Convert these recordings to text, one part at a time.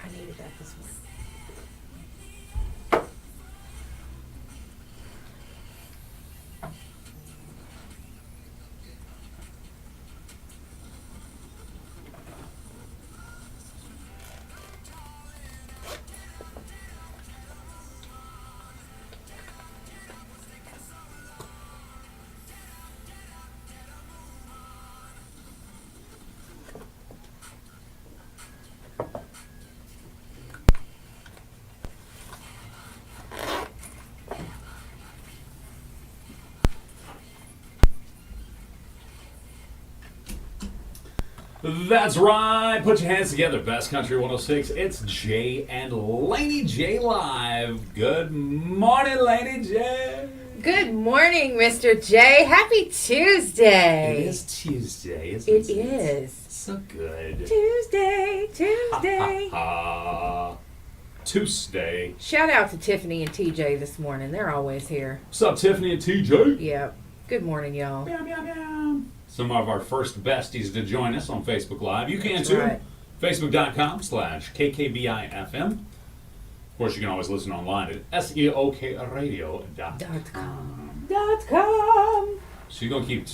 I needed that this morning. That's right. Put your hands together. Best Country 106. It's Jay and Laney J live. Good morning, Laney J. Good morning, Mr. J. Happy Tuesday. It is Tuesday, isn't it? It is. So good. Tuesday. Tuesday. Shout out to Tiffany and TJ this morning. They're always here. What's up, Tiffany and TJ? Yep. Good morning, y'all. Meow, meow, meow. Some of our first besties to join us on Facebook Live. You can That's too. right. Facebook.com/KKBIFM. Of course, you can always listen online at seokradio.com. .com. She's gonna keep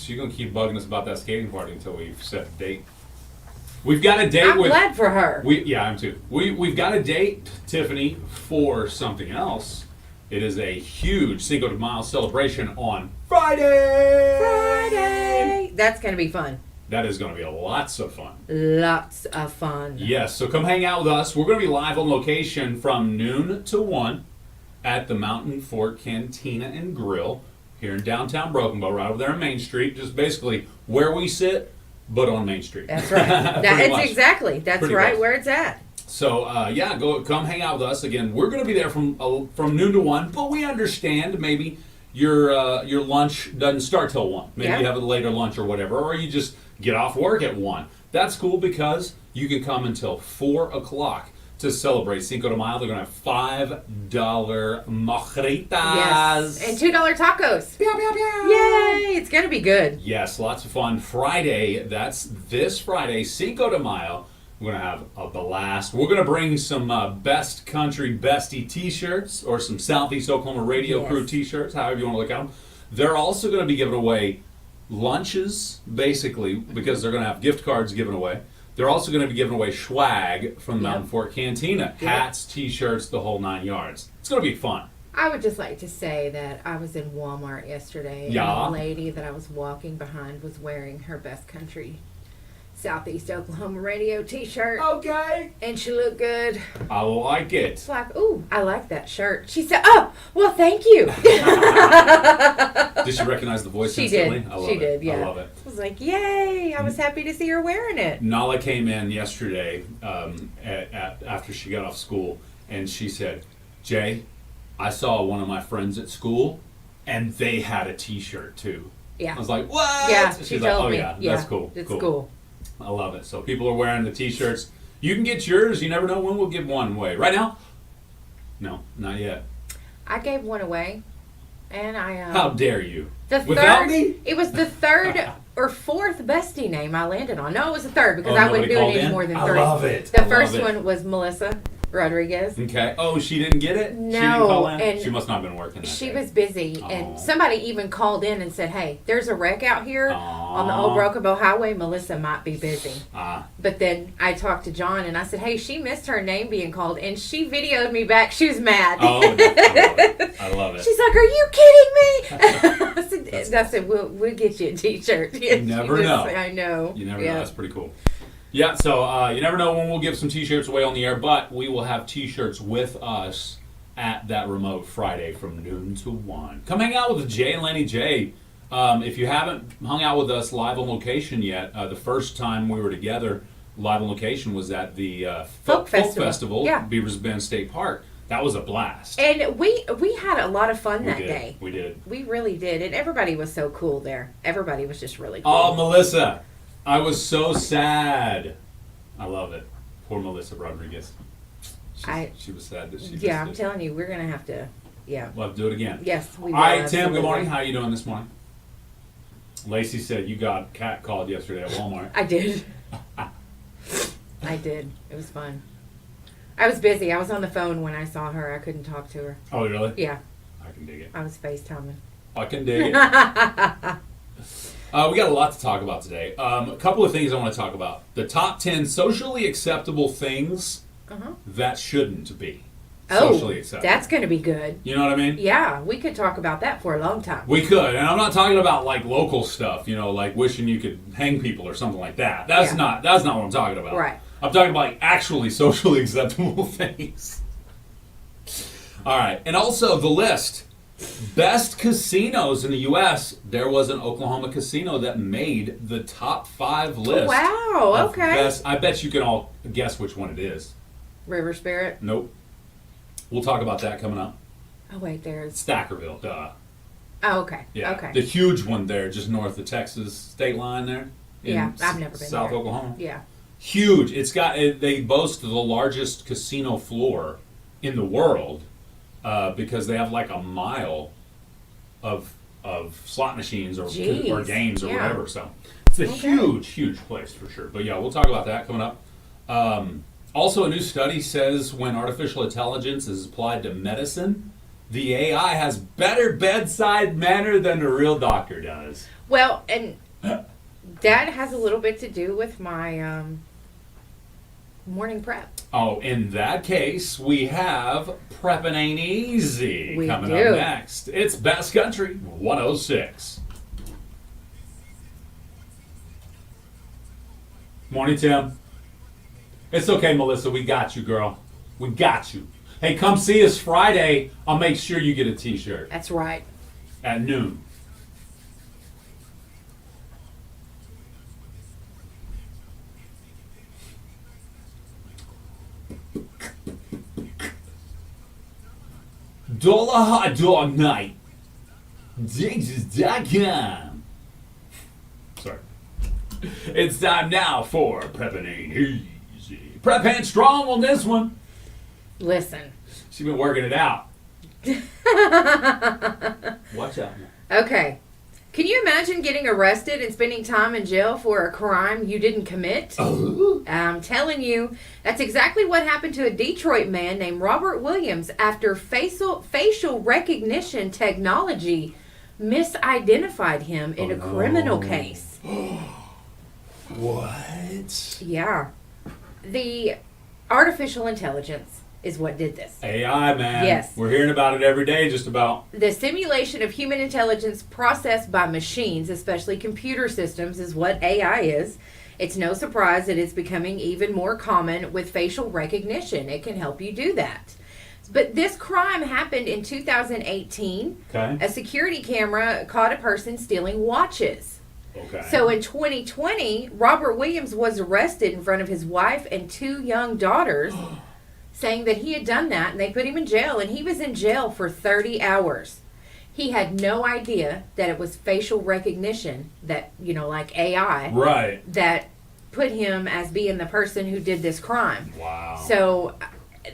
bugging us about that skating party until we've set a date. We've got a date I'm with. glad for her. I'm too. We've got a date, Tiffany, for something else. It is a huge Cinco de Mayo celebration on Friday. That's going to be fun. That is going to be lots of fun. Lots of fun. Yes, so come hang out with us. We're going to be live on location from noon to 1 at the Mountain Fort Cantina and Grill here in downtown Broken Bow, right over there on Main Street. Just basically where we sit, but on Main Street. That's right. That's exactly. That's Pretty right much. where it's at. So come hang out with us again. We're going to be there from noon to 1, but we understand maybe your lunch doesn't start till 1. Maybe Yeah. you have a later lunch or whatever, or you just get off work at 1. That's cool because you can come until 4 o'clock to celebrate Cinco de Mayo. They're going to have $5 mojeritas. Yes. And $2 tacos. Pew, pew, pew. Yay! It's going to be good. Yes, lots of fun. Friday, that's this Friday, Cinco de Mayo. We're going to have a blast. We're going to bring some Best Country Bestie t-shirts or some Southeast Oklahoma Radio Yes. Crew t-shirts, however you want to look at them. They're also going to be giving away lunches, basically, because they're going to have gift cards given away. They're also going to be giving away swag from Mountain Fort Cantina. Yep. Hats, t-shirts, the whole 9 yards. It's going to be fun. I would just like to say that I was in Walmart yesterday, Yeah. and the lady that I was walking behind was wearing her Best Country Southeast Oklahoma Radio t-shirt, Okay. and she looked good. I like it. It's like, ooh, I like that shirt. She said, oh, well, thank you. Did she recognize the voice She instantly? did. I love She it. did, yeah. I love it. I was like, yay, I was happy to see her wearing it. Nala came in yesterday after she got off school, and she said, Jay, I saw one of my friends at school, and they had a t-shirt too. Yeah. I was like, what? Yeah, She's she like, told oh me. yeah, Yeah, that's cool. It's cool. I love it. So people are wearing the t-shirts. You can get yours. You never know when we'll give one away. Right now? No, not yet. I gave one away, and I... How dare you? The Without third, me? It was the third or fourth bestie name I landed on. No, it was the third because Oh, I wouldn't nobody do called it any in? more than I three. love it. The I love first it. one was Melissa Rodriguez. Okay. Oh, she didn't get it? No, She didn't call in? and She must not have been working that She day. was busy, Aw. and somebody even called in and said, hey, there's a wreck out here on the old Broken Bow Highway. Melissa might be busy. Ah. But then I talked to John, and I said, hey, she missed her name being called, and she videoed me back. She was mad. Oh, I love it. I love it. She's like, are you kidding me? I said we'll get you a t-shirt. You never know. I know. You never know. That's pretty cool. Yeah, so you never know when we'll give some t-shirts away on the air, but we will have t-shirts with us at that remote Friday from noon to 1. Come hang out with Jay and Laney J. If you haven't hung out with us live on location yet, the first time we were together live on location was at the Folk Festival Yeah. Beavers Bend State Park. That was a blast. And we had a lot of fun that did. day. We did. We really did. And everybody was so cool there. Everybody was just really cool. Oh, Melissa. I was so sad. I love it. Poor Melissa Rodriguez. She was sad that she missed yeah, I'm it. telling you, we're going to have to, yeah. We'll have to do it again. Yes, we will. All right, Tim, absolutely. good morning. How are you doing this morning? Lacey said you got catcalled yesterday at Walmart. I did. I did. It was fun. I was busy. I was on the phone when I saw her. I couldn't talk to her. Oh, really? Yeah, I can dig it. I was FaceTiming. I can dig it. We got a lot to talk about today. A couple of things I want to talk about. The top 10 socially acceptable things that shouldn't be socially acceptable. That's going to be good. You know what I mean? Yeah, we could talk about that for a long time. We could. And I'm not talking about like local stuff, like wishing you could hang people or something like that. That's not what I'm talking about. Right. I'm talking about like actually socially acceptable things. All right. And also the list. Best casinos in the U.S. There was an Oklahoma casino that made the top 5 list. Wow, okay. I bet you can all guess which one it is. River Spirit? Nope. We'll talk about that coming up. Oh, wait, there's... Stackerville, duh. Oh, okay. Yeah. Okay. The huge one there, just north of Texas state line there. Yeah, I've never been South there. Oklahoma. Yeah. Huge. They boast the largest casino floor in the world. Because they have like a mile of slot machines or games or whatever. So it's a huge place for sure. But yeah, we'll talk about that coming up. Also, a new study says when artificial intelligence is applied to medicine, the AI has better bedside manner than a real doctor does. Well, and that has a little bit to do with my morning prep. Oh, in that case, we have Preppin' Ain't Easy coming up next. It's Best Country 106. Morning, Tim. It's okay, Melissa. We got you, girl. We got you. Hey, come see us Friday. I'll make sure you get a t-shirt. That's right. At noon. Dollar Hot Dog Night. Jinxes.com. Sorry. It's time now for Preppin' Ain't Easy. Prep Hand strong on this one. Listen. She's been working it out. Watch out now. Okay. Can you imagine getting arrested and spending time in jail for a crime you didn't commit? Oh. I'm telling you, that's exactly what happened to a Detroit man named Robert Williams after facial recognition technology misidentified him in a criminal case. What? Yeah. The artificial intelligence is what did this. AI, man. Yes. We're hearing about it every day, just about. The simulation of human intelligence processed by machines, especially computer systems, is what AI is. It's no surprise that it's becoming even more common with facial recognition. It can help you do that. But this crime happened in 2018. Okay. A security camera caught a person stealing watches. Okay. So in 2020, Robert Williams was arrested in front of his wife and 2 young daughters, saying that he had done that, and they put him in jail, and he was in jail for 30 hours. He had no idea that it was facial recognition, that, like AI, right, that put him as being the person who did this crime. Wow. So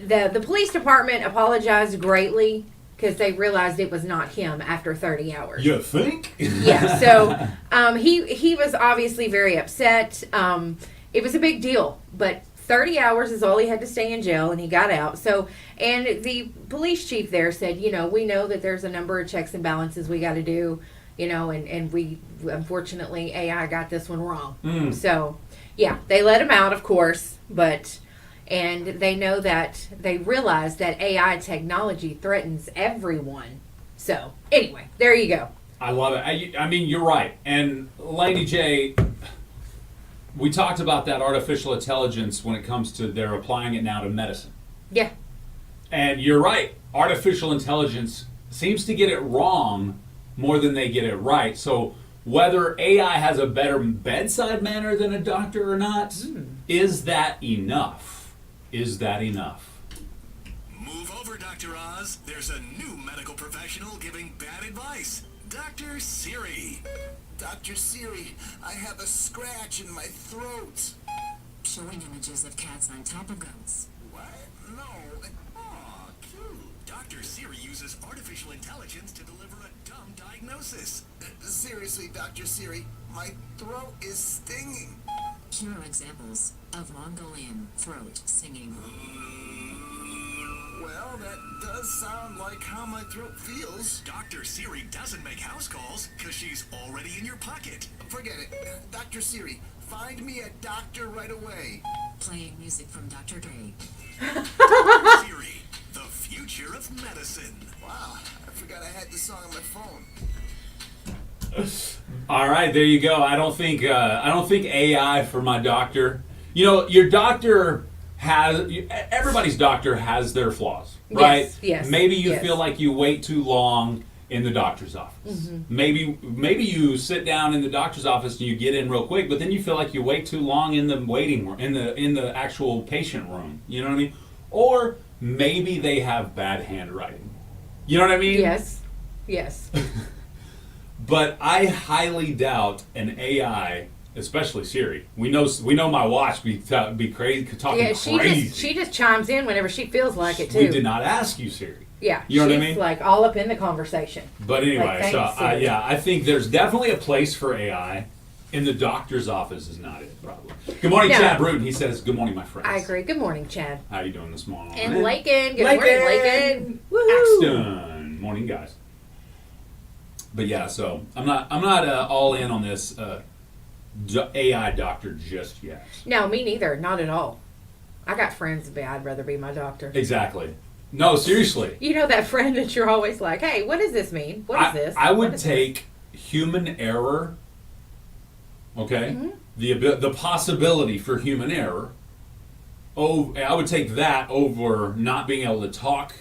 the police department apologized greatly because they realized it was not him after 30 hours. You think? Yeah, so he was obviously very upset. It was a big deal, but 30 hours is all he had to stay in jail, and he got out. So, and the police chief there said, we know that there's a number of checks and balances we got to do, and we, unfortunately, AI got this one wrong. So, yeah, they let him out, of course, and they know that, they realize that AI technology threatens everyone. So, anyway, there you go. I love it. I mean, you're right. And Laney J, we talked about that artificial intelligence when it comes to they're applying it now to medicine. Yeah. And you're right. Artificial intelligence seems to get it wrong more than they get it right. So whether AI has a better bedside manner than a doctor or not, is that enough? Is that enough? Move over, Dr. Oz. There's a new medical professional giving bad advice. Dr. Siri. Dr. Siri, I have a scratch in my throat. Showing images of cats on top of goats. What? No. Aw, cute. Dr. Siri uses artificial intelligence to deliver a dumb diagnosis. Seriously, Dr. Siri, my throat is stinging. Here are examples of Mongolian throat singing. Well, that does sound like how my throat feels. Dr. Siri doesn't make house calls because she's already in your pocket. Forget it. Dr. Siri, find me a doctor right away. Playing music from Dr. Dre. Siri, the future of medicine. Wow, I forgot I had this song on my phone. All right, there you go. I don't think AI for my doctor. You know, your doctor everybody's doctor has their flaws, right? Yes, yes, Maybe you yes. feel like you wait too long in the doctor's office. Mm-hmm. Maybe you sit down in the doctor's office and you get in real quick, but then you feel like you wait too long in the waiting room, in the actual patient room. You know what I mean? Or maybe they have bad handwriting. You know what I mean? Yes. Yes. But I highly doubt an AI, especially Siri. We know my watch be crazy, talking Yeah, crazy. she just chimes in whenever she feels like it too. We did not ask you, Siri. Yeah, You know what I she's mean? like all up in the conversation. But anyway, Like, so thanks, Siri. yeah, I think there's definitely a place for AI. In the doctor's office is not it, probably. Good morning, No. Chad Bruton. He says, "Good morning, my friends." I agree. Good morning, Chad. How you doing this morning? And Lakin. Good morning, Lakin. Axton. Morning, guys. But yeah, so I'm not all in on this AI doctor just yet. No, me neither. Not at all. I got friends, but I'd rather be my doctor. Exactly. No, seriously. You know that friend that you're always like, "Hey, what does this mean? What is this?" I What would is take human error. Okay, Mm-hmm. the possibility for human error. Oh, I would take that over not being able to talk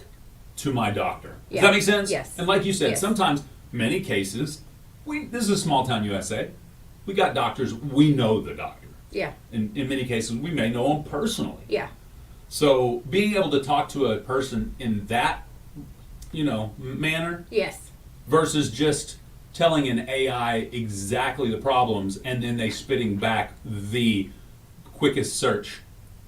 to my doctor. Does Yeah. that make sense? Yes. And like you said, Yes. sometimes, many cases, this is a small town USA. We got doctors. We know the doctor. this? Yeah, In many cases, we may know them personally. yeah, So being able to talk to a person in that, manner yes, versus just telling an AI exactly the problems and then they spitting back the quickest search.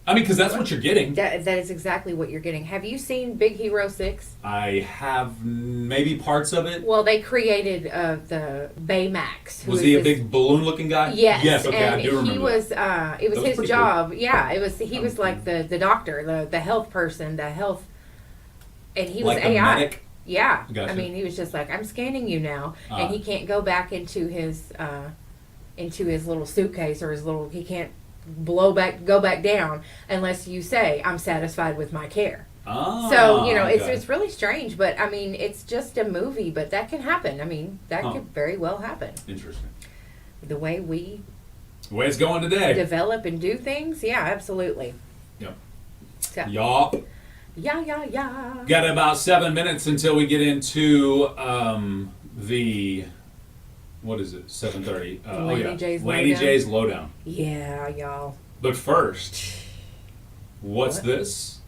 I mean, because that's what you're getting. that is exactly what you're getting. Have you seen Big Hero 6? I have maybe parts of it. Well, they created the Baymax. who Was is he a this- big balloon-looking guy? Yes, Yes. Okay, and I do remember. he was. It was That was his pretty job. Yeah, it was. He was like the doctor, the health person, the health, and he was Like the AI. medic? Yeah, Gotcha. I mean, he was just like, I'm scanning you now, Ah. and he can't go back into his little suitcase or his little. He can't go back down unless you say, I'm satisfied with my care. Ah, So okay. it's really strange, but I mean, it's just a movie, but that can happen. I mean, that Huh. could very well happen. Interesting. The way we The way it's going today. develop and do things, yeah, absolutely. Yep. So, Yup. yeah. Got about 7 minutes until we get into the what is it? 7:30. Laney J's Laney Lowdown. J's lowdown. Yeah, y'all. But first, what's What? this?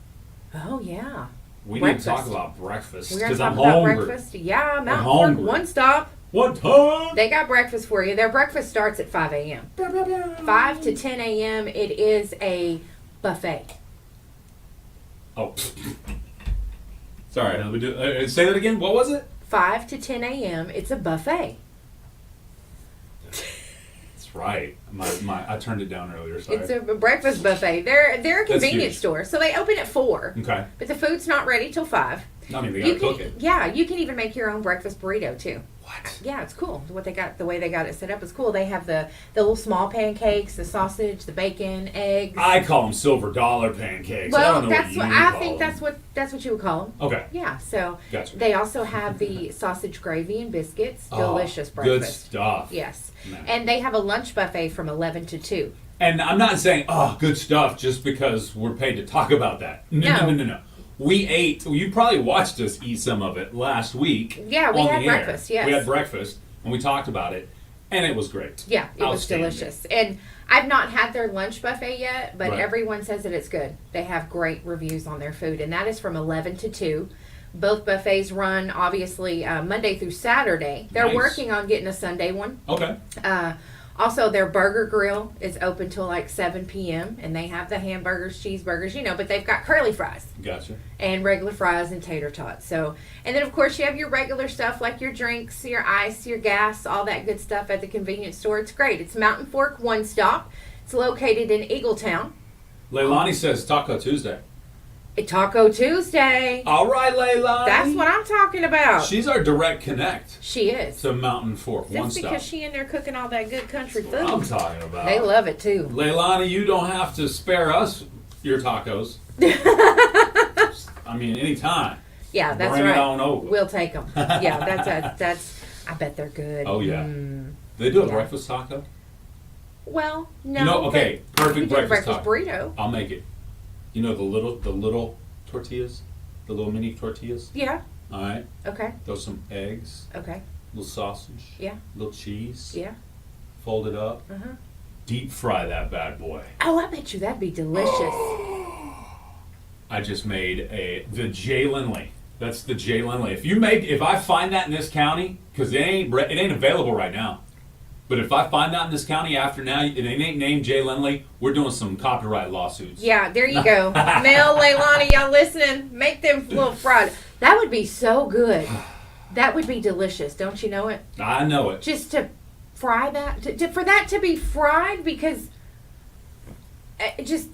Oh yeah. We Breakfast. need to talk about breakfast We're gonna because talk I'm about hungry. breakfast. Yeah, Mountain hungry. Fork, one stop. What time? They got breakfast for you. Their breakfast starts at 5 a.m. 5 to 10 a.m. It is a buffet. Oh, sorry. Let me do. Say that again. What was it? 5 to 10 a.m. It's a buffet. That's right. I turned it down earlier. Sorry. It's a breakfast buffet. They're a convenience huge. store, so they open at 4. Okay. But the food's not ready till 5. I mean, they gotta cook it. Yeah, you can even make your own breakfast burrito too. What? Yeah, it's cool. The way they got it set up is cool. They have the little small pancakes, the sausage, the bacon, eggs. I call them silver dollar pancakes. I well, don't know that's what what you I call think. them. That's what you would call them. Okay. Yeah. So Gotcha. they also have the sausage gravy and biscuits. Oh, Delicious Good breakfast. stuff. Yes. Man. And they have a lunch buffet from 11 to 2. And I'm not saying, oh, good stuff, just because we're paid to talk about that. No. We ate. You probably watched us eat some of it last week. Yeah, we on had the air. breakfast, yes. We had breakfast, and we talked about it, and it was great. Yeah, it was Outstanding. delicious. And I've not had their lunch buffet yet, but Right. everyone says that it's good. They have great reviews on their food, and that is from 11 to 2. Both buffets run, obviously, Monday through Saturday. They're Nice. working on getting a Sunday one. Okay. Also, their burger grill is open till like 7 p.m., and they have the hamburgers, cheeseburgers, but they've got curly fries Gotcha. and regular fries and tater tots. So, and then of course you have your regular stuff like your drinks, your ice, your gas, all that good stuff at the convenience store. It's great. It's Mountain Fork One Stop. It's located in Eagletown. Leilani says Taco Tuesday. Taco Tuesday. All right, Leilani. That's what I'm talking about. She's our direct connect She is. to Mountain Fork. One That's stop. because she in there cooking all that good country That's what I'm food. talking about. They love it too. Leilani, you don't have to spare us your tacos. I mean, anytime. Yeah, that's Bring right. it on over. We'll take them. Yeah, that's. I bet they're good. Oh, yeah. Mm. They do a Yeah. breakfast taco? Well, no. You know, okay, but perfect we do a breakfast taco. burrito. I'll make it. You know the little tortillas? The little mini tortillas? Yeah. All right. Okay. Throw some eggs, Okay. little sausage, Yeah. little cheese. Yeah. Fold it up. Uh-huh. Deep fry that bad boy. Oh, I bet you that'd be delicious. I just made the J. Lindley. That's the J. Lindley. If I find that in this county, because it ain't available right now. But if I find that in this county after now, and it ain't named J. Lindley, we're doing some copyright lawsuits. Yeah, there you go. Mel, Leilani, y'all listening? Make them little fried. That would be so good. That would be delicious. Don't you know it? I know it. Just to fry that, for that to be fried, because it just,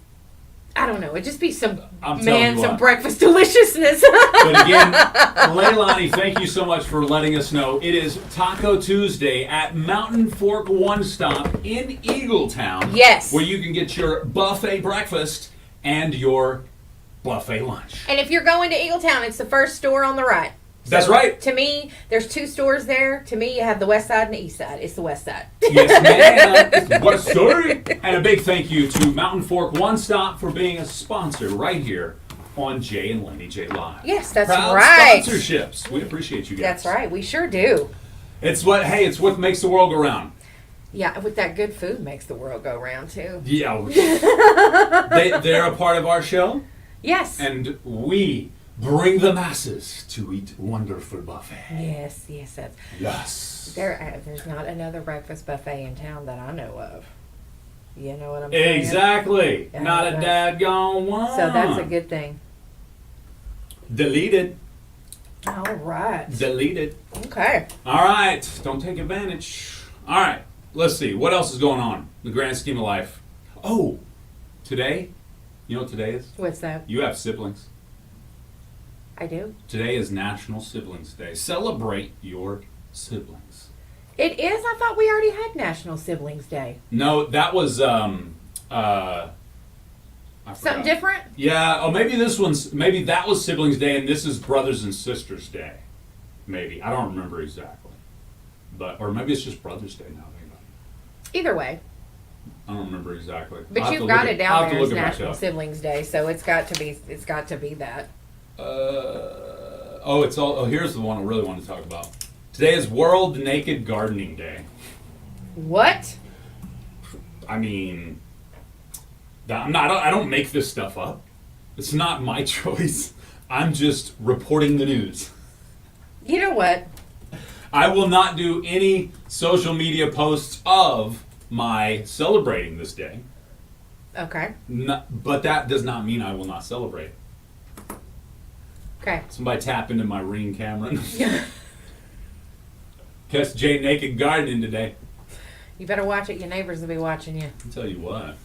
I don't know. It'd just be some I'm telling you some what. breakfast deliciousness. But again, Leilani, thank you so much for letting us know. It is Taco Tuesday at Mountain Fork One Stop in Eagletown. Yes. Where you can get your buffet breakfast and your buffet lunch. And if you're going to Eagletown, it's the first store on the right. That's right. To me, there's two stores there. To me, you have the west side and the east side. It's the west side. Yes, ma'am. It's the West Side. And a big thank you to Mountain Fork One Stop for being a sponsor right here on Jay and Laney J Live. Yes, that's Proud right. sponsorships. We appreciate you guys. That's right. We sure do. It's what makes the world go round. Yeah, with that good food makes the world go round too. Yeah. They're a part of our show, Yes. and we bring the masses to eat wonderful buffet. Yes, that's Yes. there's not another breakfast buffet in town that I know of. You know what I'm saying? Exactly. Yeah, Not a that's- dadgone one. So that's a good thing. Deleted. All right. Deleted. Okay. All right. Don't take advantage. All right. Let's see. What else is going on in the grand scheme of life? Oh, today, you know what today is? What's that? You have siblings. I do. Today is National Siblings Day. Celebrate your siblings. It is. I thought we already had National Siblings Day. No, that was I Something forgot. different? Yeah. Oh, maybe that was Siblings Day, and this is Brothers and Sisters Day. Maybe I don't remember exactly, or maybe it's just Brothers Day now. Either way. I don't remember exactly. But you've got it down there as National Siblings Day, so it's got to be that. Here's the one I really want to talk about. Today is World Naked Gardening Day. What? I mean, I don't make this stuff up. It's not my choice. I'm just reporting the news. You know what? I will not do any social media posts of my celebrating this day. Okay. But that does not mean I will not celebrate. Okay. Somebody tap into my Ring camera. Catch Jay naked gardening today. You better watch it. Your neighbors will be watching you. I'll tell you what.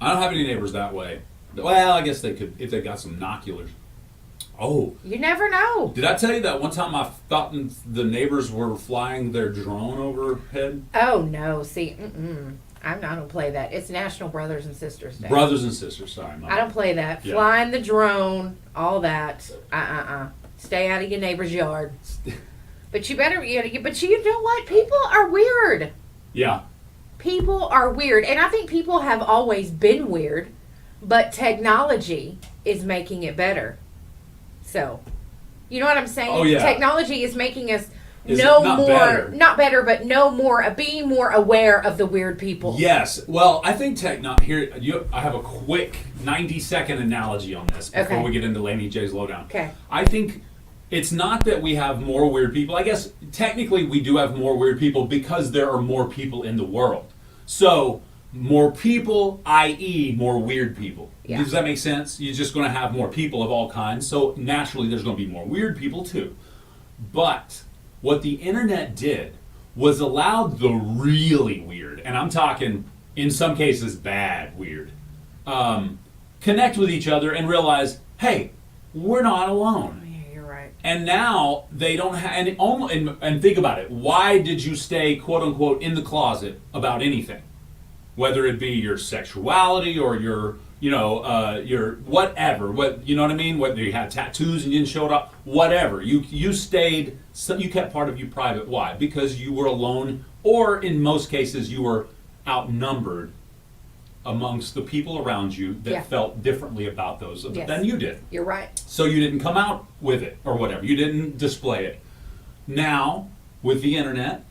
I don't have any neighbors that way. Well, I guess they could if they got some binoculars. Oh, You never know. did I tell you that one time I thought the neighbors were flying their drone overhead? Oh no. See, I don't play that. It's National Brothers and Sisters Day. Brothers and sisters, sorry. I don't play that. Yeah. Flying the drone, all that. Stay out of your neighbor's yard. But you better. But you know what? People are weird. Yeah. People are weird, and I think people have always been weird, but technology is making it better. So, you know what I'm saying? Oh, yeah. Technology is making us Is it know not more, better? not better, but know more, being more aware of the weird people. Yes. Well, I think I have a quick 90-second analogy on this before Okay. we get into Laney J's lowdown. Okay. I think it's not that we have more weird people. I guess technically we do have more weird people because there are more people in the world. So more people, i.e. more weird people. Yeah. Does that make sense? You're just going to have more people of all kinds. So naturally there's going to be more weird people too. But what the internet did was allowed the really weird, and I'm talking in some cases bad weird, connect with each other and realize, hey, we're not alone. Yeah, you're right. And now they don't have, and think about it. Why did you stay, quote unquote, in the closet about anything? Whether it be your sexuality or your, your whatever, you know what I mean? Whether you had tattoos and you didn't show it up, whatever. You stayed, you kept part of you private. Why? Because you were alone, or in most cases, you were outnumbered amongst the people around you that Yeah. felt differently about those Yes. than you did. You're right. So you didn't come out with it or whatever. You didn't display it. Now, with the internet,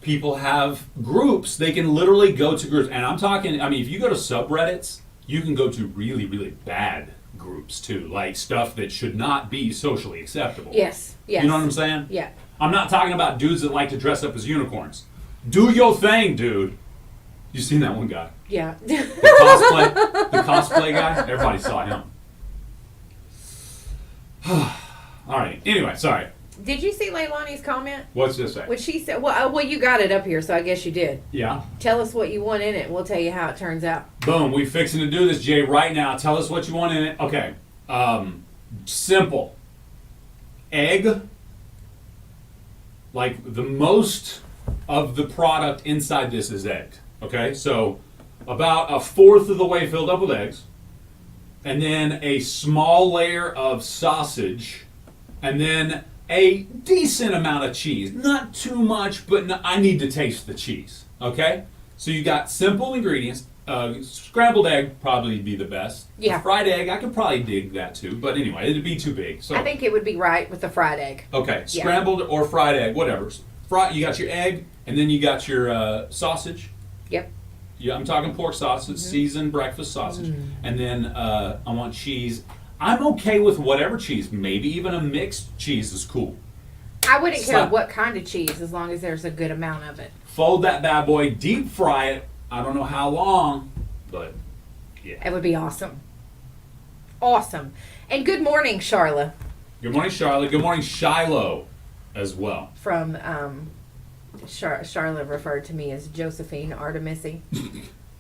people have groups. They can literally go to groups. And I'm talking, if you go to subreddits, you can go to really, really bad groups too. Like stuff that should not be socially acceptable. Yes. Yes. You know what I'm saying? Yeah. I'm not talking about dudes that like to dress up as unicorns. Do your thing, dude. You seen that one guy? Yeah. The cosplay guy? Everybody saw him. All right. Anyway, sorry. Did you see Leilani's comment? What's this say? When she said, well, you got it up here, so I guess you did. Yeah. Tell us what you want in it, and we'll tell you how it turns out. Boom. We fixing to do this, Jay, right now. Tell us what you want in it. Okay. Simple. Egg. Like the most of the product inside this is egg. Okay. So about a fourth of the way filled up with eggs. And then a small layer of sausage. And then a decent amount of cheese. Not too much, but I need to taste the cheese. Okay? So you got simple ingredients. Scrambled egg probably be the best. Yeah. Fried egg, I could probably dig that too. But anyway, it'd be too big. So I think it would be right with the fried egg. okay, Yeah. scrambled or fried egg, whatever. You got your egg, and then you got your sausage. Yep. Yeah, I'm talking pork sausage, seasoned breakfast sausage. And then I want cheese. I'm okay with whatever cheese. Maybe even a mixed cheese is cool. I wouldn't care Slap. what kind of cheese, as long as there's a good amount of it. Fold that bad boy, deep fry it. I don't know how long, but yeah. It would be awesome. Awesome. And good morning, Charla, Good morning, Charlotte. Good morning, Shiloh, as well. from Charla referred to me as Josephine Artemisi.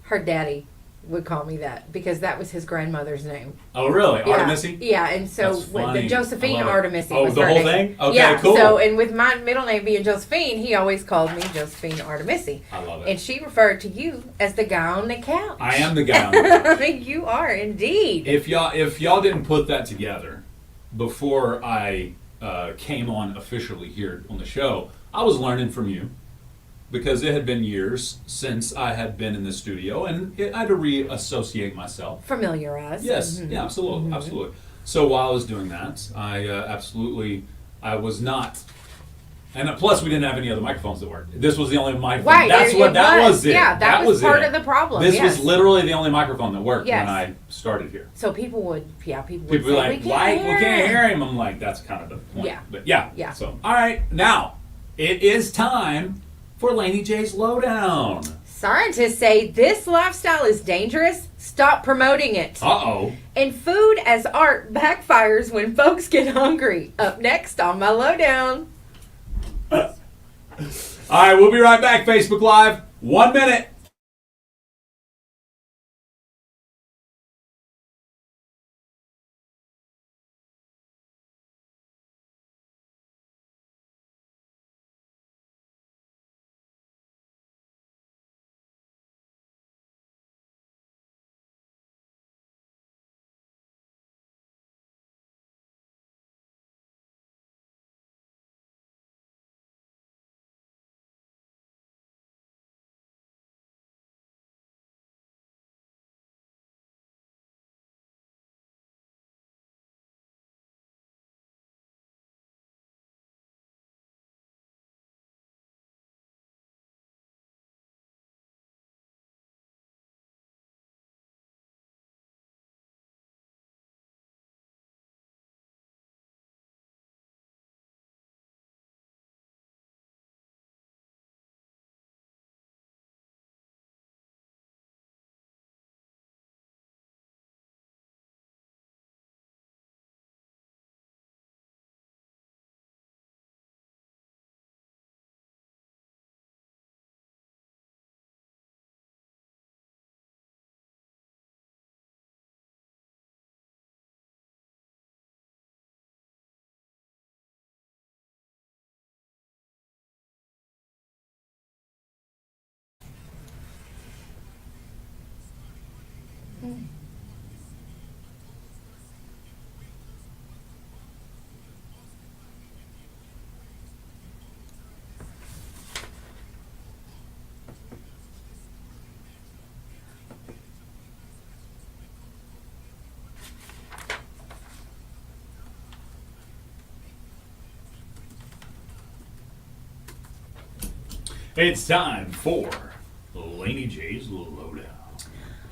Her daddy would call me that because that was his grandmother's name. Oh, really? Yeah. Artemisi? Yeah, and so That's with funny. the Josephine I love it. Artemisi Oh, was the her whole name. thing? Okay, yeah, cool. So, and with my middle name being Josephine, he always called me Josephine Artemisi. I love it. And she referred to you as the guy on the couch. I am the guy on the couch. You are indeed. If y'all didn't put that together before I came on officially here on the show, I was learning from you because it had been years since I had been in the studio, and I had to reassociate myself. Familiarize. Yes, yeah, absolutely, absolutely. So while I was doing that, I was not. And plus, we didn't have any other microphones that worked. This was the only microphone. Right, That's it what that was. was. It. Yeah, that was part it. of the problem, This yes. was literally the only microphone that worked Yes. when I started here. So people would say, People were like, we "Why can't we can't hear him?" I'm like, "That's kind of the point." Yeah. But yeah. Yeah. So all right, now it is time for Laney J's lowdown. Scientists say this lifestyle is dangerous. Stop promoting it. Uh-oh. And food as art backfires when folks get hungry. Up next on my lowdown. All right, we'll be right back. Facebook Live. 1 minute. It's time for Laney J's Lowdown.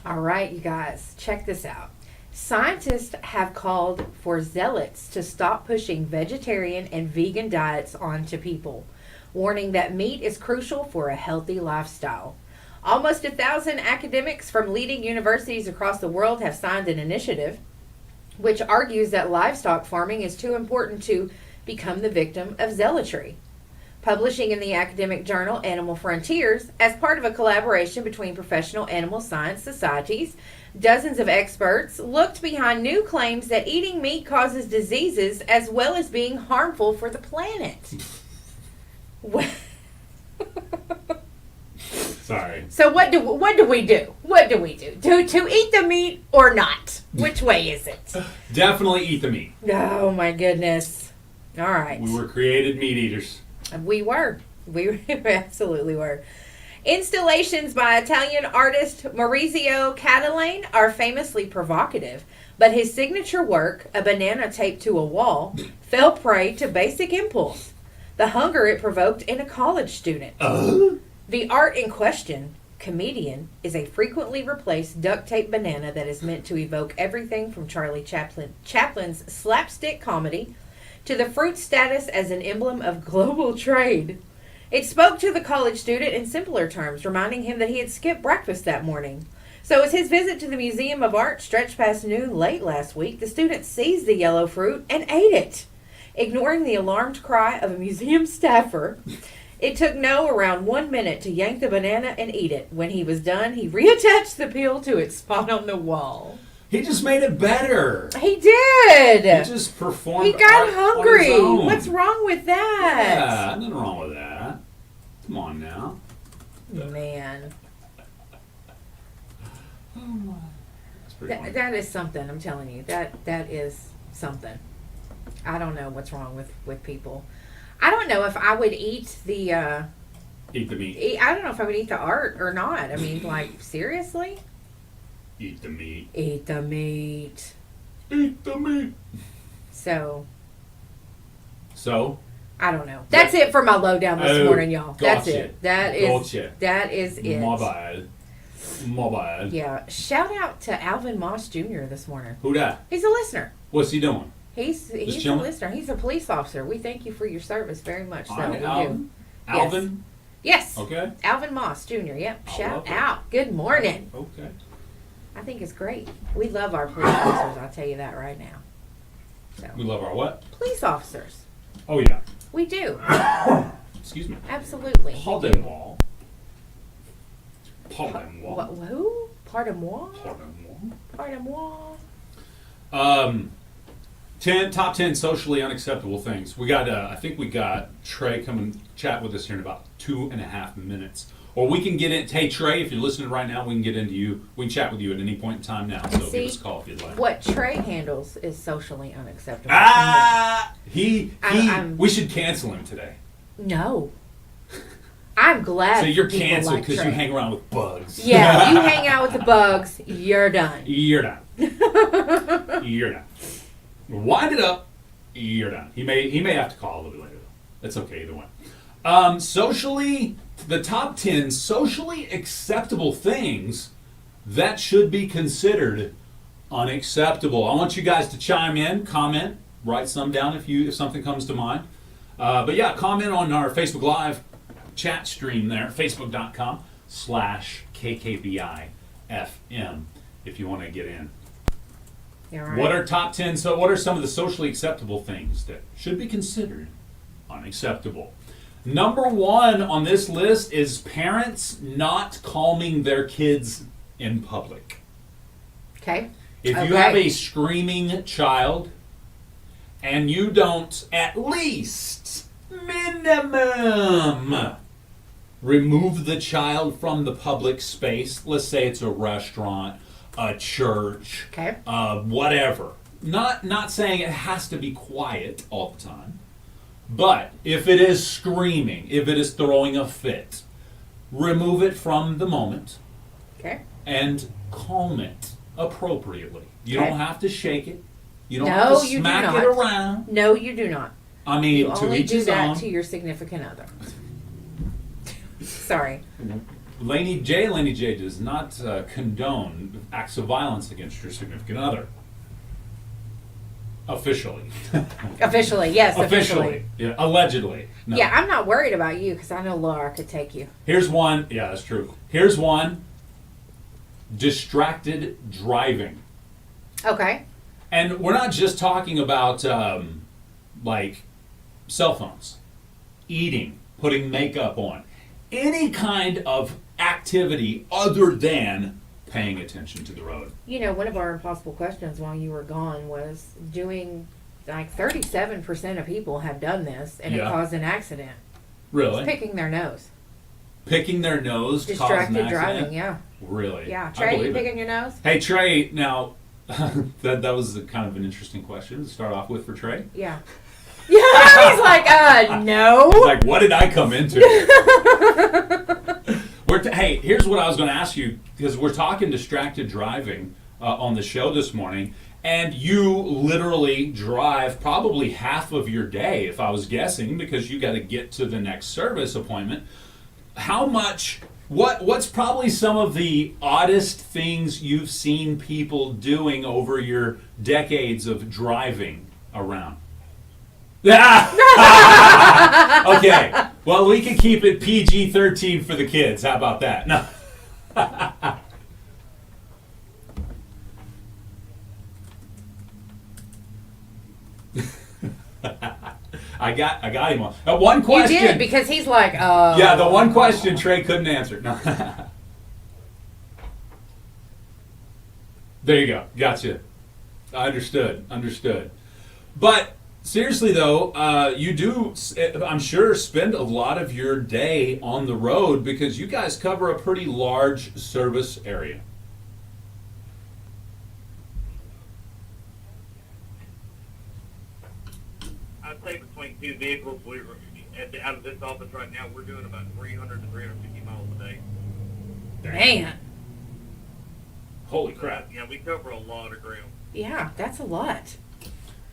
All right, you guys, check this out. Scientists have called for zealots to stop pushing vegetarian and vegan diets onto people, warning that meat is crucial for a healthy lifestyle. Almost 1,000 academics from leading universities across the world have signed an initiative which argues that livestock farming is too important to become the victim of zealotry. Publishing in the academic journal Animal Frontiers, as part of a collaboration between professional animal science societies, dozens of experts looked behind new claims that eating meat causes diseases as well as being harmful for the planet. Sorry. So what do we do? What do we do? To eat the meat or not? Which way is it? Definitely eat the meat. Oh my goodness. All right. We were created meat eaters. We were. We absolutely were. Installations by Italian artist Maurizio Cattelan are famously provocative, but his signature work, a banana taped to a wall, fell prey to basic impulse, the hunger it provoked in a college student. The art in question, Comedian, is a frequently replaced duct tape banana that is meant to evoke everything from Charlie Chaplin's slapstick comedy to the fruit status as an emblem of global trade. It spoke to the college student in simpler terms, reminding him that he had skipped breakfast that morning. So as his visit to the Museum of Art stretched past noon late last week, the student seized the yellow fruit and ate it. Ignoring the alarmed cry of a museum staffer, it took No around 1 minute to yank the banana and eat it. When he was done, he reattached the peel to its spot on the wall. He just made it better. He did. He just performed. He got art hungry. on his own. What's wrong with that? Yeah, nothing wrong with that. Come on now. Man. That's pretty funny. That is something, I'm telling you. That is something. I don't know what's wrong with people. I don't know if I would eat the Eat the meat. I don't know if I would eat the art or not. I mean, like, seriously? Eat the meat. Eat the meat. Eat the meat. So, So, I don't know. That's it for my lowdown this Oh, morning, y'all. That's gotcha. it. That is it. my bad. My bad. Yeah. Shout out to Alvin Moss Jr. this morning. Who that? He's a listener. What's he doing? He's a chilling? listener. He's a police officer. We thank you for your service very much. So Alright, we do. Alvin? Alvin? Yes. Okay. Alvin Moss Jr. Yep. I Shout love it. out. Good morning. Okay. I think it's great. We love our police officers. I'll tell you that right now. So We love our what? police officers. Oh, yeah. We do. Excuse me. Absolutely. we do. Pardon-moi. Pardon-moi. What? Who? Pardon-moi? Pardon-moi. Pardon-moi? 10 top 10 socially unacceptable things. We got I think we got Trey come and chat with us here in about 2.5 minutes. Or we can get in. Hey Trey, if you're listening right now, we can get into you. We can chat with you at any point in time now. So See, give us a call if you'd like. What Trey handles is socially unacceptable. We should cancel him today. No. I'm glad. So you're people canceled like because Trey. you hang around with bugs. Yeah, you hang out with the bugs, you're done. You're done. You're done. Wind it up. You're done. He may have to call a little bit later though. That's okay either way. Socially, the top 10 socially acceptable things that should be considered unacceptable. I want you guys to chime in, comment, write some down if something comes to mind. But yeah, comment on our Facebook Live chat stream there, facebook.com/KKBIFM if you want to get in. You all right? What are top 10? So, what are some of the socially acceptable things that should be considered unacceptable? Number 1 on this list is parents not calming their kids in public. Okay. If you Okay. have a screaming child and you don't at least minimum remove the child from the public space, let's say it's a restaurant, a church, Okay. whatever. Not saying it has to be quiet all the time, but if it is screaming, if it is throwing a fit, remove it from the moment Okay. and calm it appropriately. You Okay. don't have to shake it. You don't No, have to you do smack not. it around. No, you do not. I mean, You to only each do his that own. to your significant other. Sorry. Laney J does not condone acts of violence against your significant other. Officially. Officially, yes. Officially. Yeah, allegedly. No. Yeah, I'm not worried about you because I know Laura could take you. Here's one. Yeah, that's true. Here's one. Distracted driving. Okay. And we're not just talking about like cell phones, eating, putting makeup on, any kind of activity other than paying attention to the road. You know, one of our impossible questions while you were gone was doing, like 37% of people have done this and it Yeah. caused an accident. Really? Picking their nose. Picking their nose caused an Distracted accident? driving, yeah. Really? Yeah. I Trey, you believe it. picking your nose? Hey, Trey, now, that was kind of an interesting question to start off with for Trey. Yeah. Yeah, he's like, no. He's like, what did I come into? Hey, here's what I was going to ask you, because we're talking distracted driving on the show this morning, and you literally drive probably half of your day, if I was guessing, because you got to get to the next service appointment. How much, what's probably some of the oddest things you've seen people doing over your decades of driving around? Okay. Well, we can keep it PG-13 for the kids. How about that? No. I got him on. One You question. did because he's like, Yeah, the one question Trey couldn't answer. No. There you go. Gotcha. Understood. But seriously though, you do, I'm sure, spend a lot of your day on the road because you guys cover a pretty large service area. I'd say between two vehicles, out of this office right now, we're doing about 300 to 350 miles a day. man. Holy crap. Yeah, we cover a lot of ground. Yeah, that's a lot.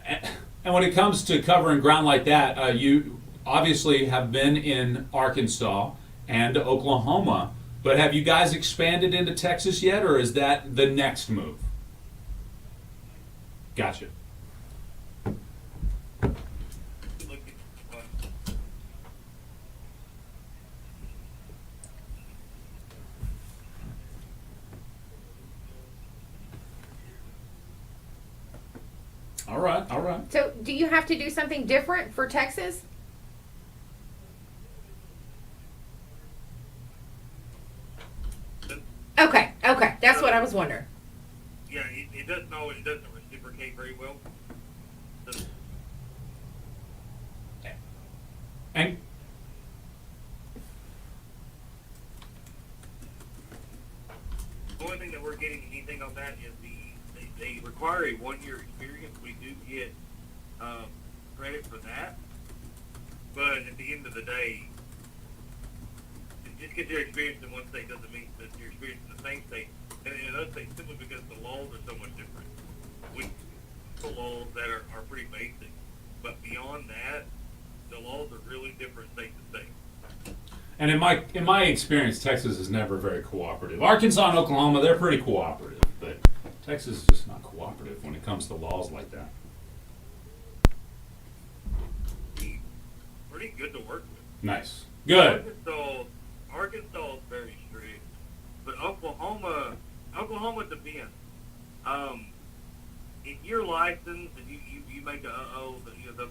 And when it comes to covering ground like that, you obviously have been in Arkansas and Oklahoma, but have you guys expanded into Texas yet, or is that the next move? Gotcha. Look at, All right. So, do you have to do something different for Texas? Okay, that's what I was wondering. yeah, it doesn't always reciprocate very well. The And only thing that we're getting anything on that is they require a 1-year experience. We do get credit for that, but at the end of the day, just because you're experienced in one state doesn't mean that you're experienced in the same state. And in other states, simply because the laws are so much different. We have laws that are pretty basic, but beyond that, the laws are really different state to state. And in my experience, Texas is never very cooperative. Arkansas and Oklahoma, they're pretty cooperative, but Texas is just not cooperative when it comes to laws like that. Pretty good to work with. Nice. Good. Arkansas is very strict, but Oklahoma depends. If you're licensed and you make a they'll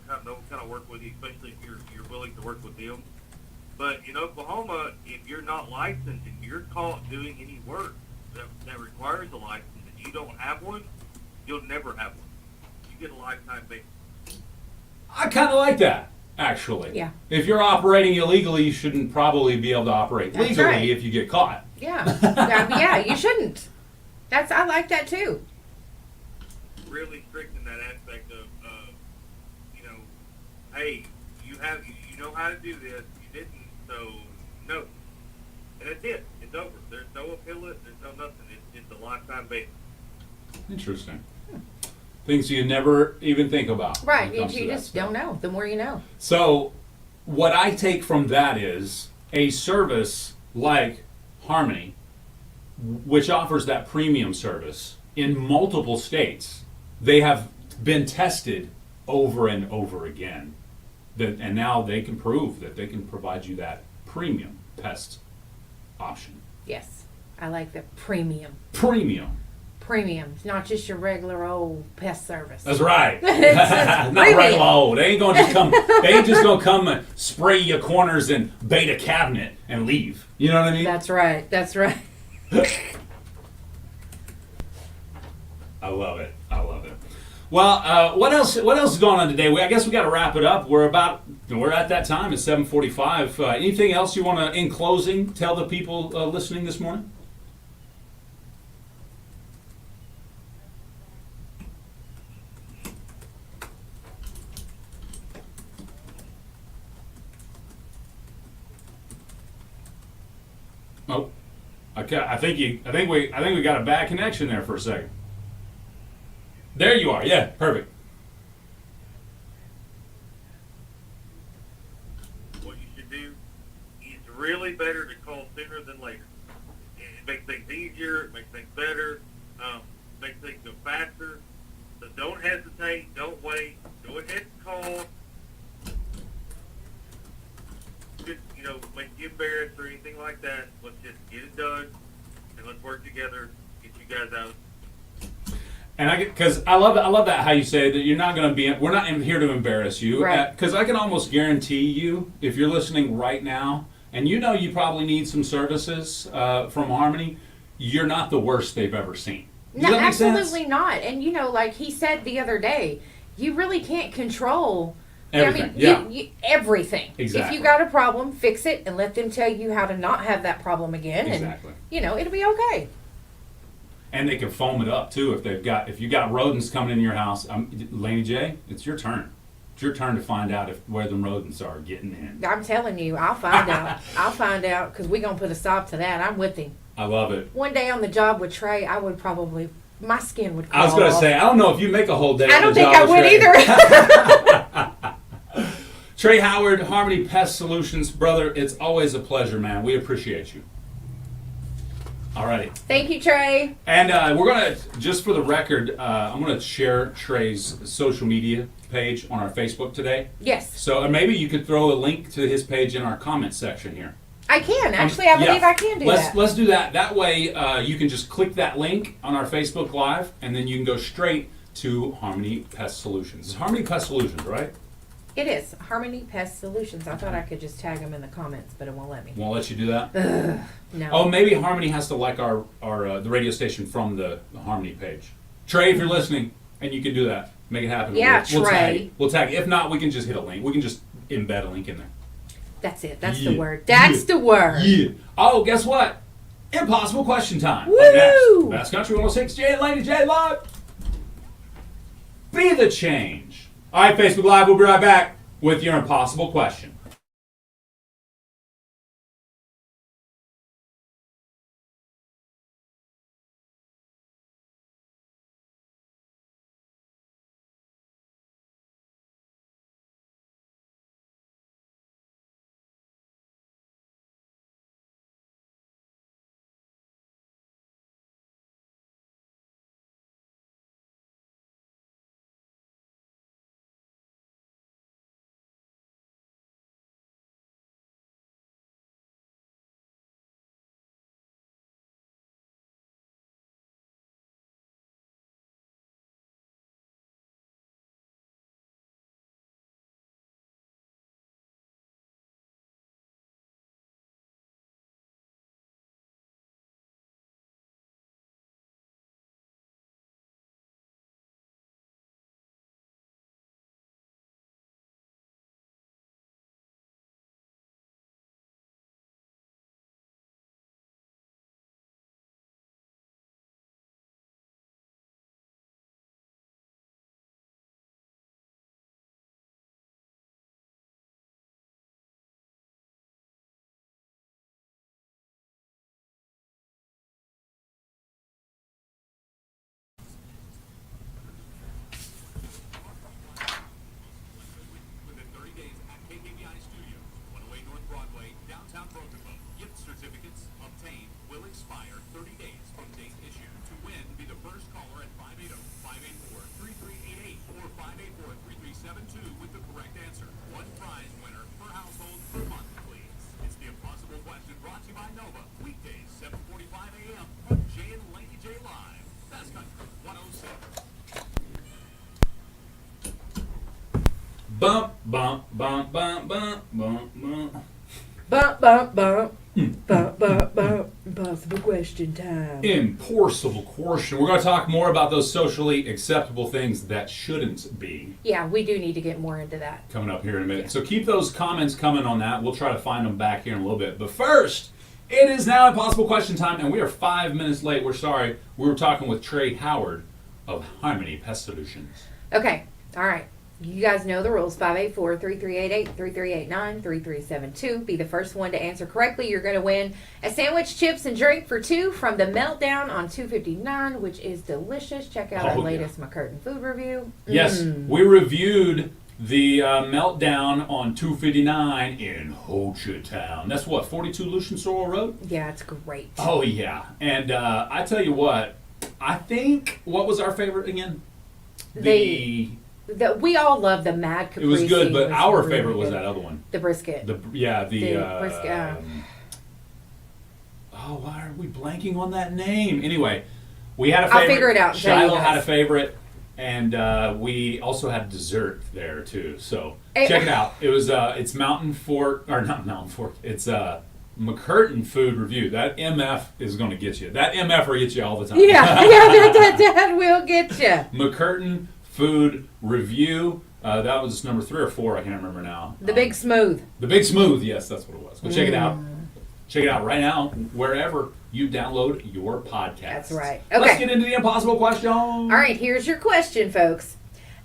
kind of work with you, especially if you're willing to work with them. But in Oklahoma, if you're not licensed, if you're caught doing any work that requires a license and you don't have one, you'll never have one. You get a lifetime ban. I kind of like that, actually. Yeah. If you're operating illegally, you shouldn't probably be able to operate That's legally right. if you get caught. Yeah, yeah, you shouldn't. I like that too. Really strict in that aspect of hey, you know how to do this, you didn't, so no. And that's it. It's over. There's no appellate, there's no nothing. It's a lifetime ban. Interesting. Things you never even think about. Right, when it comes you to that just stuff. don't know. The more you know. So, what I take from that is, a service like Harmony, which offers that premium service in multiple states, they have been tested over and over again. And now they can prove that they can provide you that premium pest option. Yes, I like the premium. Premium. Premium, not just your regular old pest service. That's right. It's Not premium. regular old. They ain't gonna just come. They ain't just gonna come and spray your corners and bait a cabinet and leave. You know what I mean? That's right. That's right. I love it. I love it. Well, what else? What else is going on today? I guess we got to wrap it up. We're at that time. It's 7:45. Anything else you want to, in closing, tell the people listening this morning? Oh, okay. I think we got a bad connection there for a second. There you are. Yeah, perfect. What you should do is really better to call sooner than later. It makes things easier. It makes things better. Makes things go faster. So don't hesitate. Don't wait. Go ahead and call. Just, make you embarrassed or anything like that. Let's just get it done, and let's work together. Get you guys out. And because I love that how you say that you're not going to be. We're not here to embarrass you. Right. Because I can almost guarantee you, if you're listening right now, and you know you probably need some services from Harmony, you're not the worst they've ever seen. Does No, that make absolutely sense? not. And like he said the other day, you really can't control Everything. everything. Exactly. If you got a problem, fix it and let them tell you how to not have that problem again. Exactly. And it'll be okay. And they can foam it up too if you got rodents coming in your house. Laney J, it's your turn. It's your turn to find out where the rodents are getting in. I'm telling you, I'll find out. I'll find out because we're going to put a stop to that. I'm with him. I love it. One day on the job with Trey, I would probably, my skin would crawl I was going to off. say, I don't know if you make a whole day. I on don't the think job I with would Trey. either. Trey Howard, Harmony Pest Solutions. Brother, it's always a pleasure, man. We appreciate you. All righty. Thank you, Trey. And we're going to, just for the record, I'm going to share Trey's social media page on our Facebook today. Yes, So maybe you could throw a link to his page in our comment section here. I can. Actually, I believe I can do that. Let's do that. That way you can just click that link on our Facebook Live, and then you can go straight to Harmony Pest Solutions. It's Harmony Pest Solutions, right? It is Harmony Pest Solutions. I thought I could just tag them in the comments, but it won't let me. Won't let you do that? No. Oh, maybe Harmony has to like our the radio station from the Harmony page. Trey, if you're listening, and you can do that, make it happen. Yeah, We'll Trey. tag. We'll tag. If not, we can just hit a link. We can just embed a link in there. That's it. That's Yeah. the word. That's Yeah. the word. Yeah. Oh, guess what? Impossible question time. Woo! Up next, Bass Country 106, Jay and Laney J live. Be the change. All right, Facebook Live. We'll be right back with your impossible question. Bump, bump, bump, bump, bump, bump, bump. Bump, bump, bump. Bump, bump, bump. Impossible question time. Impossible question. We're going to talk more about those socially acceptable things that shouldn't be Yeah, we do need to get more into that. coming up here in a minute. Yeah. So keep those comments coming on that. We'll try to find them back here in a little bit. But first, it is now impossible question time, and we are 5 minutes late. We're sorry. We were talking with Trey Howard of Harmony Pest Solutions. Okay, all right. You guys know the rules. 584-3388-3389-3372. Be the first one to answer correctly. You're going to win a sandwich, chips, and drink for two from the Meltdown on 259, which is delicious. Check out our Oh, yeah. latest McCurtain food review. Yes, we reviewed the Meltdown on 259 in Ho Chi Town. That's what, 42 Lucian Sorrel Road? Yeah, it's great. Oh, yeah. And I tell you what, I think, what was our favorite again? We all love the Mad Caprese. It was good, but our really favorite was good. that other one. The brisket. The brisket, why are we blanking on that name? Anyway, we had a favorite. I'll figure it out and tell you Shiloh had a guys. favorite, and we also had dessert there too. So Hey, check it out. It was it's Mountain Fork, or not Mountain Fork. It's McCurtain Food Review. That MF is going to get you. That MF will get you all the time. Yeah, that will get you. McCurtain Food Review. That was number 3 or 4. I can't remember now. The Big Smooth. The Big Smooth. Yes, that's what it was. Go check it out. Check it out right now wherever you download your podcast. That's right. Let's Okay. get into the impossible question. All right, here's your question, folks.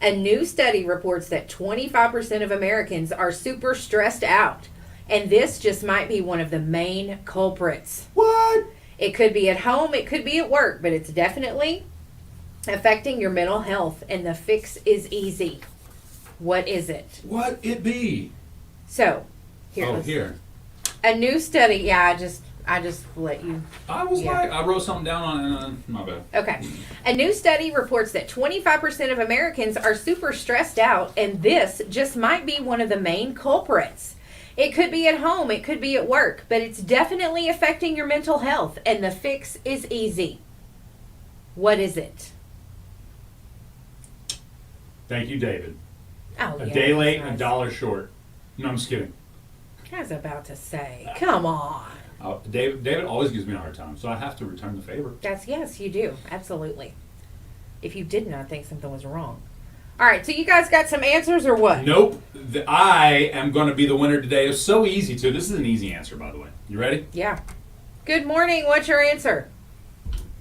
A new study reports that 25% of Americans are super stressed out, and this just might be one of the main culprits. What? It could be at home, it could be at work, but it's definitely affecting your mental health, and the fix is easy. What is it? What it be? So, Oh, here. A new study. Yeah, I just let you. I was Yeah. like, I wrote something down on it. My bad. Okay. A new study reports that 25% of Americans are super stressed out, and this just might be one of the main culprits. It could be at home, it could be at work, but it's definitely affecting your mental health, and the fix is easy. What is it? Thank you, David. Oh, A yeah, day late, that's a dollar short. No, I'm just kidding. I was about to say, come on. David always gives me a hard time, so I have to return the favor. Yes, you do. Absolutely. If you didn't, I think something was wrong. All right, so you guys got some answers or what? Nope. I am going to be the winner today. It's so easy, too. This is an easy answer, by the way. You ready? Yeah. Good morning. What's your answer?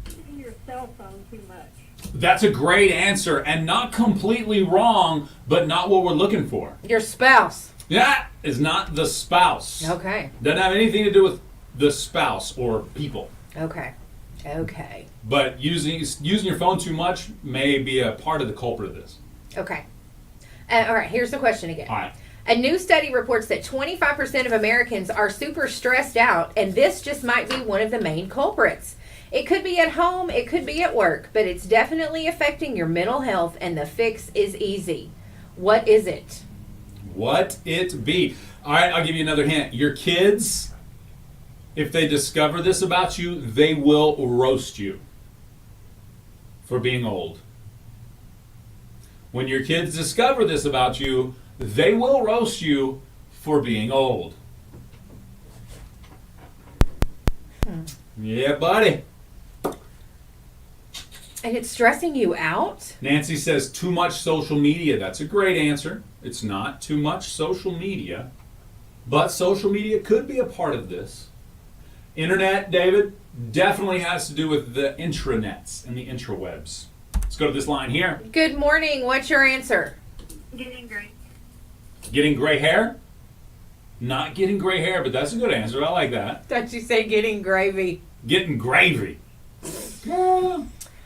Using your cell phone too much. That's a great answer, and not completely wrong, but not what we're looking for. Your spouse. That is not the spouse. Okay. Doesn't have anything to do with the spouse or people. Okay. But using your phone too much may be a part of the culprit of this. Okay. All right, here's the question again. All right. A new study reports that 25% of Americans are super stressed out, and this just might be one of the main culprits. It could be at home, it could be at work, but it's definitely affecting your mental health, and the fix is easy. What is it? What it be? All right, I'll give you another hint. Your kids, if they discover this about you, they will roast you for being old. When your kids discover this about you, they will roast you for being old. Yeah, buddy. And it's stressing you out? Nancy says too much social media. That's a great answer. It's not too much social media, but social media could be a part of this. Internet, David, definitely has to do with the intranets and the intrawebs. Let's go to this line here. Good morning. What's your answer? Getting great. Getting gray hair? Not getting gray hair, but that's a good answer. I like that. Thought you say getting gravy. Getting gravy.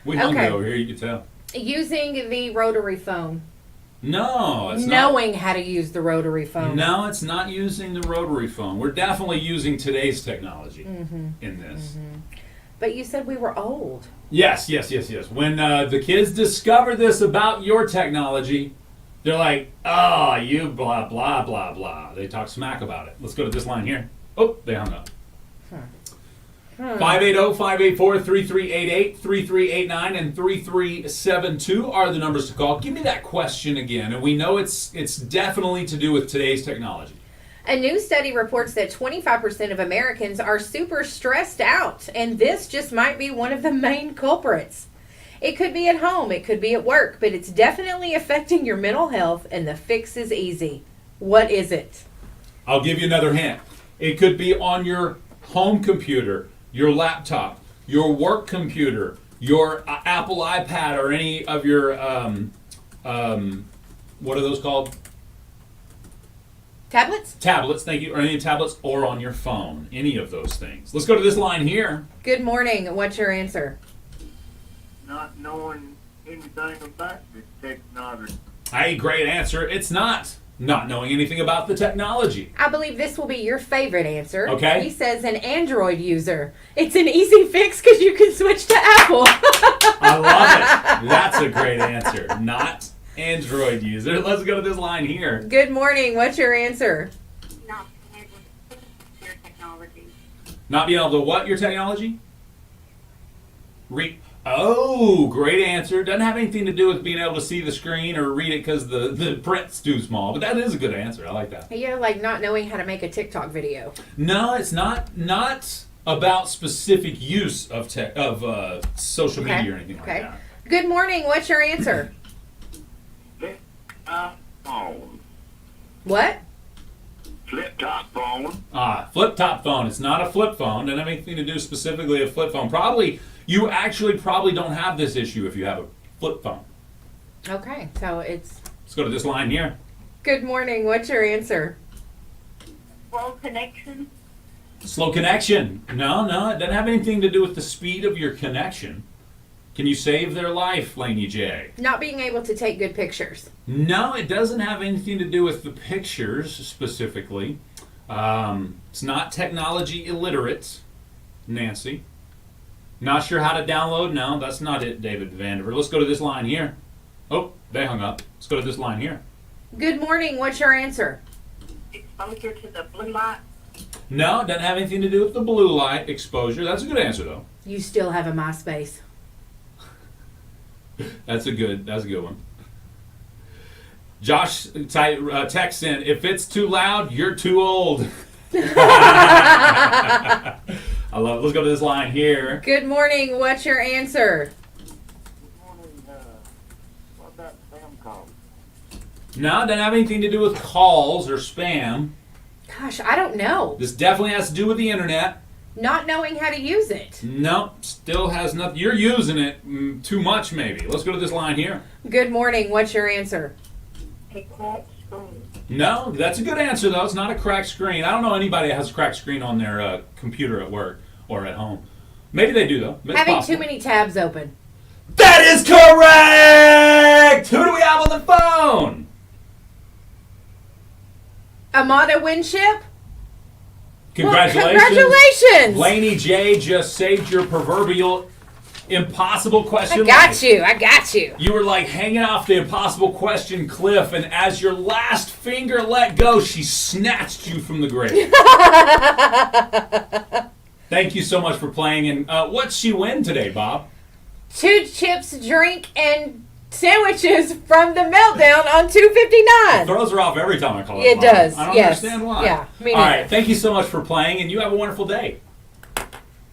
We hungry Okay. over here, you can tell. Using the rotary phone. No, it's not. Knowing how to use the rotary phone. No, it's not using the rotary phone. We're definitely using today's technology in this. But you said we were old. Yes. When the kids discover this about your technology, they're like, oh, you blah, blah, blah, blah. They talk smack about it. Let's go to this line here. Oh, they hung up. 580-584-3388, 3389, and 3372 are the numbers to call. Give me that question again. And we know it's definitely to do with today's technology. A new study reports that 25% of Americans are super stressed out, and this just might be one of the main culprits. It could be at home, it could be at work, but it's definitely affecting your mental health, and the fix is easy. What is it? I'll give you another hint. It could be on your home computer, your laptop, your work computer, your Apple iPad, or any of your, what are those called? Tablets? Tablets, thank you, or any tablets, or on your phone. Any of those things. Let's go to this line here. Good morning. What's your answer? Not knowing anything about the technology. Hey, great answer. It's not knowing anything about the technology. I believe this will be your favorite answer. Okay. He says an Android user. It's an easy fix because you can switch to Apple. I love it. That's a great answer. Not Android user. Let's go to this line here. Good morning. What's your answer? Not being able to see your technology. Not being able to what your technology? Oh, great answer. Doesn't have anything to do with being able to see the screen or read it because the print's too small. But that is a good answer. I like that. Yeah, like not knowing how to make a TikTok video. No, it's not about specific use of social media or anything like that. Good morning. What's your answer? Phone. What? Flip-top phone. Flip-top phone. It's not a flip phone. Doesn't have anything to do specifically with a flip phone. You actually probably don't have this issue if you have a flip phone. Okay, so it's... Let's go to this line here. Good morning. What's your answer? Slow connection. Slow connection. No, it doesn't have anything to do with the speed of your connection. Can you save their life, Laney J? Not being able to take good pictures. No, it doesn't have anything to do with the pictures specifically. It's not technology illiterate, Nancy. Not sure how to download? No, that's not it, David Vandiver. Let's go to this line here. Oh, they hung up. Let's go to this line here. Good morning. What's your answer? Exposure to the blue light. No, it doesn't have anything to do with the blue light exposure. That's a good answer, though. You still have a MySpace. That's a good one. Josh texts in, if it's too loud, you're too old. I love it. Let's go to this line here. Good morning. What's your answer? Good morning. What about spam calls? No, it doesn't have anything to do with calls or spam. Gosh, I don't know. This definitely has to do with the internet. Not knowing how to use it. Nope, still has nothing. You're using it too much, maybe. Let's go to this line here. Good morning. What's your answer? A cracked screen. No, that's a good answer, though. It's not a cracked screen. I don't know anybody that has a cracked screen on their computer at work or at home. Maybe they do, though. It's Having possible. too many tabs open. That is correct! Who do we have on the phone? Amada Winship? Congratulations. Well, congratulations! Laney J just saved your proverbial impossible question. I got you. You were like hanging off the impossible question cliff, and as your last finger let go, she snatched you from the grave. Thank you so much for playing. And what'd she win today, Bob? 2 chips, drink, and sandwiches from the Meltdown on 259. It throws her off every time I call her. It Bob. does, I don't yes. understand why. Yeah, me All neither. right, thank you so much for playing, and you have a wonderful day.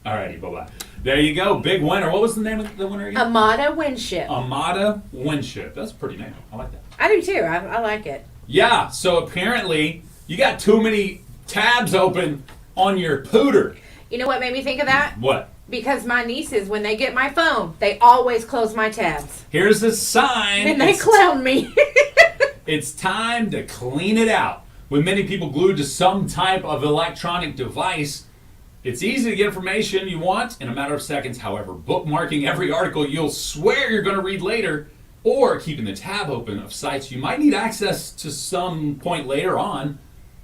All righty, bye-bye. There you go, big winner. What was the name of the winner again? Amada Winship. Amada Winship. That's a pretty name. I like that. I do too. I like it. Yeah, so apparently you got too many tabs open on your pooter. You know what made me think of that? What? Because my nieces, when they get my phone, they always close my tabs. Here's a sign. And they clown me. It's time to clean it out. With many people glued to some type of electronic device, it's easy to get information you want in a matter of seconds. However, bookmarking every article you'll swear you're going to read later, or keeping the tab open of sites you might need access to some point later on,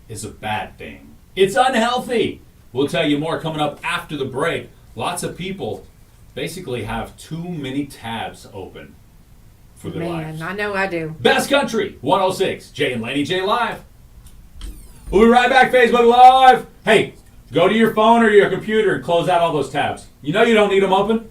is a bad thing. It's unhealthy. We'll tell you more coming up after the break. Lots of people basically have too many tabs open for their lives. Man, I know I do. Best Country 106, Jay and Laney J Live. We'll be right back, Facebook Live. Hey, Go to your phone or your computer and close out all those tabs. You know you don't need them open.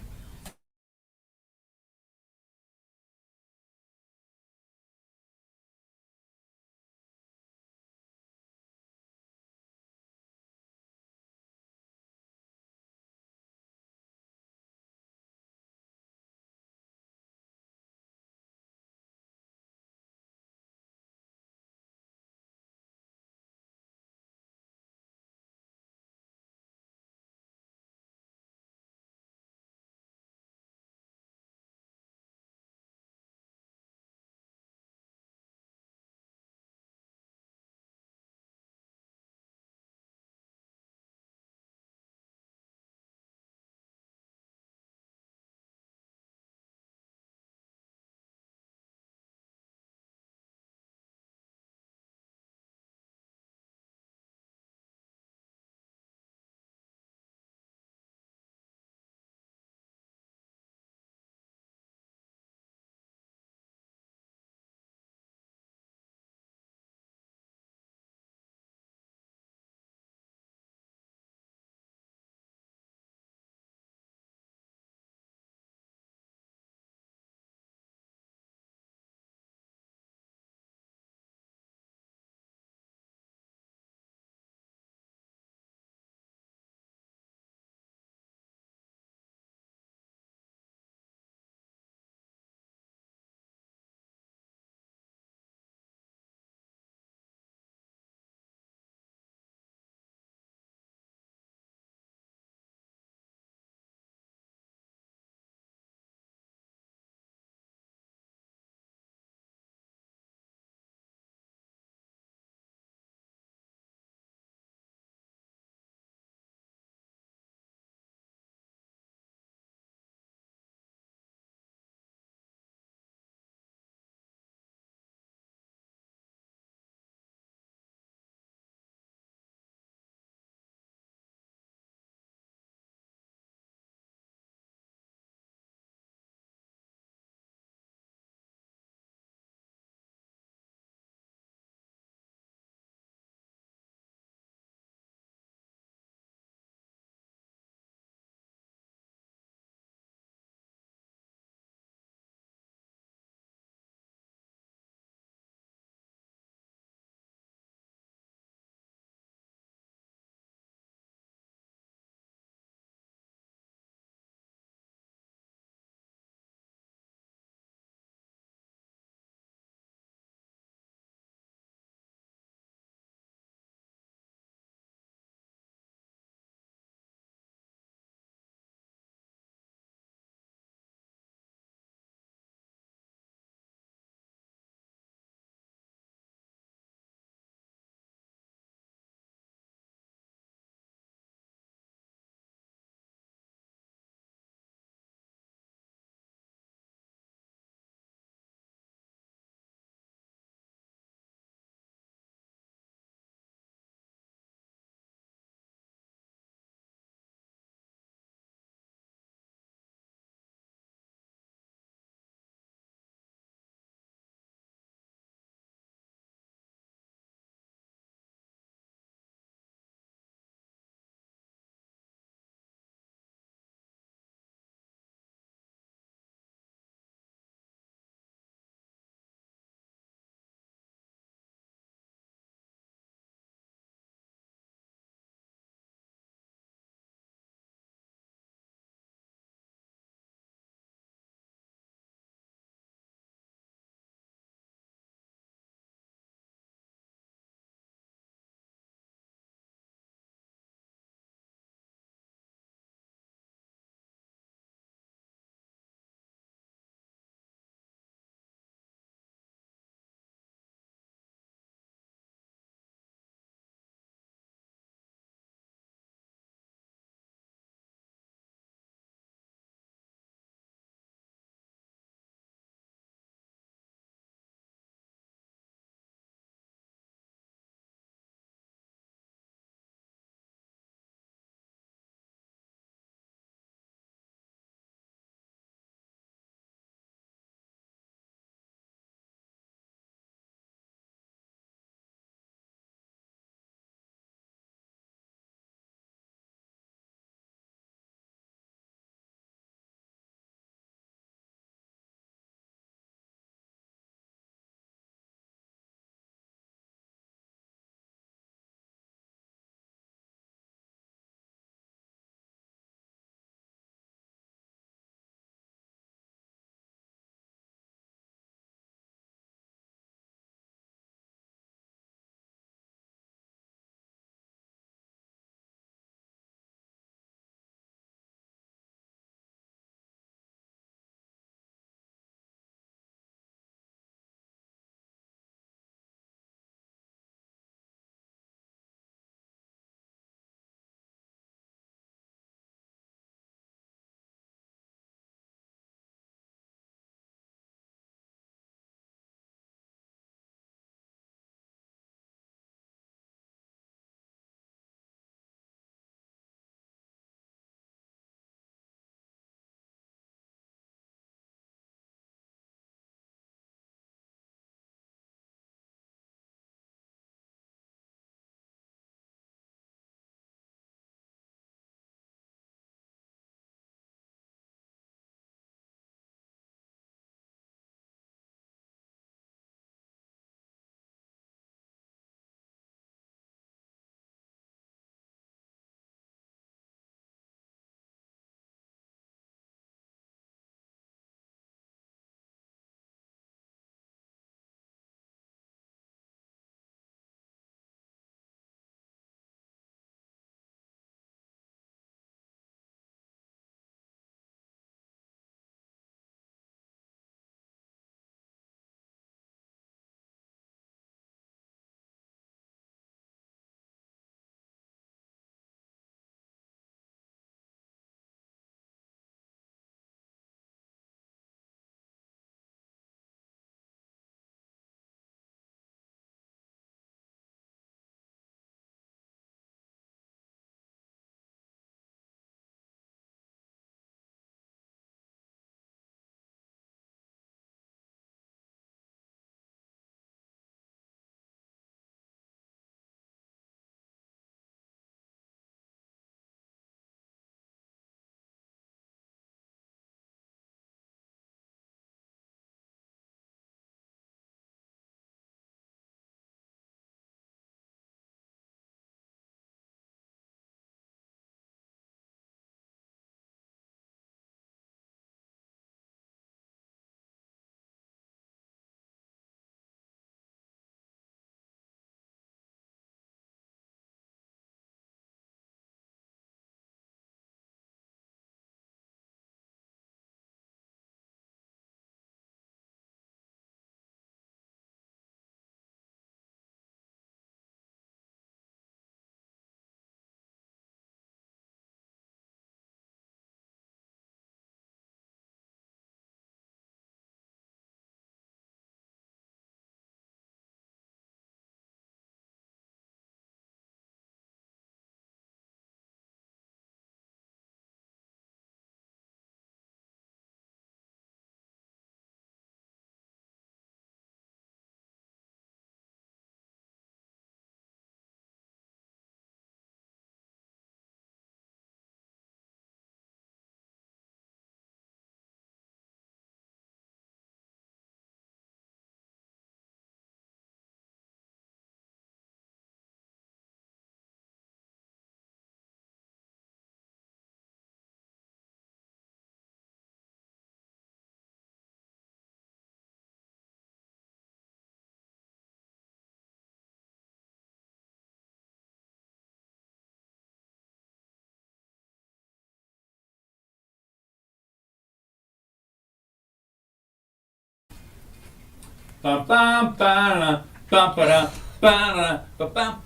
Bum, bum, ba-da, bum, ba-da, ba-da, ba-bum.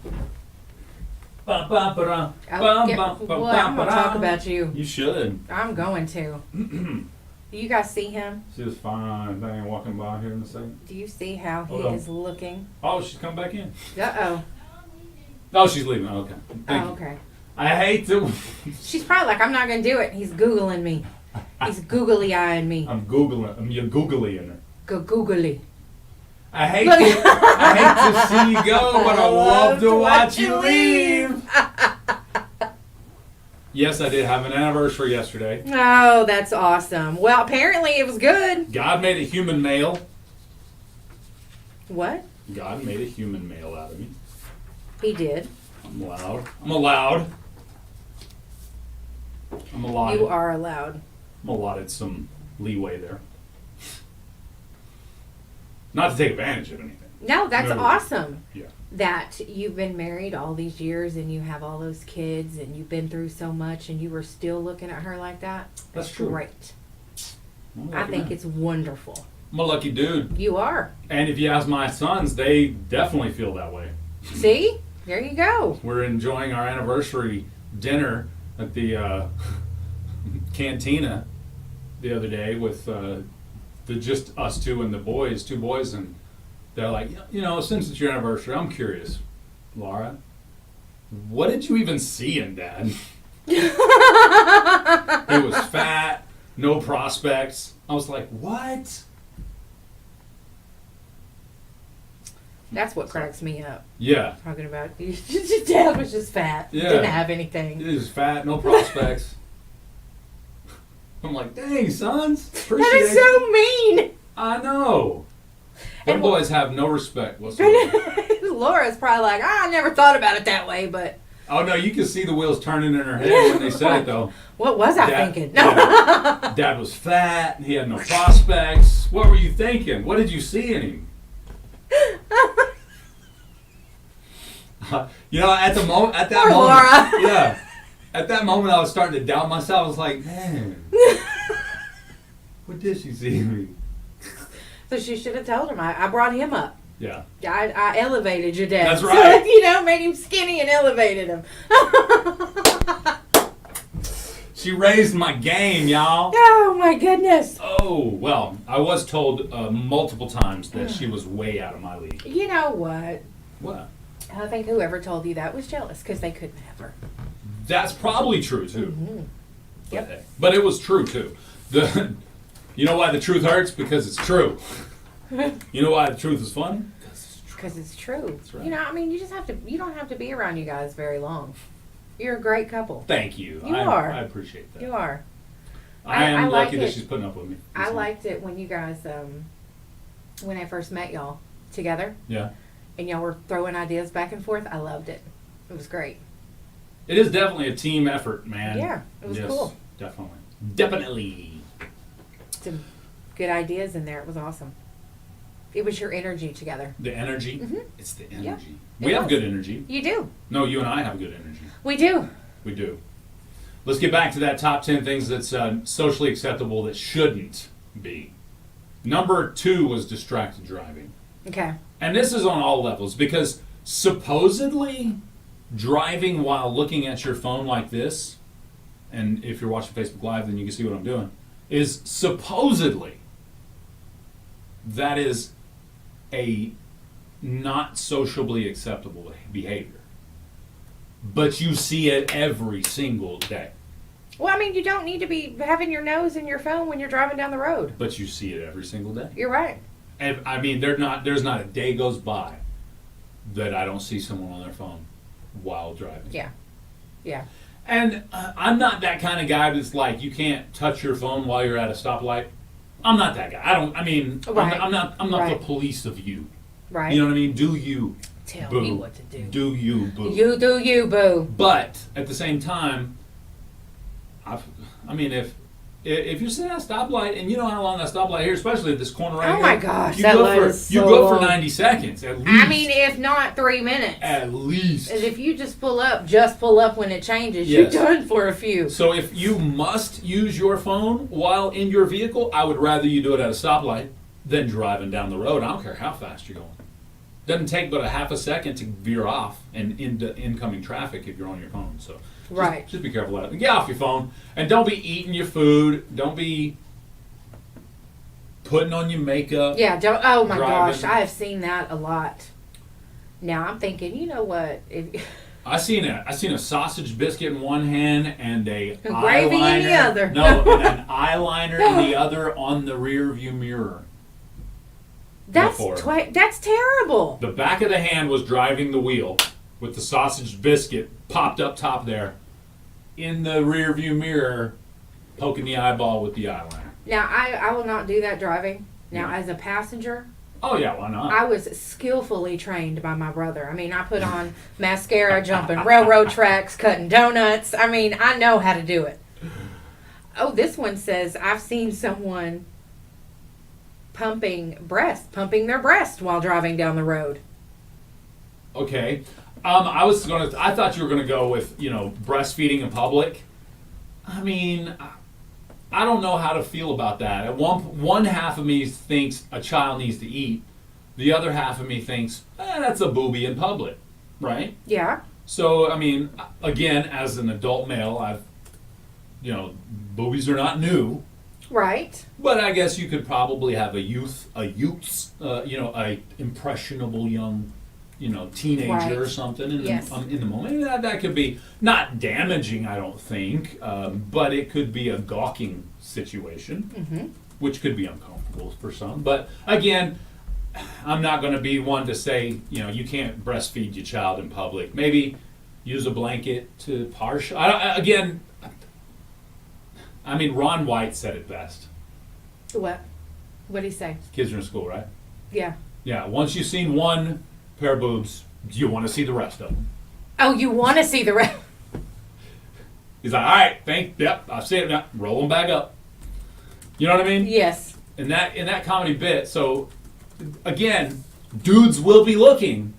Bum, bum, ba-da, bum, bum, bum, Boy, I'm going to ba-da. talk about you. You should. I'm going to. Do you guys see him? She was fine. Thing walking by here in a second. Do you see how he Hold on. is looking? Oh, she's come back in. Uh-oh. Oh, she's leaving. Okay. Thank Oh, you. okay. I hate to. She's probably like, I'm not going to do it. He's Googling me. He's googly-eyeing me. You're googling it. Go googly. I hate Look. to see you go, but I love to watch you leave. Yes, I did have an anniversary yesterday. Oh, that's awesome. Well, apparently it was good. God made a human male. What? God made a human male out of me. He did. I'm allowed. I'm allowed. I'm allotted. You are allowed. I'm allotted some leeway there. Not to take advantage of anything. No, that's No. awesome. Yeah. That you've been married all these years and you have all those kids and you've been through so much and you were still looking at her like that. That's true. Great. I'm a I lucky think man. it's wonderful. I'm a lucky dude. You are. And if you ask my sons, they definitely feel that way. See? There you go. We're enjoying our anniversary dinner at the cantina the other day with just us two and the boys, two boys, and they're like, you know, since it's your anniversary, I'm curious, Laura, what did you even see in Dad? He was fat, no prospects. I was like, what? That's what cracks me up. Yeah. Talking about your dad was just fat. Yeah. Didn't have anything. He was fat, no prospects. I'm like, dang, sons. Appreciate That is it. so mean. I know. Them And- boys have no respect whatsoever. Laura's probably like, I never thought about it that way, but Oh, no, you can see the wheels turning in her head when they said it, though. what was I Dad- thinking? yeah. Dad was fat. He had no prospects. What were you thinking? What did you see in him? You know, at that Poor moment, Laura. yeah, at that moment, I was starting to doubt myself. I was like, man, what did she see in me? So she should have told him. I brought him up. Yeah, I elevated your dad. That's right. So, you know, made him skinny and elevated him. she raised my game, y'all. Oh my goodness. Oh well, I was told multiple times that she was way out of my league. You know what? What? I think whoever told you that was jealous because they couldn't have her. That's probably true too. Mm-hmm. Yep. But it was true too. You know why the truth hurts? Because it's true. You know why the truth is funny? Because it's true. That's right. You know, I mean, you don't have to be around you guys very long. You're a great couple. Thank you. You are. I appreciate that. You are. I am I like lucky that it. she's putting up with me. I liked it when you guys, when I first met y'all together Yeah. and y'all were throwing ideas back and forth. I loved it. It was great. It is definitely a team effort, man. Yeah, it was Yes, cool. Definitely. Definitely. Some good ideas in there. It was awesome. It was your energy together. The energy. Mhm. It's the Yeah, energy. it We have was. good energy. You do. No, you and I have good energy. We do. We do. Let's get back to that top 10 things that's socially acceptable that shouldn't be. Number 2 was distracted driving. Okay. And this is on all levels because supposedly driving while looking at your phone like this, and if you're watching Facebook Live, then you can see what I'm doing, is supposedly that is a not sociably acceptable behavior. But you see it every single day. Well, I mean, you don't need to be having your nose in your phone when you're driving down the road. But you see it every single day. You're right. And I mean, there's not a day goes by that I don't see someone on their phone while driving. Yeah. Yeah. And I'm not that kind of guy that's like, you can't touch your phone while you're at a stoplight. I'm not that guy. Right. I'm not Right. the police of you. Right. You know what I mean? Do you, Tell boo. me what to do. Do you, boo. You do you, boo. But at the same time, I mean, if you're sitting at a stoplight and you know how long that stoplight here, especially at this corner right Oh here, my gosh, you that go light for is you so go for long. 90 seconds at least. I mean, if not 3 minutes. at least. As if you just pull up when it changes. Yes. You're done for a few. So if you must use your phone while in your vehicle, I would rather you do it at a stoplight than driving down the road. I don't care how fast you're going. Doesn't take but a half a second to veer off and into incoming traffic if you're on your phone. So just be careful of that. Get off your phone and don't be eating your food. Don't be putting on your makeup. Yeah, don't. Oh my driving. gosh, I have seen that a lot. Now I'm thinking, you know what? I seen a sausage biscuit in one hand and a gravy eyeliner. in the other. No, and an eyeliner in the other on the rear view mirror. That's Before. that's terrible. The back of the hand was driving the wheel with the sausage biscuit popped up top there in the rear view mirror, poking the eyeball with the eyeliner. Now I will not do that driving. Now Yeah. as a passenger, Oh yeah, why not? I was skillfully trained by my brother. I mean, I put on mascara, jumping railroad tracks, cutting donuts. I mean, I know how to do it. Oh, this one says, I've seen someone pumping their breast while driving down the road. Okay. I thought you were gonna go with, breastfeeding in public. I mean, I don't know how to feel about that. One half of me thinks a child needs to eat. The other half of me thinks, that's a boobie in public, right? Yeah. So, I mean, again, as an adult male, boobies are not new. Right. But I guess you could probably have a impressionable young, teenager Right. or something in, Yes. In the moment. That could be not damaging, I don't think, but it could be a gawking situation, which could be uncomfortable for some. But again, I'm not going to be one to say, you can't breastfeed your child in public. Maybe use a blanket to partial. Ron White said it best. What? What'd he say? Kids are in school, right? Yeah. Yeah, once you've seen one pair of boobs, you want to see the rest of them. Oh, you want to see the rest? He's like, all right, yep, I see it now. Roll them back up. You know what I mean? Yes. In that comedy bit, so again, dudes will be looking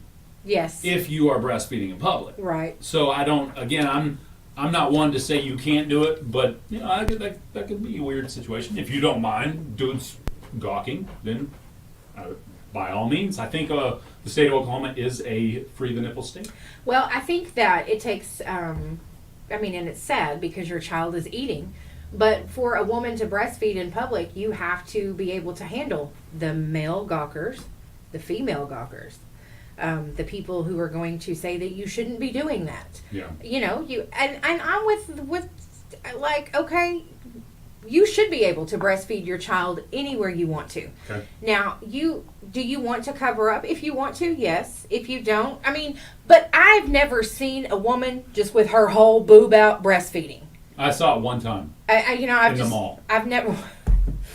Yes. if you are breastfeeding in public. Right. So I'm not one to say you can't do it, but that could be a weird situation. If you don't mind dudes gawking, then by all means, I think the state of Oklahoma is a free the nipple state. Well, I think that it takes, and it's sad because your child is eating, but for a woman to breastfeed in public, you have to be able to handle the male gawkers, the female gawkers, the people who are going to say that you shouldn't be doing that. Yeah. And I'm with like, okay, you should be able to breastfeed your child anywhere you want to. Okay. Now, do you want to cover up? If you want to, yes. If you don't, but I've never seen a woman just with her whole boob out breastfeeding. I saw it one time I've the mall I've never.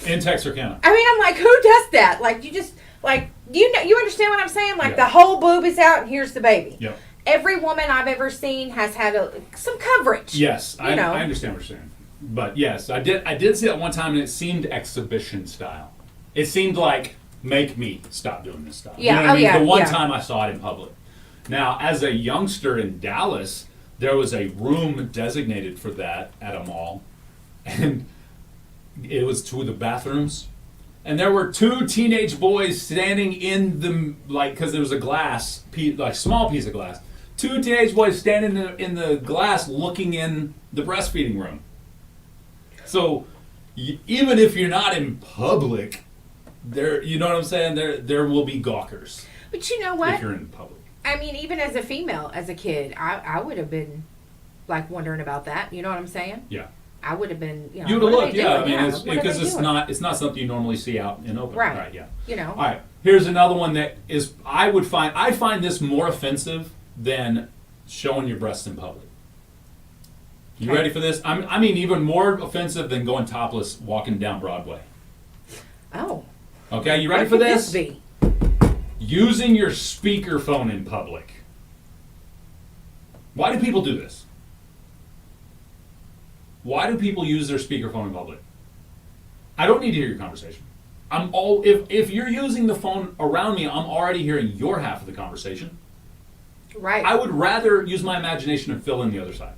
in Texarkana. I'm like, who does that? Like, you understand what I'm saying? Like, Yeah. the whole boob is out and here's the baby. Yep. Every woman I've ever seen has had some coverage. Yes, I know. understand what you're saying. But yes, I did see it one time, and it seemed exhibition style. It seemed like, make me stop doing this stuff. Yeah, You know what I mean? yeah, The one yeah. time I saw it in public. Now, as a youngster in Dallas, there was a room designated for that at a mall, and it was two of the bathrooms. And there were two teenage boys standing in the, because there was a glass, small piece of glass. Two teenage boys standing in the glass looking in the breastfeeding room. So, even if you're not in public, you know what I'm saying? There will be gawkers. But you know what? If you're in public. Even as a female, as a kid, I would have been like wondering about that. You know what I'm saying? Yeah. I would have been. You would have what are looked, they yeah. doing? Because what are they doing? it's not something you normally see out in open. Right. Yeah. All right. Here's another one that is I find this more offensive than showing your breasts in public. You Okay. ready for this? Even more offensive than going topless walking down Broadway. Oh. Okay, you ready What for could this? be? Using your speakerphone in public. Why do people do this? Why do people use their speakerphone in public? I don't need to hear your conversation. If you're using the phone around me, I'm already hearing your half of the conversation. Right. I would rather use my imagination and fill in the other side.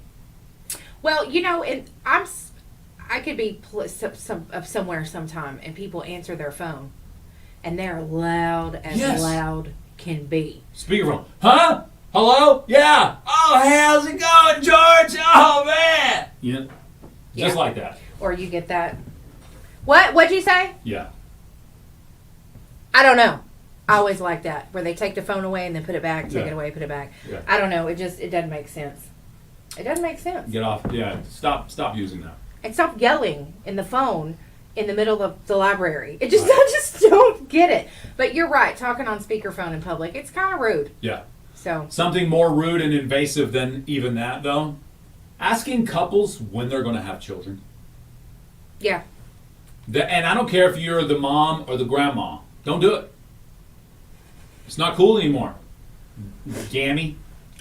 Well, and I could be somewhere sometime and people answer their phone, and they're loud as Yes. loud can be. Speakerphone. Huh? Hello? Yeah. Oh, hey, how's it going, George? Oh, man. Yeah. Just Yeah. like that. Or you get that. What'd you say? Yeah. I don't know. I always like that, where they take the phone away and then put it back, take Yeah. it away, put it back. Yeah. I don't know. It doesn't make sense. It doesn't make sense. Get off. Yeah. Stop using that. And stop yelling in the phone in the middle of the library. It just, I just don't get it. But you're right. Talking on speakerphone in public, it's kind of rude. Yeah. So, Something more rude and invasive than even that, though. Asking couples when they're going to have children. yeah. And I don't care if you're the mom or the grandma. Don't do it. It's not cool anymore. Gammy.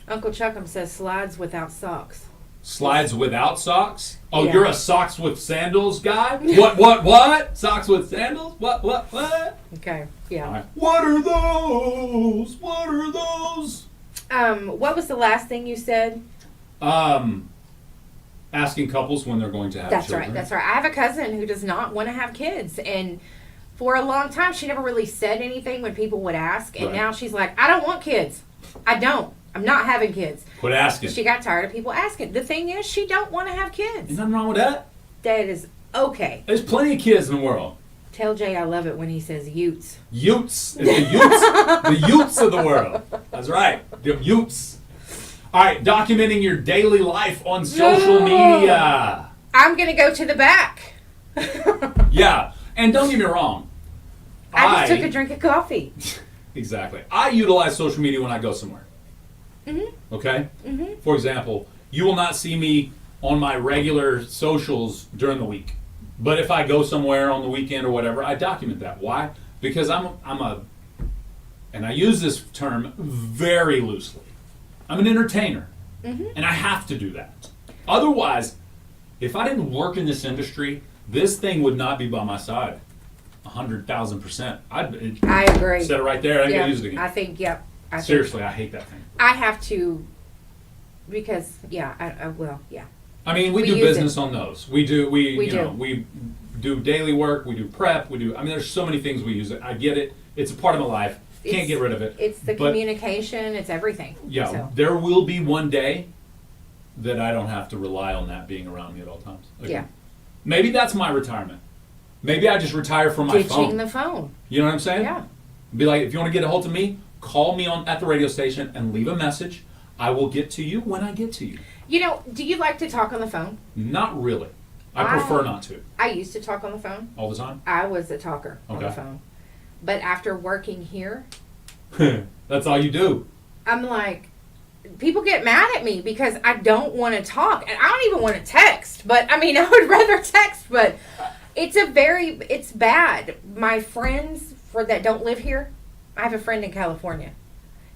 Uncle Chuckum says slides without socks. Slides without socks? Oh, Yeah. you're a socks with sandals guy? What? Socks with sandals? What? Okay. Yeah. All right. What are those? What are those? What was the last thing you said? Asking couples when they're going to have That's children. right. That's right. I have a cousin who does not want to have kids, and for a long time she never really said anything when people would ask, and Right. now she's like, I don't want kids. I don't. I'm not having kids. Quit asking. She got tired of people asking. The thing is, she don't want to have kids. There's nothing wrong with that. That is okay. There's plenty of kids in the world. Tell Jay I love it when he says Utes. Utes. It's the Utes. The Utes of the world. That's right. The Utes. All right, documenting your daily life on social media. I'm gonna go to the back. Yeah, and don't get me wrong. I just took a drink of coffee. Exactly. I utilize social media when I go somewhere. Okay? For example, you will not see me on my regular socials during the week. But if I go somewhere on the weekend or whatever, I document that. Why? Because I'm a, and I use this term very loosely, I'm an entertainer. And I have to do that. Otherwise, if I didn't work in this industry, this thing would not be by my side. 100,000%. I agree. Said it right there. I ain't Yeah, gonna use it again. I think, yep. I think Seriously, I hate that thing. I have to, because, yeah, I will, yeah. I mean, we We do use business on those. We do. We do. do daily work. We do prep. We do. I mean, there's so many things we use it. I get it. It's a part of my life. Can't It's- get rid of it. It's the But, communication, it's everything. Yeah, So, there will be one day that I don't have to rely on that being around me at all times. Again. Yeah. Maybe that's my retirement. Maybe I just retire from my ditching phone. the phone. You know what I'm saying? Yeah. Be like, if you want to get a hold of me, call me at the radio station and leave a message. I will get to you when I get to you. You know, do you like to talk on the phone? Not really. I Wow. prefer not to. I used to talk on the phone. All the time. I was a talker on the Okay. phone. But after working here, That's all you do. I'm like, people get mad at me because I don't want to talk. And I don't even want to text. But, I mean, I would rather text. But it's bad. My friends that don't live here, I have a friend in California.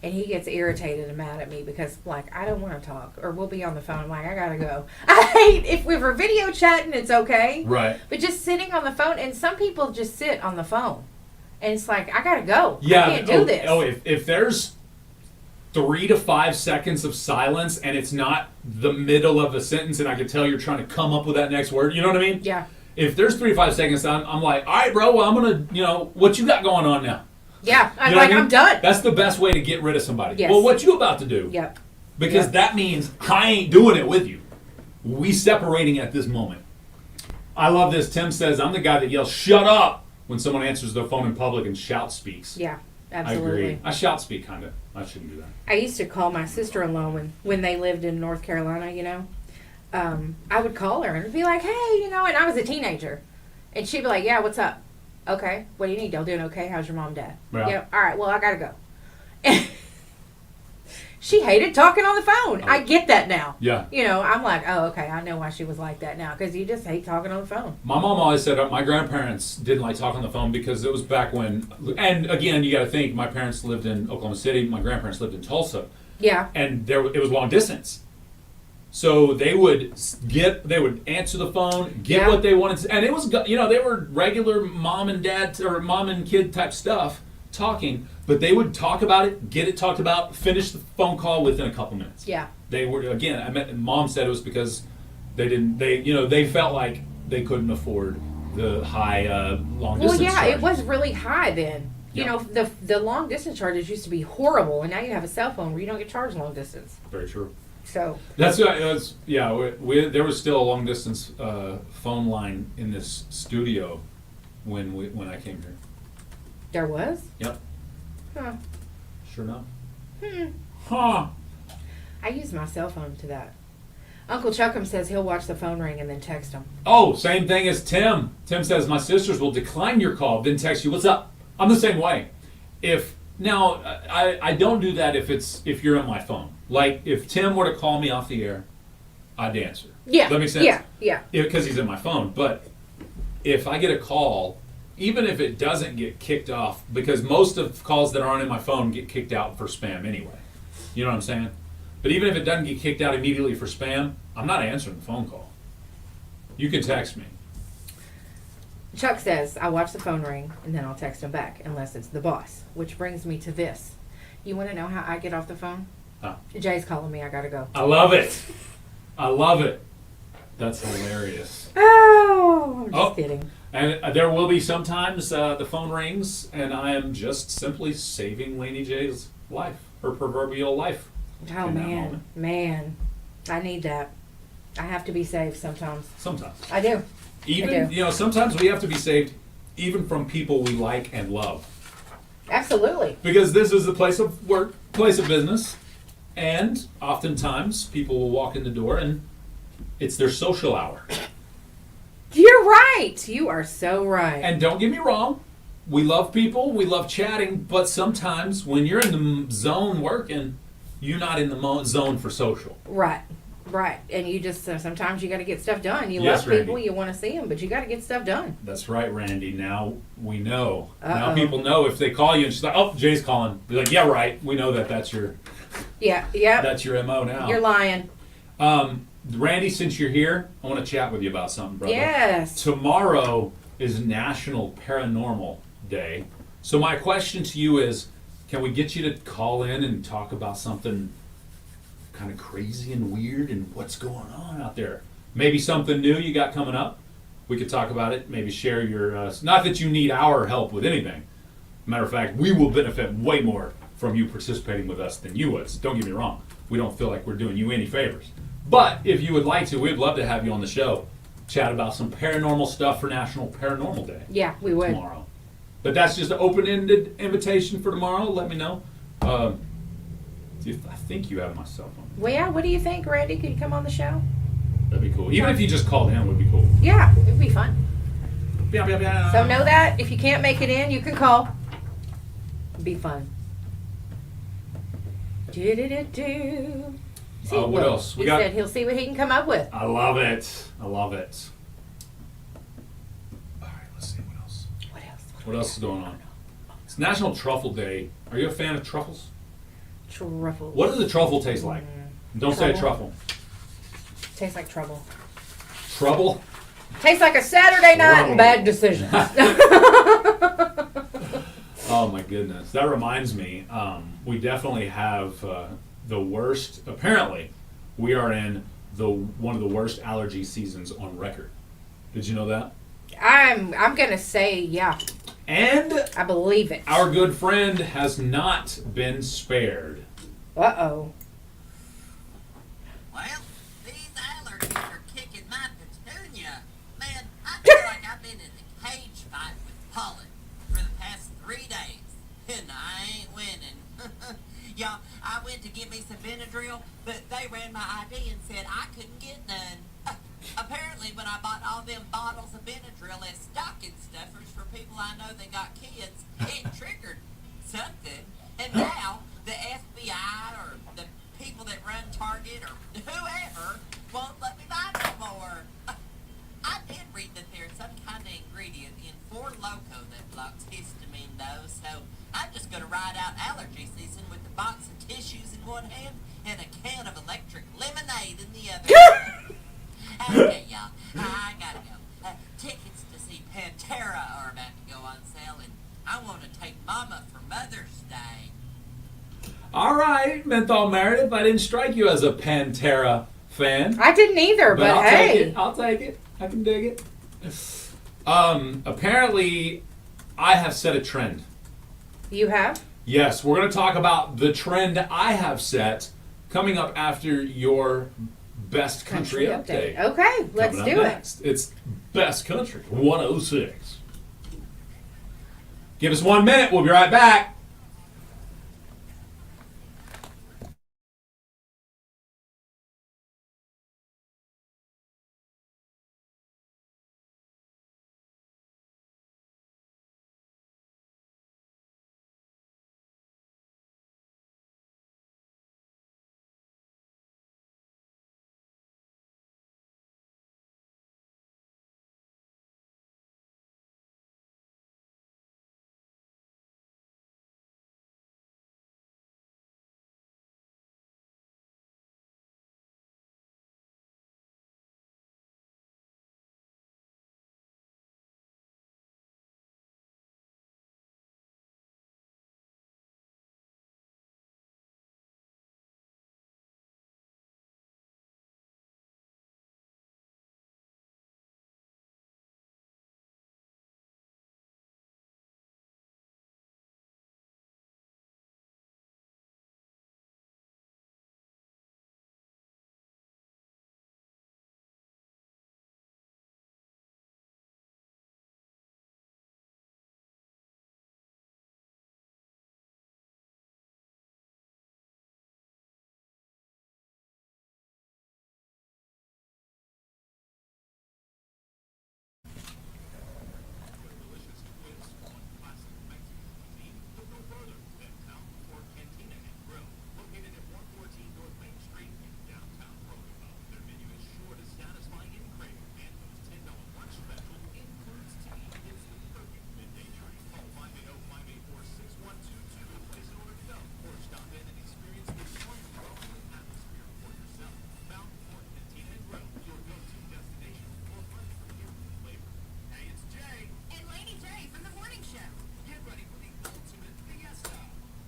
And he gets irritated and mad at me because, like, I don't want to talk. Or we'll be on the phone. I'm like, I got to go. I hate, if we were video chatting, it's okay. Right. But just sitting on the phone, and some people just sit on the phone. And it's like, I got to go. Yeah. I can't do this. If there's 3 to 5 seconds of silence and it's not the middle of a sentence and I can tell you're trying to come up with that next word, you know what I mean? Yeah. If there's 3 to 5 seconds, I'm like, all right, bro, well, I'm going to, what you got going on now? Yeah. I'm You know what like, I mean? I'm done. That's the best way to get rid of somebody. Yes. Well, what you about to do? Yep. Because Yep. that means I ain't doing it with you. We separating at this moment. I love this. Tim says, I'm the guy that yells, shut up, when someone answers their phone in public and shout speaks. Yeah. I Absolutely. agree. I shout speak, kind of. I shouldn't do that. I used to call my sister-in-law when they lived in North Carolina, you know. I would call her and be like, hey, you know, and I was a teenager. And she'd be like, yeah, what's up? Okay, what do you need? Y'all doing okay? How's your mom and dad? Yeah. All right, well, I got to go. And she hated talking on the phone. I get that now. Yeah. You know, I'm like, oh, okay, I know why she was like that now. Because you just hate talking on the phone. My mom always said my grandparents didn't like talking on the phone because it was back when, and again, you got to think, my parents lived in Oklahoma City, my grandparents lived in Tulsa, Yeah. and it was long distance. So they would answer the phone, get Yeah. what they wanted to, and it was, they were regular mom and dad or mom and kid type stuff talking, but they would talk about it, get it talked about, finish the phone call within a couple minutes. Yeah. They were, again, mom said it was because they felt like they couldn't afford the high long Well, distance yeah, it charges. was really high then. You Yeah. know, the long distance charges used to be horrible, and now you have a cell phone where you don't get charged long distance. Very true. So That's yeah. There was still a long distance phone line in this studio when I came here. there was. Yep. Huh. Sure enough. Hmm. Huh. I use my cell phone to that. Uncle Chuckum says he'll watch the phone ring and then text him. Oh, same thing as Tim. Tim says my sisters will decline your call, then text you, "What's up?" I'm the same way. I don't do that if you're on my phone. Like if Tim were to call me off the air, I'd answer. Yeah. Does that make sense? Yeah. Because he's in my phone. But if I get a call, even if it doesn't get kicked off, because most of calls that aren't in my phone get kicked out for spam anyway. You know what I'm saying? But even if it doesn't get kicked out immediately for spam, I'm not answering the phone call. You can text me. Chuck says, I watch the phone ring and then I'll text him back unless it's the boss. Which brings me to this. You want to know how I get off the phone? Huh. Jay's calling me. I gotta go. I love it. I love it. That's hilarious. Oh, I'm just Oh. kidding. And there will be sometimes the phone rings, and I am just simply saving Laney J's life, her proverbial life. Oh, in that man. moment. Man. I need that. I have to be saved sometimes. Sometimes. I do. Even, do. sometimes we have to be saved even from people we like and love. Absolutely. Because this is a place of work, place of business, and oftentimes people will walk in the door and it's their social hour. You're right. You are so right. And don't get me wrong, we love people, we love chatting, but sometimes when you're in the zone working, you're not in the zone for social. Right. Right. And you just, sometimes you got to get stuff done. You Yes, love people, Randy. you want to see them, but you got to get stuff done. That's right, Randy. Now we know. Now Uh-oh. people know if they call you and she's like, "Oh, Jay's calling." Be like, "Yeah, right. We know that's your Yeah. Yep. that's your MO now." You're lying. Randy, since you're here, I want to chat with you about something, brother. Yes. Tomorrow is National Paranormal Day. So my question to you is, can we get you to call in and talk about something kind of crazy and weird and what's going on out there? Maybe something new you got coming up. We could talk about it. Maybe share your, not that you need our help with anything. Matter of fact, we will benefit way more from you participating with us than you would. So don't get me wrong. We don't feel like we're doing you any favors. But if you would like to, we'd love to have you on the show. Chat about some paranormal stuff for National Paranormal Day Yeah, we would. tomorrow. But that's just an open-ended invitation for tomorrow. Let me know. I think you have my cell phone. Well, yeah, what do you think, Randy? Could you come on the show? That'd be cool. Even if you just called in, would be cool. Yeah, it'd be fun. Blah, blah, blah. So know that if you can't make it in, you can call. It'd be fun. Do-do-do-do. See, What well, else? We He got- said he'll see what he can come up with. I love it. I love it. All right, let's see what else. What else? What else is going on? It's National Truffle Day. Are you a fan of truffles? Truffles. What does a truffle taste like? Don't say Trouble. truffle. Tastes like trouble. Trouble? Tastes like a Saturday night Trouble. and bad decisions. Oh my goodness. That reminds me, we definitely have the worst, apparently, we are in one of the worst allergy seasons on record. Did you know that? I'm gonna say yeah. And I believe it. our good friend has not been spared. Uh-oh. Well, these allergies are kicking my petunia. Man, I feel like I've been in a cage fight with pollen for the past 3 days, and I ain't winning. Y'all, I went to get me some Benadryl, but they ran my ID and said I couldn't get none. Apparently, when I bought all them bottles of Benadryl as stocking stuffers for people I know that got kids, it triggered something. And now, the FBI or the people that run Target or whoever won't let me buy no more. I did read that there's some kind of ingredient in 4 Loko that blocks histamine, though, so I'm just going to ride out allergy season with a box of tissues in one hand and a can of electric lemonade in the other. Okay, y'all, I gotta go. Tickets to see Pantera are about to go on sale, and I want to take Mama for Mother's Day. All right, Menthol Meredith, I didn't strike you as a Pantera fan. I didn't either, but I'll hey. take it. I'll take it. I can dig it. Apparently, I have set a trend You have? Yes, we're going to talk about the trend I have set coming up after your best country update. Okay, let's Coming do up it. next. It's Best Country 106. Give us 1 minute. We'll be right back. And Laney J from the morning show. Get ready for the ultimate fiesta.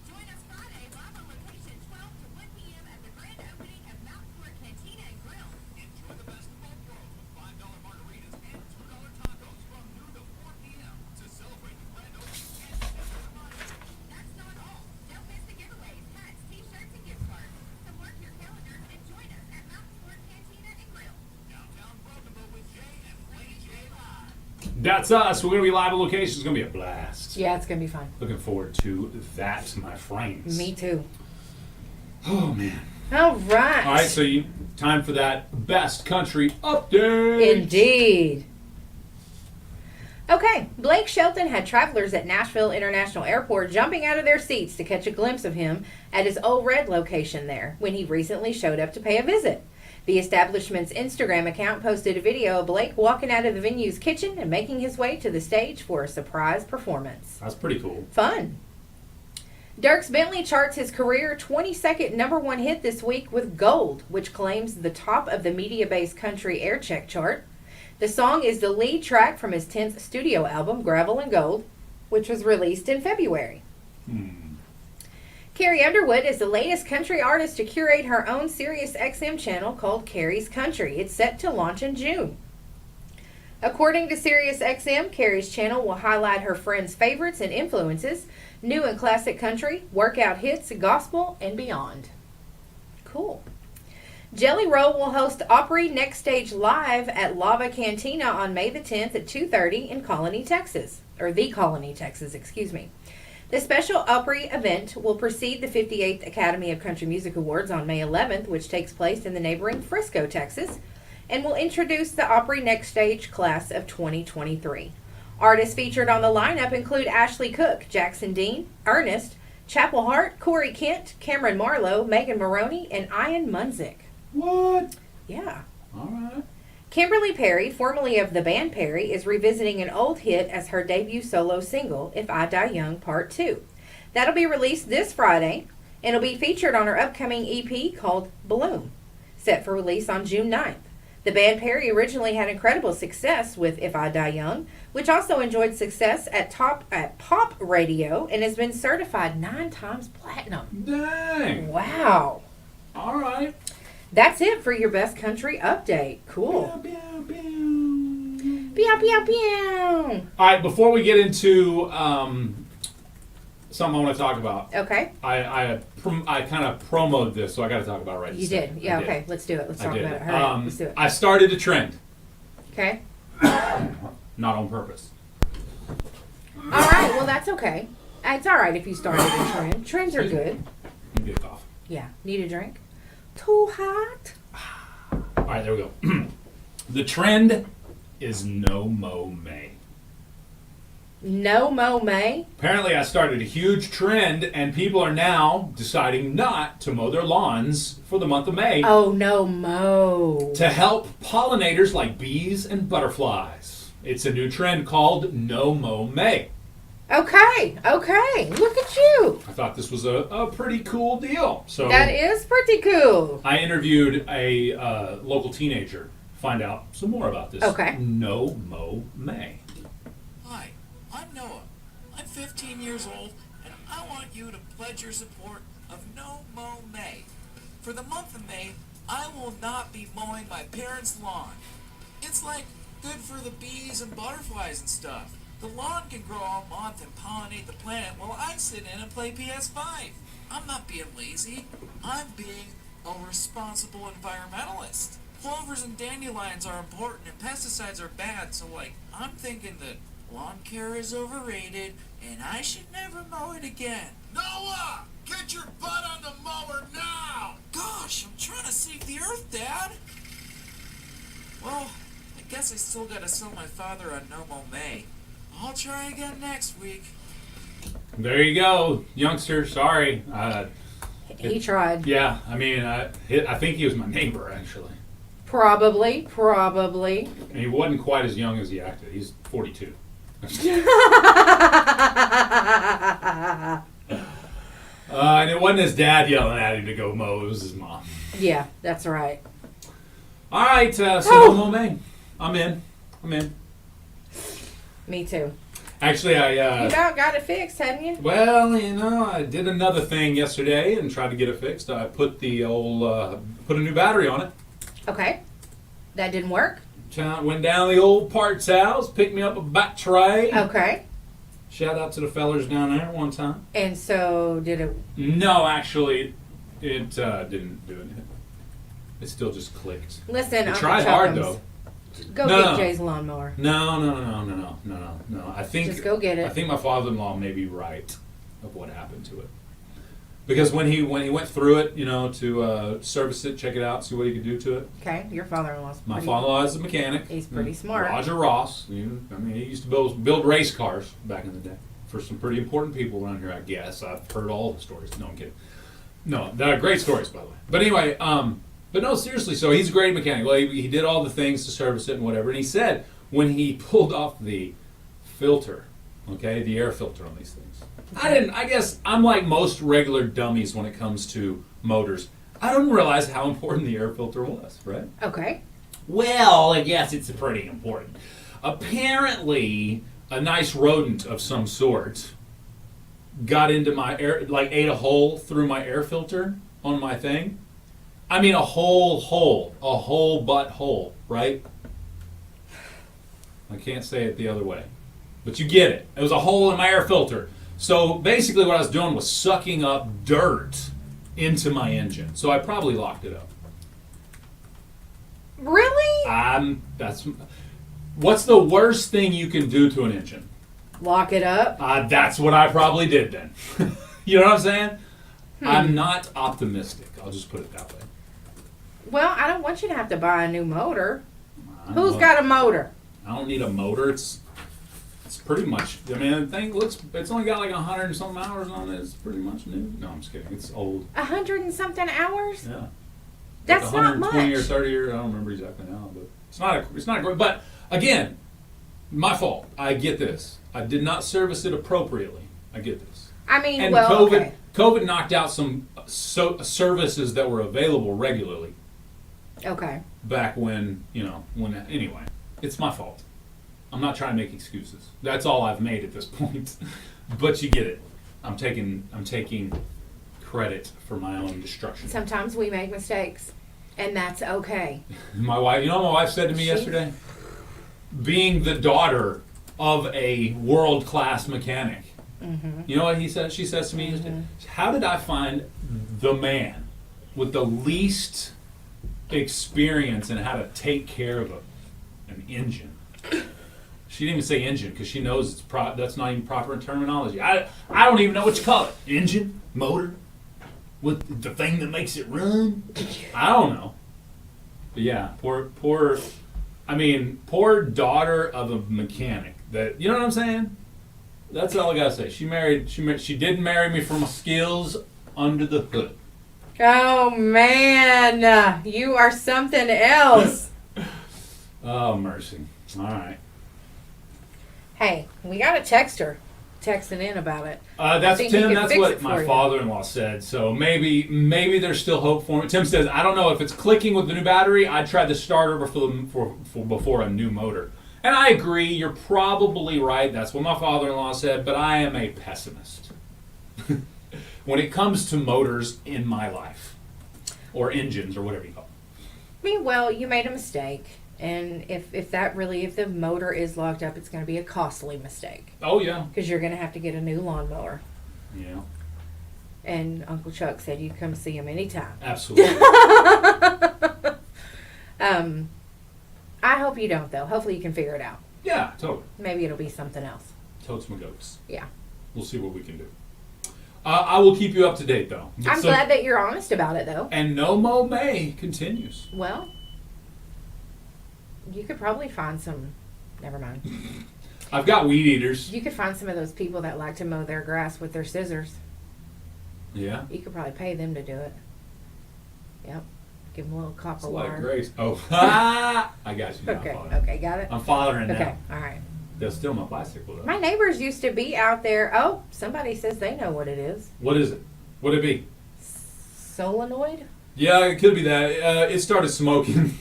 Join us Friday, live on location, 12 to 1 p.m. at the grand opening of Mountain Fort Cantina and Grill. Enjoy the best of both worlds with $5 margaritas and $2 tacos from noon to 4 p.m. to celebrate the grand opening and the money. That's not all. Don't miss the giveaways, hats, t-shirts, and gift cards. So mark your calendars and join us at Mountain Fort Cantina and Grill. Downtown Brokenville with Jay and Laney J live. That's us. We're going to be live on location. It's going to be a blast. Yeah, it's going to be fun. Looking forward to that, my friends. Me too. Oh, man. All right. All right, so time for that Best Country update. Indeed. Okay, Blake Shelton had travelers at Nashville International Airport jumping out of their seats to catch a glimpse of him at his Old Red location there when he recently showed up to pay a visit. The establishment's Instagram account posted a video of Blake walking out of the venue's kitchen and making his way to the stage for a surprise performance. That's pretty cool. Fun. Dierks Bentley charts his career 22nd #1 hit this week with Gold, which claims the top of the media-based country aircheck chart. The song is the lead track from his 10th studio album, Gravel and Gold, which was released in February. Carrie Underwood is the latest country artist to curate her own Sirius XM channel called Carrie's Country. It's set to launch in June. According to Sirius XM, Carrie's channel will highlight her friends' favorites and influences, new and classic country, workout hits, gospel, and beyond. Cool. Jelly Roll will host Opry Next Stage Live at Lava Cantina on May the 10th at 2:30 in Colony, Texas. Or the Colony, Texas, excuse me. The special Opry event will precede the 58th Academy of Country Music Awards on May 11th, which takes place in the neighboring Frisco, Texas, and will introduce the Opry Next Stage class of 2023. Artists featured on the lineup include Ashley Cook, Jackson Dean, Ernest, Chapel Hart, Corey Kent, Cameron Marlowe, Megan Maroney, and Ian Munzik. What? Yeah. All right. Kimberly Perry, formerly of the band Perry, is revisiting an old hit as her debut solo single, If I Die Young Part 2. That'll be released this Friday, and it'll be featured on her upcoming EP called Bloom, set for release on June 9th. The band Perry originally had incredible success with If I Die Young, which also enjoyed success at pop radio and has been certified 9 times platinum. Dang. Wow. All right. That's it for your best country update. Cool. Pew, pew, pew. Pew, pew, pew. All right, before we get into something I want to talk about. Okay. I kind of promoted this, so I got to talk about it right You this did. second. Yeah, I did. okay. Let's do it. Let's I talk did. about it. All right. Let's do it. I started a trend, Okay. not on purpose. All right. Well, that's okay. It's all right if you started a trend. Trends are good. You get off. Yeah. Need a drink? Too hot? All right, there we go. The trend is no mow May. No mow May? Apparently, I started a huge trend, and people are now deciding not to mow their lawns for the month of May Oh, no mow. to help pollinators like bees and butterflies. It's a new trend called No Mow May. Okay. Okay. Look at you. I thought this was a pretty cool deal. So That is pretty cool. I interviewed a local teenager to find out some more about this. Okay. No Mow May. Hi, I'm Noah. I'm 15 years old, and I want you to pledge your support of No Mow May. For the month of May, I will not be mowing my parents' lawn. It's like good for the bees and butterflies and stuff. The lawn can grow all month and pollinate the planet while I sit in and play PS5. I'm not being lazy. I'm being a responsible environmentalist. Clovers and dandelions are important and pesticides are bad, so I'm thinking that lawn care is overrated and I should never mow it again. Noah! Get your butt on the mower now! Gosh, I'm trying to save the earth, Dad. Well, I guess I still gotta sell my father on No Mow May. I'll try again next week. There you go, youngster. Sorry. He tried. Yeah, I mean, I think he was my neighbor, actually. Probably. And he wasn't quite as young as he acted. He's 42. And it wasn't his dad yelling at him to go mow. It was his mom. Yeah, that's right. All right, so no mow May. I'm in. Me too. Actually, You about got it fixed, hadn't you? well, I did another thing yesterday and tried to get it fixed. I put the old, put a new battery on it. Okay. That didn't work? Went down to the old parts house, picked me up a battery. Okay. Shout out to the fellers down there one time. And so did it. No, actually, it didn't do it. It still just clicked. Listen, It Uncle tried hard Chuckums, though. Go No, get no. Jay's lawnmower. No. I think Just go get it. I think my father-in-law may be right of what happened to it. Because when he went through it, to service it, check it out, see what he could do to it. Okay, your father-in-law's My pretty- father-in-law is a mechanic. He's pretty smart. Roger Ross. He used to build race cars back in the day for some pretty important people around here, I guess. I've heard all the stories. No, I'm kidding. No, they're great stories, by the way. But anyway, but no, seriously. So he's a great mechanic. Well, he did all the things to service it and whatever. And he said when he pulled off the filter, okay, the air filter on these things. I guess I'm like most regular dummies when it comes to motors. I didn't realize how important the air filter was, right? Okay. Well, I guess it's pretty important. Apparently, a nice rodent of some sort got into my air, ate a hole through my air filter on my thing. I mean, a whole butt hole, right? I can't say it the other way, but you get it. It was a hole in my air filter. So basically what I was doing was sucking up dirt into my engine. So I probably locked it up. Really? What's the worst thing you can do to an engine? Lock it up? That's what I probably did then. You know what I'm saying? I'm not optimistic. I'll just put it that way. Well, I don't want you to have to buy a new motor. I don't Who's know. got a motor? I don't need a motor. It's pretty much. I mean, the thing looks. It's only got like 100 and something hours on it. It's pretty much new. No, I'm just kidding. It's old. 100 and something hours? Yeah. That's like not 120 or much. 30 or I don't remember exactly now, but it's not a great. But again, my fault. I get this. I did not service it appropriately. I get this. I mean, And well, COVID, okay. COVID knocked out some services that were available regularly Okay. back when anyway, it's my fault. I'm not trying to make excuses. That's all I've made at this point. But you get it. I'm taking credit for my own destruction. Sometimes we make mistakes, and that's okay. My wife, what my wife said to me yesterday? Being the daughter of a world-class mechanic, You know what he says? She says to me, how did I find the man with the least experience in how to take care of an engine? She didn't even say engine because she knows that's not even proper terminology. I don't even know what you call it. Engine, motor, with the thing that makes it run. I don't know. But yeah, poor daughter of a mechanic. That, you know what I'm saying? That's all I gotta say. She didn't marry me for my skills under the hood. Oh man, you are something else. Oh mercy! All right. Hey, we got a texter texting in about it. That's think he Tim. can That's fix what it my for you. father-in-law said. So maybe there's still hope for me. Tim says, I don't know if it's clicking with the new battery. I tried the starter before a new motor, and I agree. You're probably right. That's what my father-in-law said. But I am a pessimist when it comes to motors in my life, or engines, or whatever you call them. Well, you made a mistake. And if the motor is locked up, it's going to be a costly mistake. Oh yeah. Because you're going to have to get a new lawnmower. Yeah. And Uncle Chuck said you come see him anytime. Absolutely. I hope you don't, though. Hopefully you can figure it out. Yeah, totally. Maybe it'll be something else. Totes my goats. Yeah. We'll see what we can do. I will keep you up to date, though. I'm glad that you're honest about it, though. And No Mo May continues. Well, you could probably find some. Never mind. I've got weed eaters. You could find some of those people that like to mow their grass with their scissors. Yeah. You could probably pay them to do it. Yep. Give them a little copper It's like wire. Grace. Oh, I got you now. Okay. Father. Okay. Got it. I'm fathering Okay. now. All right. They'll steal my bicycle, though. My neighbors used to be out there. Oh, somebody says they know what it is. What is it? What'd it be? Solenoid? Yeah, it could be that. It started smoking.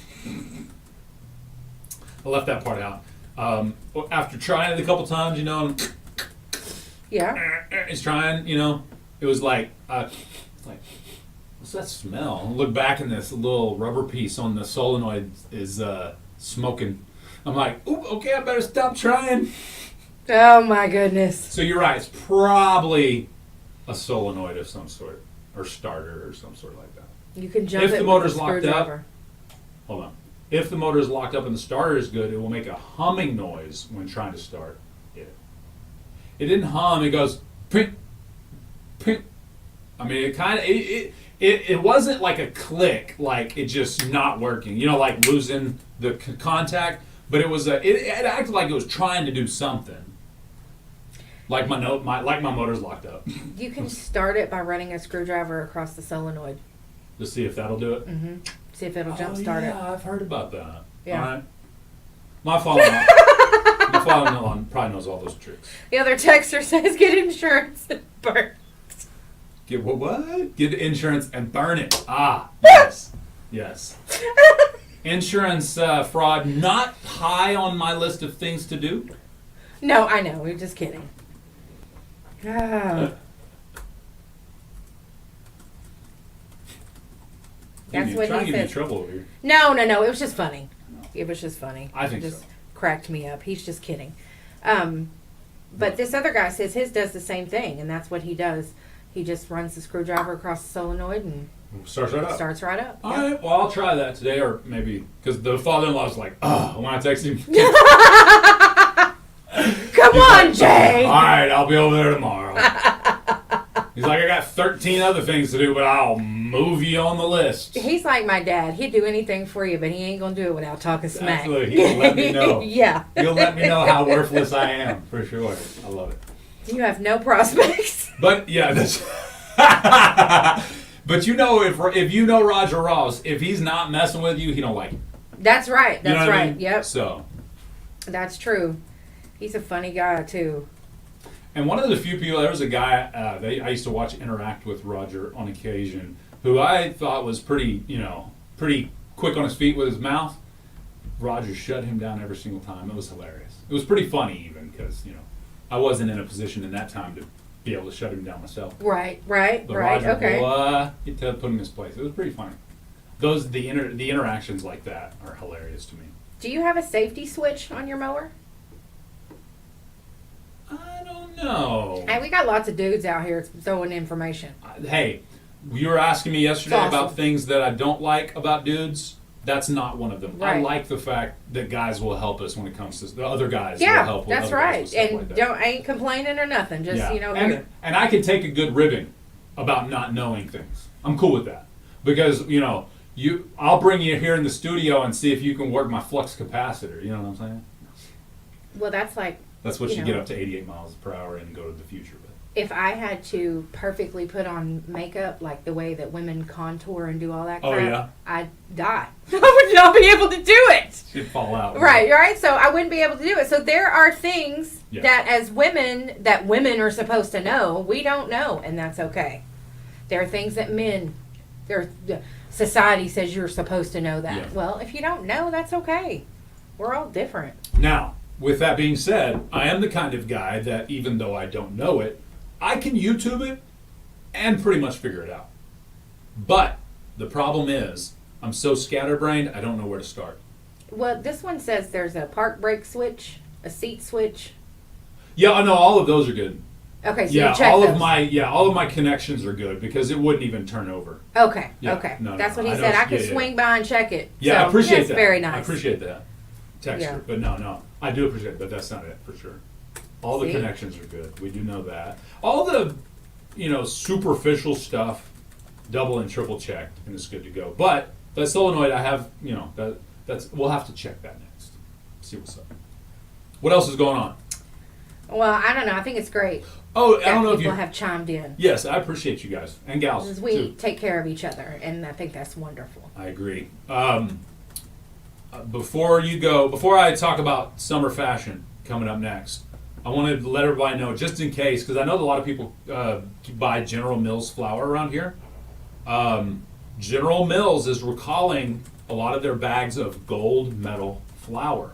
I left that part out. After trying it a couple times, Yeah. it's trying, it was like, what's that smell? I look back and this little rubber piece on the solenoid is smoking. I'm like, oop, okay, I better stop trying. Oh my goodness. So you're right, it's probably a solenoid of some sort, or starter or some sort like that. You can jump If it the with motor's a locked up- screwdriver. Hold on. If the motor is locked up and the starter is good, it will make a humming noise when trying to start it. It didn't hum, it goes, pink, pink. I mean, it kind of, it wasn't like a click, like it just not working, like losing the contact, but it was it acted like it was trying to do something. Like my motor's locked up. You can start it by running a screwdriver across the solenoid. To see if that'll do it. Mm-hmm. See if it'll jump start it. I've heard about that. Yeah. All right. My father-in-law probably knows all those tricks. The other texter says get insurance and burn. Get what? Get insurance and burn it. Ah, yes. Yes. Insurance fraud, not high on my list of things to do. No, I know. We're just kidding. Ah. That's what trying he to get me in said. trouble over here. No. It was just funny. It was just funny. I think it just so. cracked me up. He's just kidding. But this other guy says his does the same thing, and that's what he does. He just runs the screwdriver across the solenoid and Starts right up. starts right up. All Yep. right, well, I'll try that today, or maybe, because the father-in-law's like, oh, when I text him, Come on, Jay! all right, I'll be over there tomorrow. He's like, I got 13 other things to do, but I'll move you on the list. He's like my dad. He'd do anything for you, but he ain't gonna do it without talking smack. Absolutely. He'll let me know. Yeah. He'll let me know how worthless I am, for sure. I love it. You have no prospects. But, yeah, that's... But if you know Roger Ross, if he's not messing with you, he don't like you. That's right. You know That's what I right. mean? Yep. So... That's true. He's a funny guy too. And one of the few people, there was a guy I used to watch interact with Roger on occasion, who I thought was pretty quick on his feet with his mouth. Roger shut him down every single time. It was hilarious. It was pretty funny even because, I wasn't in a position in that time to be able to shut him down myself. Right. But Roger Okay. he'd put him in his place. It was pretty funny. The interactions like that are hilarious to me. Do you have a safety switch on your mower? I don't No. Hey, we got lots of dudes out here throwing information. Hey, you were asking me yesterday It's awesome. about things that I don't like about dudes. That's not one of them. I Right. like the fact that guys will help us when it comes to the other guys. Will Yeah, help with that's other guys right. with stuff And like that. I ain't complaining or nothing. Just Yeah. here. and I can take a good ribbing about not knowing things. I'm cool with that because I'll bring you here in the studio and see if you can work my flux capacitor. You know what I'm saying? Well, that's like That's what You you know. get up to 88 miles per hour and go to the future with. if I had to perfectly put on makeup, like the way that women contour and do all that Oh, crap, yeah? I'd die. I would not be able to do it. It'd fall out. Right. So I wouldn't be able to do it. So there are things Yeah. that as women, that women are supposed to know, we don't know, and that's okay. There are things that society says you're supposed to know that. Yeah. Well, if you don't know, that's okay. We're all different. Now, with that being said, I am the kind of guy that even though I don't know it, I can YouTube it and pretty much figure it out. But the problem is, I'm so scatterbrained, I don't know where to start. Well, this one says there's a park brake switch, a seat switch. Yeah, I know all of those are good. Okay, so Yeah, you check all those. of my connections are good because it wouldn't even turn over. Okay, Yeah, okay. no, That's no, what he I said. don't- I could yeah, yeah. swing by and check it. Yeah, so, I appreciate that's that. very nice. I appreciate that texture, Yeah. but no, I do appreciate it, but that's not it for sure. All the See? connections are good. We do know that. All the, superficial stuff, double and triple checked, and it's good to go. But that solenoid, I have, that's we'll have to check that next. See what's up. What else is going on? Well, I don't know. I think it's great Oh, I that don't know if people you. have chimed in. Yes, I appreciate you guys and gals Because we too. take care of each other, and I think that's wonderful. I agree. Before I talk about summer fashion coming up next, I wanted to let everybody know, just in case, because I know that a lot of people buy General Mills flour around here. General Mills is recalling a lot of their bags of gold medal flour.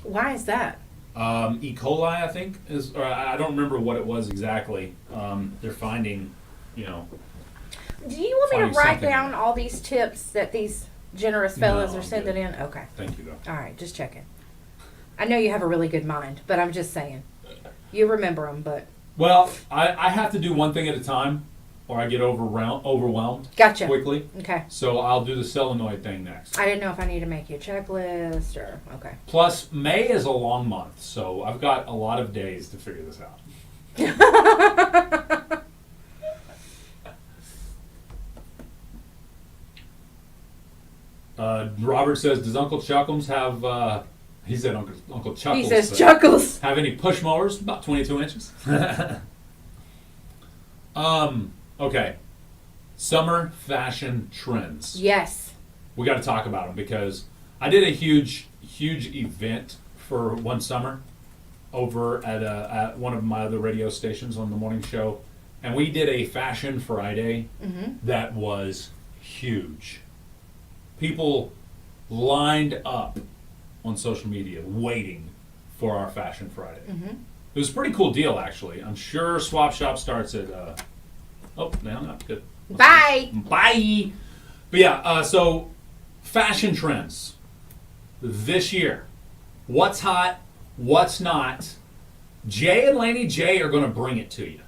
Why is that? E. coli, I think, or I don't remember what it was exactly. They're finding, Do you want me to Finding write something. down all these tips that these generous fellas No, are I'm sending good. in? Okay. Thank you though. All right, just checking. I know you have a really good mind, but I'm just saying. You remember them, but Well, I have to do one thing at a time, or I get overwhelmed gotcha. quickly. Okay. So I'll do the solenoid thing next. I didn't know if I need to make you a checklist or okay. Plus, May is a long month, so I've got a lot of days to figure this out. Robert says, "Does Uncle Chuckles have?" He said, "Uncle Chuckles." He says but- chuckles. Have any push mowers? About 22 inches. Okay. Summer fashion trends. Yes. We got to talk about them because I did a huge event for one summer over at one of my other radio stations on the morning show, and we did a Fashion Friday that was huge. People lined up on social media waiting for our Fashion Friday. It was a pretty cool deal, actually. I'm sure Swap Shop starts at. No, not good. Bye. Bye. But yeah, so fashion trends this year. What's hot? What's not? Jay and Laney J are going to bring it to you.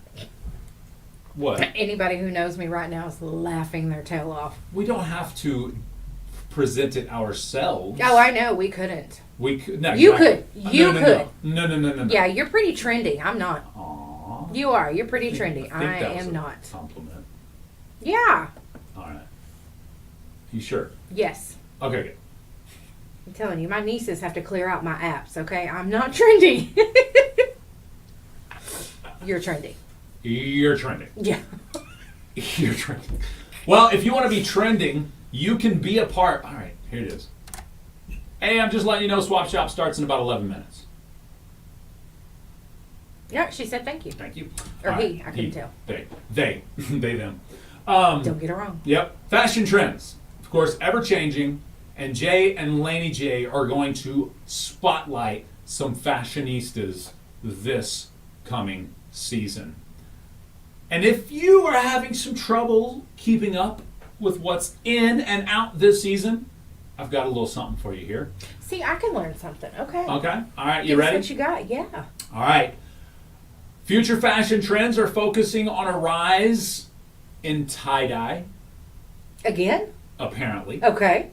What? Anybody who knows me right now is laughing their tail off. We don't have to present it ourselves. Oh, I know. We couldn't. We could. No, You exactly. could. You could. No. Yeah, you're pretty trendy. I'm not. Aww. You are. You're pretty trendy. think I that was am a not. compliment. Yeah. All right. You sure? Yes. Okay, good. I'm telling you, my nieces have to clear out my apps, okay? I'm not trendy. You're trendy. You're trending. Yeah. You're trending. Well, if you want to be trending, you can be a part. All right, here it is. Hey, I'm just letting you know Swap Shop starts in about 11 minutes. Yeah, she said thank you. Thank you. Or All he, I couldn't tell. They, them. Don't get it wrong. Yep. Fashion trends, of course, ever changing. And Jay and Laney J are going to spotlight some fashionistas this coming season. And if you are having some trouble keeping up with what's in and out this season, I've got a little something for you here. See, I can learn something. Okay. Okay? All right, you Give us ready? what you got? Yeah. All right. Future fashion trends are focusing on a rise in tie-dye, Again? apparently. Okay.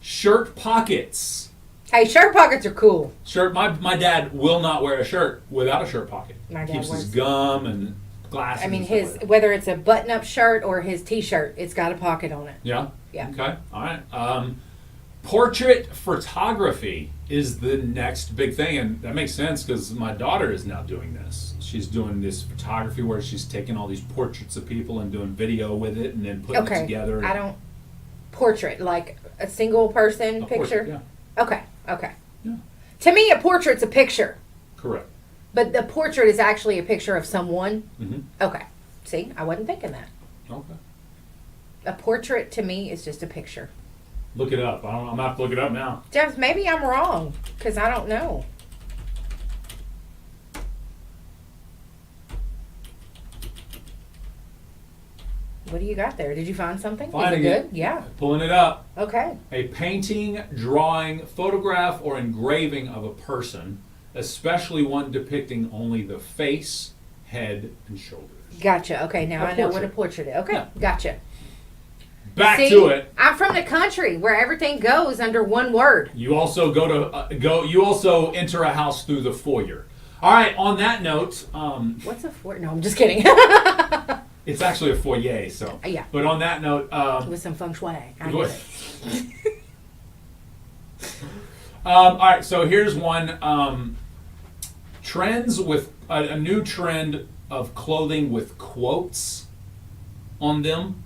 Shirt pockets. Hey, shirt pockets are cool. My dad will not wear a shirt without a shirt pocket. My dad Keeps his wears- gum and glasses. I mean, and stuff his like that. whether it's a button-up shirt or his T-shirt, it's got a pocket on it. Yeah. Yeah. Okay. All right. Portrait photography is the next big thing, and that makes sense because my daughter is now doing this. She's doing this photography where she's taking all these portraits of people and doing video with it, and then putting it Okay. together. I don't portrait like a single person A picture. portrait, yeah. Okay. Okay. Yeah. To me, a portrait's a picture, Correct. but the portrait is actually a picture of someone. Mm-hmm. Okay. See, I wasn't thinking that. Okay. A portrait to me is just a picture. Look it up. I'm gonna have to look it up now. Jeff, maybe I'm wrong because I don't know. What do you got there? Did you find something? Finding is it it. good? Yeah. Pulling it up. Okay. A painting, drawing, photograph, or engraving of a person, especially one depicting only the face, head, and shoulders. Gotcha. Okay, now A I know what a portrait. portrait is. Okay, Yeah. gotcha. Back See, to it. I'm from the country where everything goes under one word. You also You also enter a house through the foyer. All right. On that note, What's a fort? No, I'm just kidding. it's actually a foyer. So. Yeah. But on that note, With some feng shui. I Go get ahead. it. all right. So here's one. Trends with a new trend of clothing with quotes on them.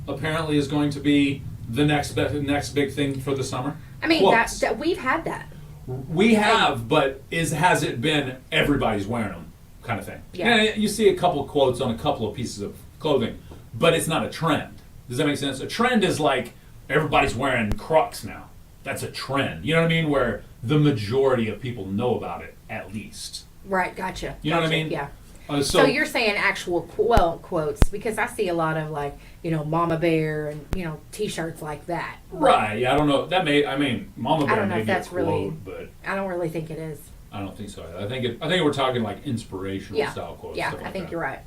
Apparently, is going to be the next big thing for the summer. I mean, Quotes. that we've had that. We have, but has it been everybody's wearing them kind of thing? Yeah. You see a couple of quotes on a couple of pieces of clothing, but it's not a trend. Does that make sense? A trend is like everybody's wearing Crocs now. That's a trend. You know what I mean? Where the majority of people know about it, at least. Right, gotcha. You know what I Gotcha, mean? Yeah. So So you're saying actual quotes because I see a lot of like Mama Bear and T-shirts like that. right? Yeah, I don't know. Mama Bear don't know may if be a that's quote, really- but I don't really think it is. I don't think so. I think we're talking like inspirational Yeah. style quotes. Yeah, stuff I like think that. you're right.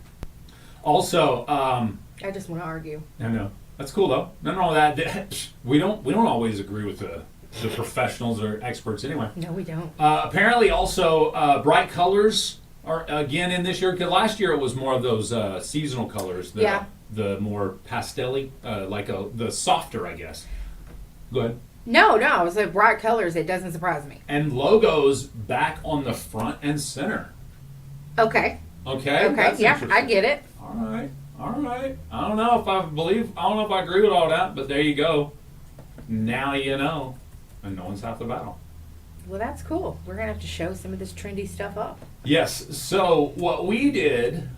Also, I just want to argue. I know that's cool though. None of all that. We don't always agree with the professionals or experts anyway. No, we don't. Apparently, also bright colors are again in this year because last year it was more of those seasonal colors. The more pastel-y, the softer, I guess. Go ahead. No, it was like bright colors. It doesn't surprise me. And logos back on the front and center. Okay. Okay. Okay. That's Yeah, interesting. I get it. All right. I don't know if I agree with all that, but there you go. Now you know, and no one's half the battle. Well, that's cool. We're gonna have to show some of this trendy stuff up. Yes. So what we did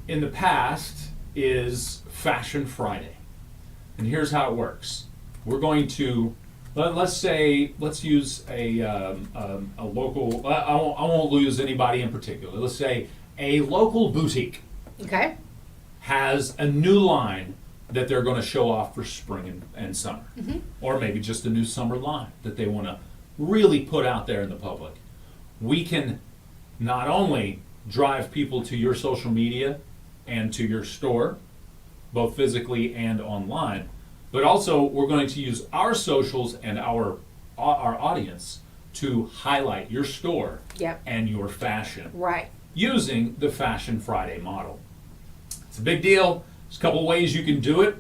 in the past is Fashion Friday, and here's how it works. We're going to let's use a local. I won't lose anybody in particular. Let's say a local boutique Okay. has a new line that they're going to show off for spring and summer, or maybe just a new summer line that they want to really put out there in the public. We can not only drive people to your social media and to your store, both physically and online, but also we're going to use our socials and our audience to highlight your store Yep. and your fashion Right. using the Fashion Friday model. It's a big deal. There's a couple ways you can do it.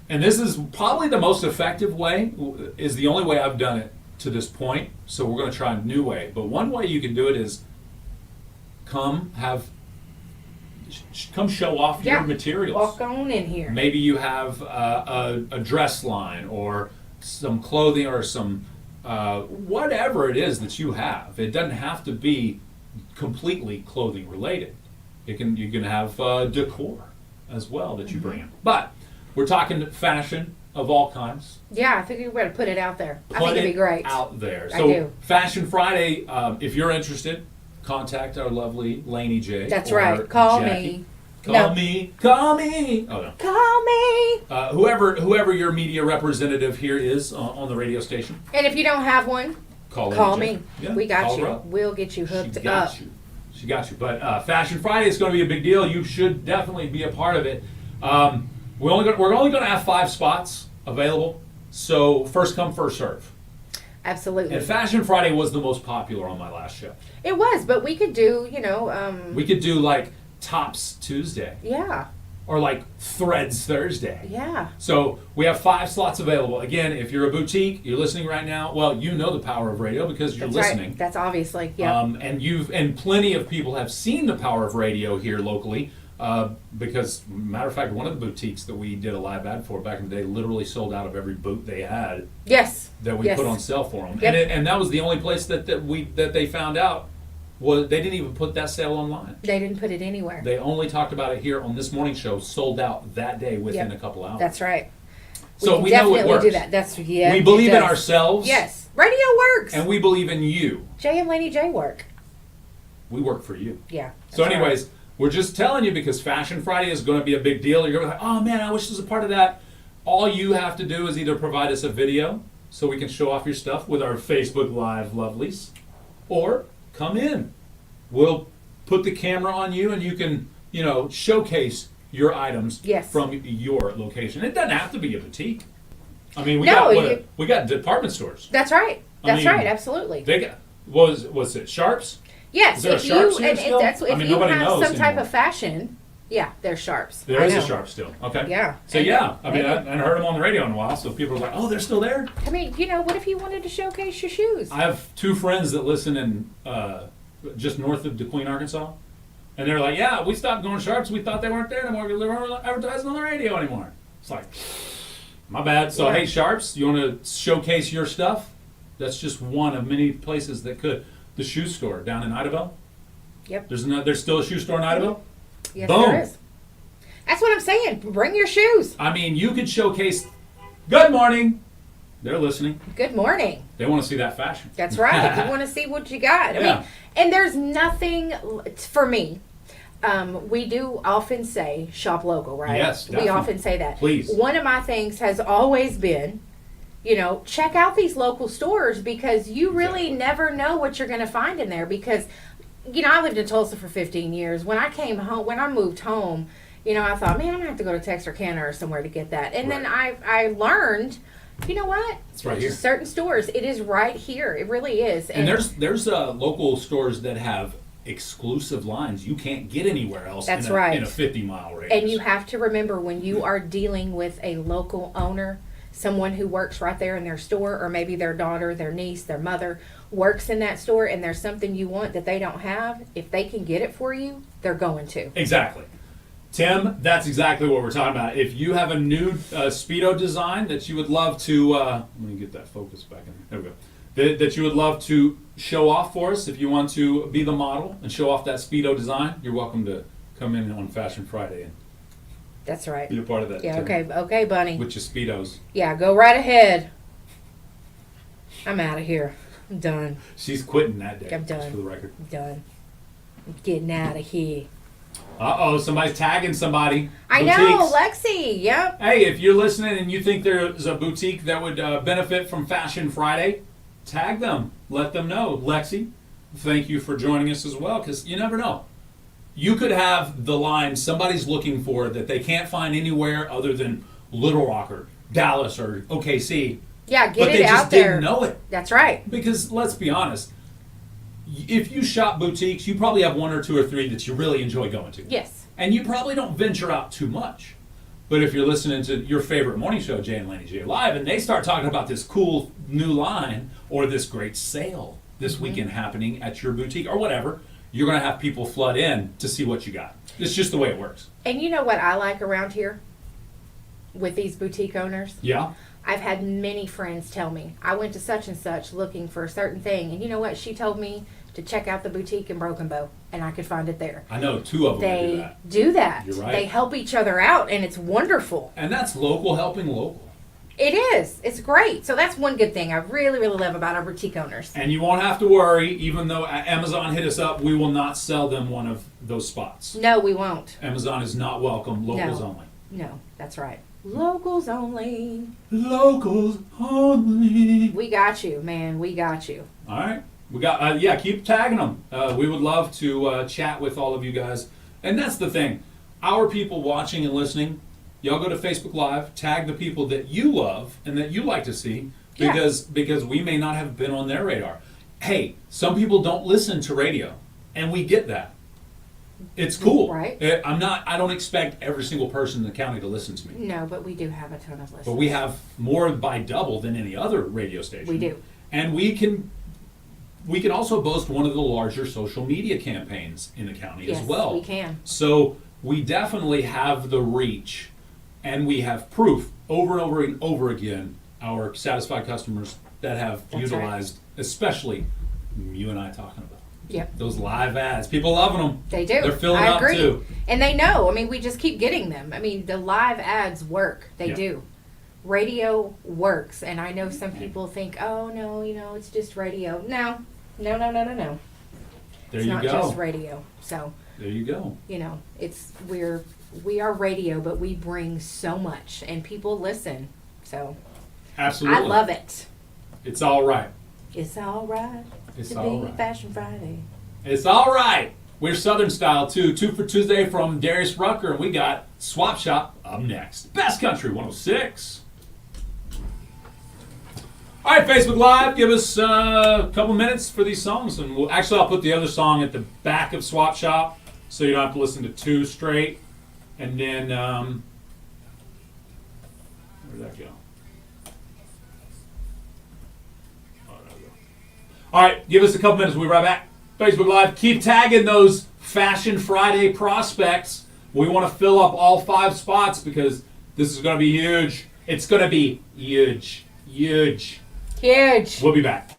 And this is probably the most effective way, is the only way I've done it to this point. So we're going to try a new way. But one way you can do it is come show off Yeah. your materials. Walk on in here. Maybe you have a dress line or some clothing or some whatever it is that you have. It doesn't have to be completely clothing related. You can have decor as well that you bring in. But we're talking fashion of all kinds. Yeah, I think we better put it out there. I Put think it'd be it great. out there. I So do. Fashion Friday, if you're interested, contact our lovely Laney J. That's or right. Call Jackie. me. Call No. me. Call me. Oh no. Call me. Whoever your media representative here is on the radio station, And if you don't have one, call call Laney J. me. Yeah, We got call you. her up. We'll get you She hooked got up. you. She got you. But Fashion Friday is going to be a big deal. You should definitely be a part of it. We're only going to have 5 spots available. So first come, first serve. Absolutely. And Fashion Friday was the most popular on my last show. It was, but we could do, We could do like Tops Tuesday yeah, or like Threads Thursday. yeah. So we have 5 slots available. Again, if you're a boutique, you're listening right now. Well, you know the power of radio because you're That's listening. right. That's obviously, yeah. And plenty of people have seen the power of radio here locally. Because, matter of fact, one of the boutiques that we did a live ad for back in the day literally sold out of every boot they had Yes. that we yes. put on sale for them. Yep. And that was the only place that they found out was they didn't even put that sale online. They didn't put it anywhere. They only talked about it here on this morning show, sold out that day within Yep. a couple hours. That's right. So can we know it definitely works. do that. That's yeah. We it believe in does. ourselves. Yes, radio works. And we believe in you. Jay and Laney J work. We work for you. Yeah. So that's anyways, right. we're just telling you because Fashion Friday is going to be a big deal. You're going to be like, oh man, I wish there was a part of that. All you have to do is either provide us a video so we can show off your stuff with our Facebook Live lovelies, or come in. We'll put the camera on you and you can, showcase your items Yes. from your location. It doesn't have to be a boutique. I mean, we No, got department stores. That's right. I That's mean, right. Absolutely. They got was it Sharps? Yes. Is there a If Sharps you here and still? that's I if mean, you nobody have knows some type anymore. of fashion, yeah, there's Sharps. There I is a know. Sharp still. Okay. Yeah. So And yeah, I mean, I they- hadn't heard them on the radio in a while, so people are like, "Oh, they're still there." I mean, what if you wanted to showcase your shoes? I have 2 friends that listen in just north of DeQueen, Arkansas, and they're like, "Yeah, we stopped going Sharps. We thought they weren't there anymore because they weren't advertising on the radio anymore." It's like, my bad. So Yeah. hey, Sharps, you want to showcase your stuff? That's just one of many places that could. The shoe store down in Idabel. Yep. There's still a shoe store in Idabel. Yes, Boom. there is. That's what I'm saying. Bring your shoes. I mean, you could showcase. Good morning. They're listening. Good morning. They want to see that fashion. That's right. You want to see what you got. I Yeah. mean, and there's nothing for me. We do often say shop local, right? Yes, We definitely. often say that. Please. One of my things has always been, check out these local stores because you really Exactly. never know what you're going to find in there. Because, I lived in Tulsa for 15 years. When I came home, when I moved home, I thought, man, I'm gonna have to go to Texarkana or somewhere to get that. And then I learned, you know what? It's right here. Certain stores, it is right here. It really is. And there's local stores that have exclusive lines you can't get anywhere else. That's in right. In a 50-mile radius. And you have to remember when you are dealing with a local owner, someone who works right there in their store, or maybe their daughter, their niece, their mother works in that store, and there's something you want that they don't have, if they can get it for you, they're going to. Exactly. Tim, that's exactly what we're talking about. If you have a new Speedo design that you would love to, let me get that focus back in. There we go. That you would love to show off for us, if you want to be the model and show off that Speedo design, you're welcome to come in on Fashion Friday and That's right. be a part of that. Yeah, Tim, okay, bunny. With your Speedos. Yeah, go right ahead. I'm out of here. I'm done. She's quitting that day. I'm done. Just for the record. I'm done. I'm getting out of here. Uh-oh, somebody's tagging somebody. I know, Boutiques. Lexi. Yep. Hey, if you're listening and you think there's a boutique that would benefit from Fashion Friday, tag them. Let them know. Lexi, thank you for joining us as well, because you never know. You could have the line somebody's looking for that they can't find anywhere other than Little Rock or Dallas or OKC, Yeah, but get they it just out there. didn't know it. That's right. Because let's be honest, if you shop boutiques, you probably have 1 or 2 or 3 that you really enjoy going to. Yes. And you probably don't venture out too much. But if you're listening to your favorite morning show, Jay and Laney J Live, and they start talking about this cool new line or this great sale this weekend happening at your boutique or whatever, you're going to have people flood in to see what you got. It's just the way it works. And you know what I like around here with these boutique owners? Yeah? I've had many friends tell me, I went to such and such looking for a certain thing. And you know what? She told me to check out the boutique in Broken Bow, and I could find it there. I know 2 of them that do They that. do that. You're right. They help each other out, and it's wonderful. And that's local helping local. It is. It's great. So that's one good thing I really, really love about our boutique owners. And you won't have to worry, even though Amazon hit us up, we will not sell them one of those spots. No, we won't. Amazon is not welcome, locals No. only. No, that's right. Locals only. Locals only. We got you, man. We got you. All right. We got keep tagging them. We would love to chat with all of you guys. And that's the thing. Our people watching and listening, y'all go to Facebook Live, tag the people that you love and that you like to see because we may not have been on their radar. Hey, some people don't listen to radio, and we get that. It's cool. Right. I don't expect every single person in the county to listen to me. No, but we do have a ton of listeners. But we have more by double than any other radio station. We do. And we can also boast one of the larger social media campaigns in the county as well. Yes, we can. So we definitely have the reach, and we have proof over and over and over again, our satisfied customers that have That's utilized, especially you and I talking about. Yep. Those live ads. People loving them. They do. They're filling I up agree. too. And they know. I mean, we just keep getting them. I mean, the live ads work. They Yeah. do. Radio works. And I know some people think, oh, no, it's just radio. No. No. There It's you not go. just radio. So, There you go. we are radio, but we bring so much. And people listen. So, Absolutely. I love it. It's all right. It's all right It's to all be right. Fashion Friday. It's all right. We're Southern style too. 2 for Tuesday from Darius Rucker, and we got Swap Shop up next. Best Country 106. All right, Facebook Live, give us a couple minutes for these songs, and I'll put the other song at the back of Swap Shop, so you don't have to listen to two straight. And then where'd that go? All right, give us a couple minutes. We'll be right back. Facebook Live. Keep tagging those Fashion Friday prospects. We want to fill up all 5 spots because this is going to be huge. It's going to be huge. Huge. Huge. We'll be back.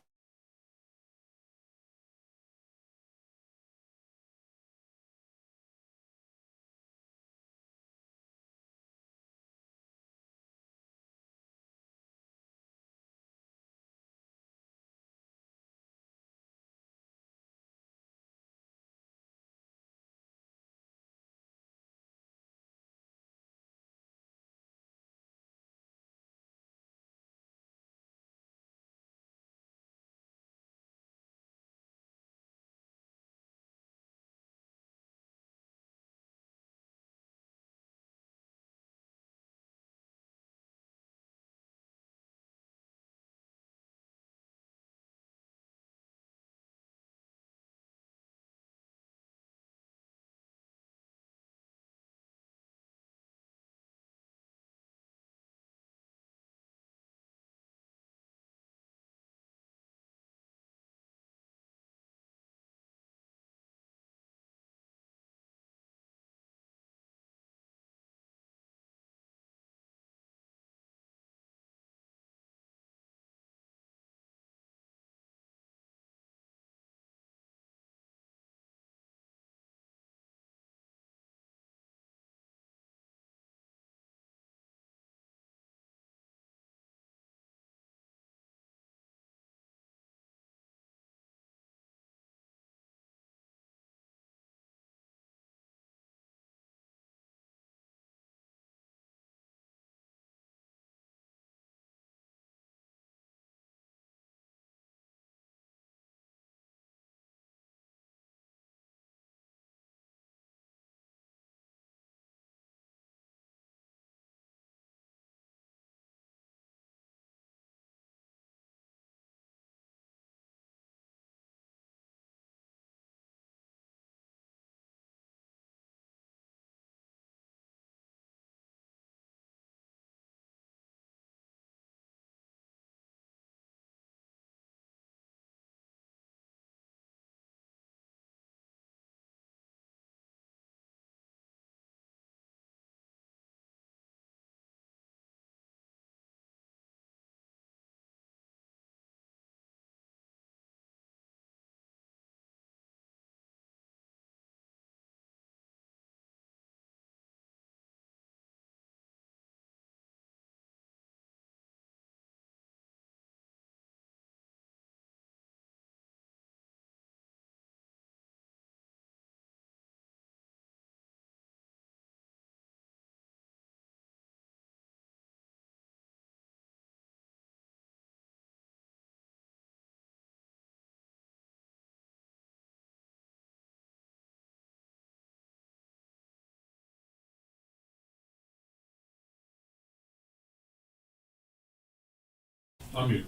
Unmute.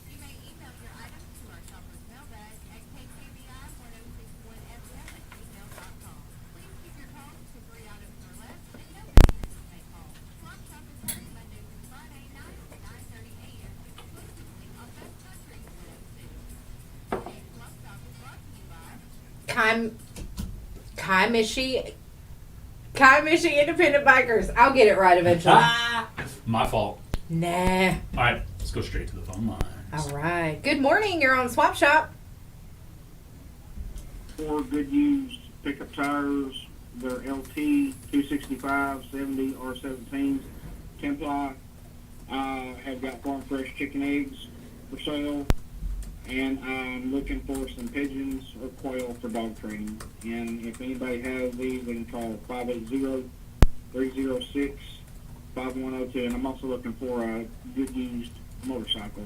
You may email your items to our shopper's mailbag at kkbi1061fm@gmail.com. Please keep your calls to 3 items or less, and no visitors may call. Swap Shop is free Monday through Friday, 9 to 9:30 a.m. exclusively on Best Country 106. Today's Swap Shop is brought to you by Kamishi Independent Bikers. I'll get it right eventually. My fault. Nah. All right, let's go straight to the phone lines. All right. Good morning. You're on Swap Shop. 4 good used pickup tires. They're LT 265, 70, or 17s. Templi. Have got farm fresh chicken eggs for sale. And I'm looking for some pigeons or quail for dog training. And if anybody has these, they can call 580-306-5102. And I'm also looking for a good used motorcycle.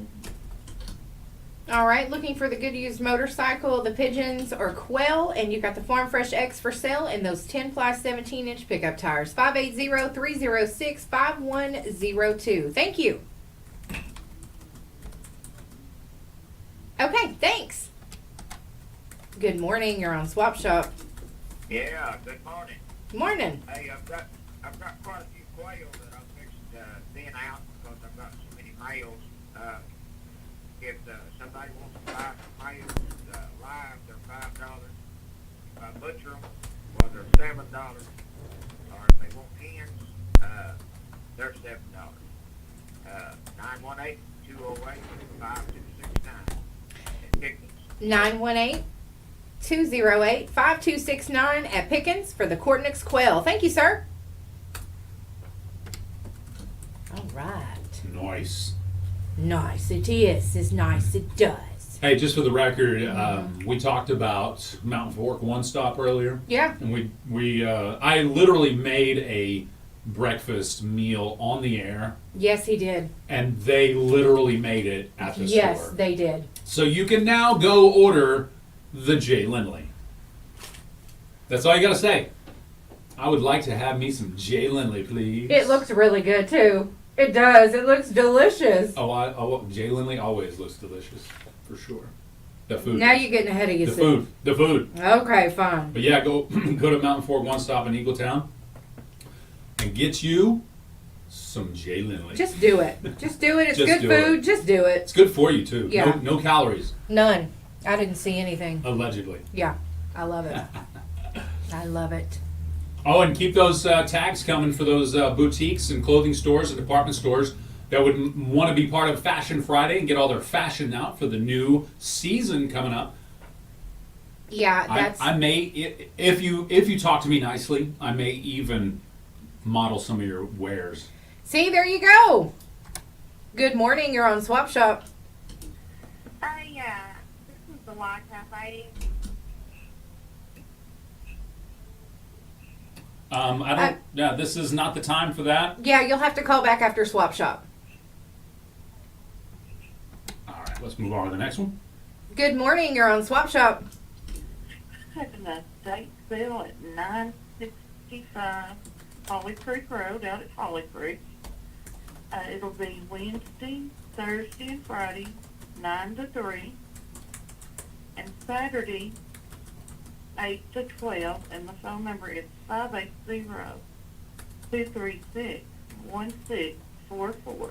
All right. Looking for the good used motorcycle, the pigeons or quail, and you've got the Farm Fresh X for sale and those 10-ply 17-inch pickup tires. 580-306-5102. Thank you. Okay, thanks. Good morning. You're on Swap Shop. Yeah, good morning. Morning. Hey, I've got quite a few quail that I'm fixing to thin out because I've got so many males. If somebody wants to buy some males live, they're $5. If I butcher them, well, they're $7. Or if they want hens, they're $7. 918-208-5269. 918-208-5269 at Pickens for the Cortnix Quail. Thank you, sir. All right. Nice. Nice it is. It's nice it does. Hey, just for the record, we talked about Mountain Fork One Stop earlier. Yeah. And I literally made a breakfast meal on the air, Yes, he did. and they literally made it at the Yes, store. they did. So you can now go order the Jay Lindley. That's all you gotta say. I would like to have me some Jay Lindley, please. It looks really good, too. It does. It looks delicious. Jay Lindley always looks delicious, for sure. The food. Now you're getting ahead of the yourself. food. The food. Okay, fine. But yeah, go to Mountain Fork One Stop in Eagletown and get you some Jay Lindley. Just do it. Just do it. It's Just good do food. it. Just do it. It's good for you too. Yeah. No calories, None. I didn't see anything. allegedly. Yeah. I love it. I love it. Oh, and keep those tags coming for those boutiques and clothing stores and department stores that would want to be part of Fashion Friday and get all their fashion out for the new season coming up. Yeah, that's... I may, if you talk to me nicely, I may even model some of your wares. See, there you go. Good morning. You're on Swap Shop. Yeah, this is the Y Cafe. I don't. Yeah, this is not the time for that. Yeah, you'll have to call back after Swap Shop. All right, let's move on to the next one. Good morning. You're on Swap Shop. Having a state sale at 965 Holly Creek Road out at Holly Creek. It'll be Wednesday, Thursday, and Friday, 9 to 3. And Saturday, 8 to 12. And the phone number is 580-236-1644.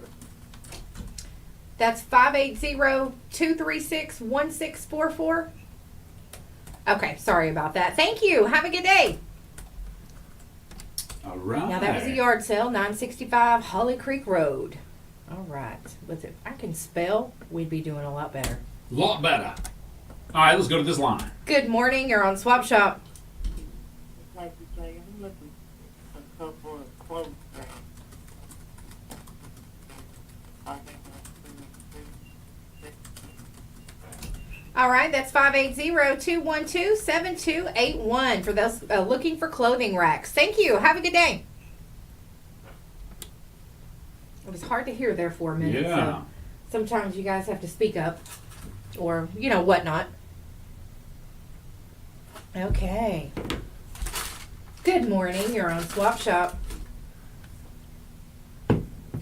That's 580-236-1644. Okay, sorry about that. Thank you. Have a good day. All right. Now that was a yard sale, 965 Holly Creek Road. All right. If I can spell, we'd be doing a lot better. Lot better. All right, let's go to this line. Good morning. You're on Swap Shop. Like you say, I'm looking for a couple of clothes brands. I think that's All right, that's 580-212-7281 for those looking for clothing racks. Thank you. Have a good day. It was hard to hear there for a minute. Yeah. So sometimes you guys have to speak up or, whatnot. Okay. Good morning. You're on Swap Shop.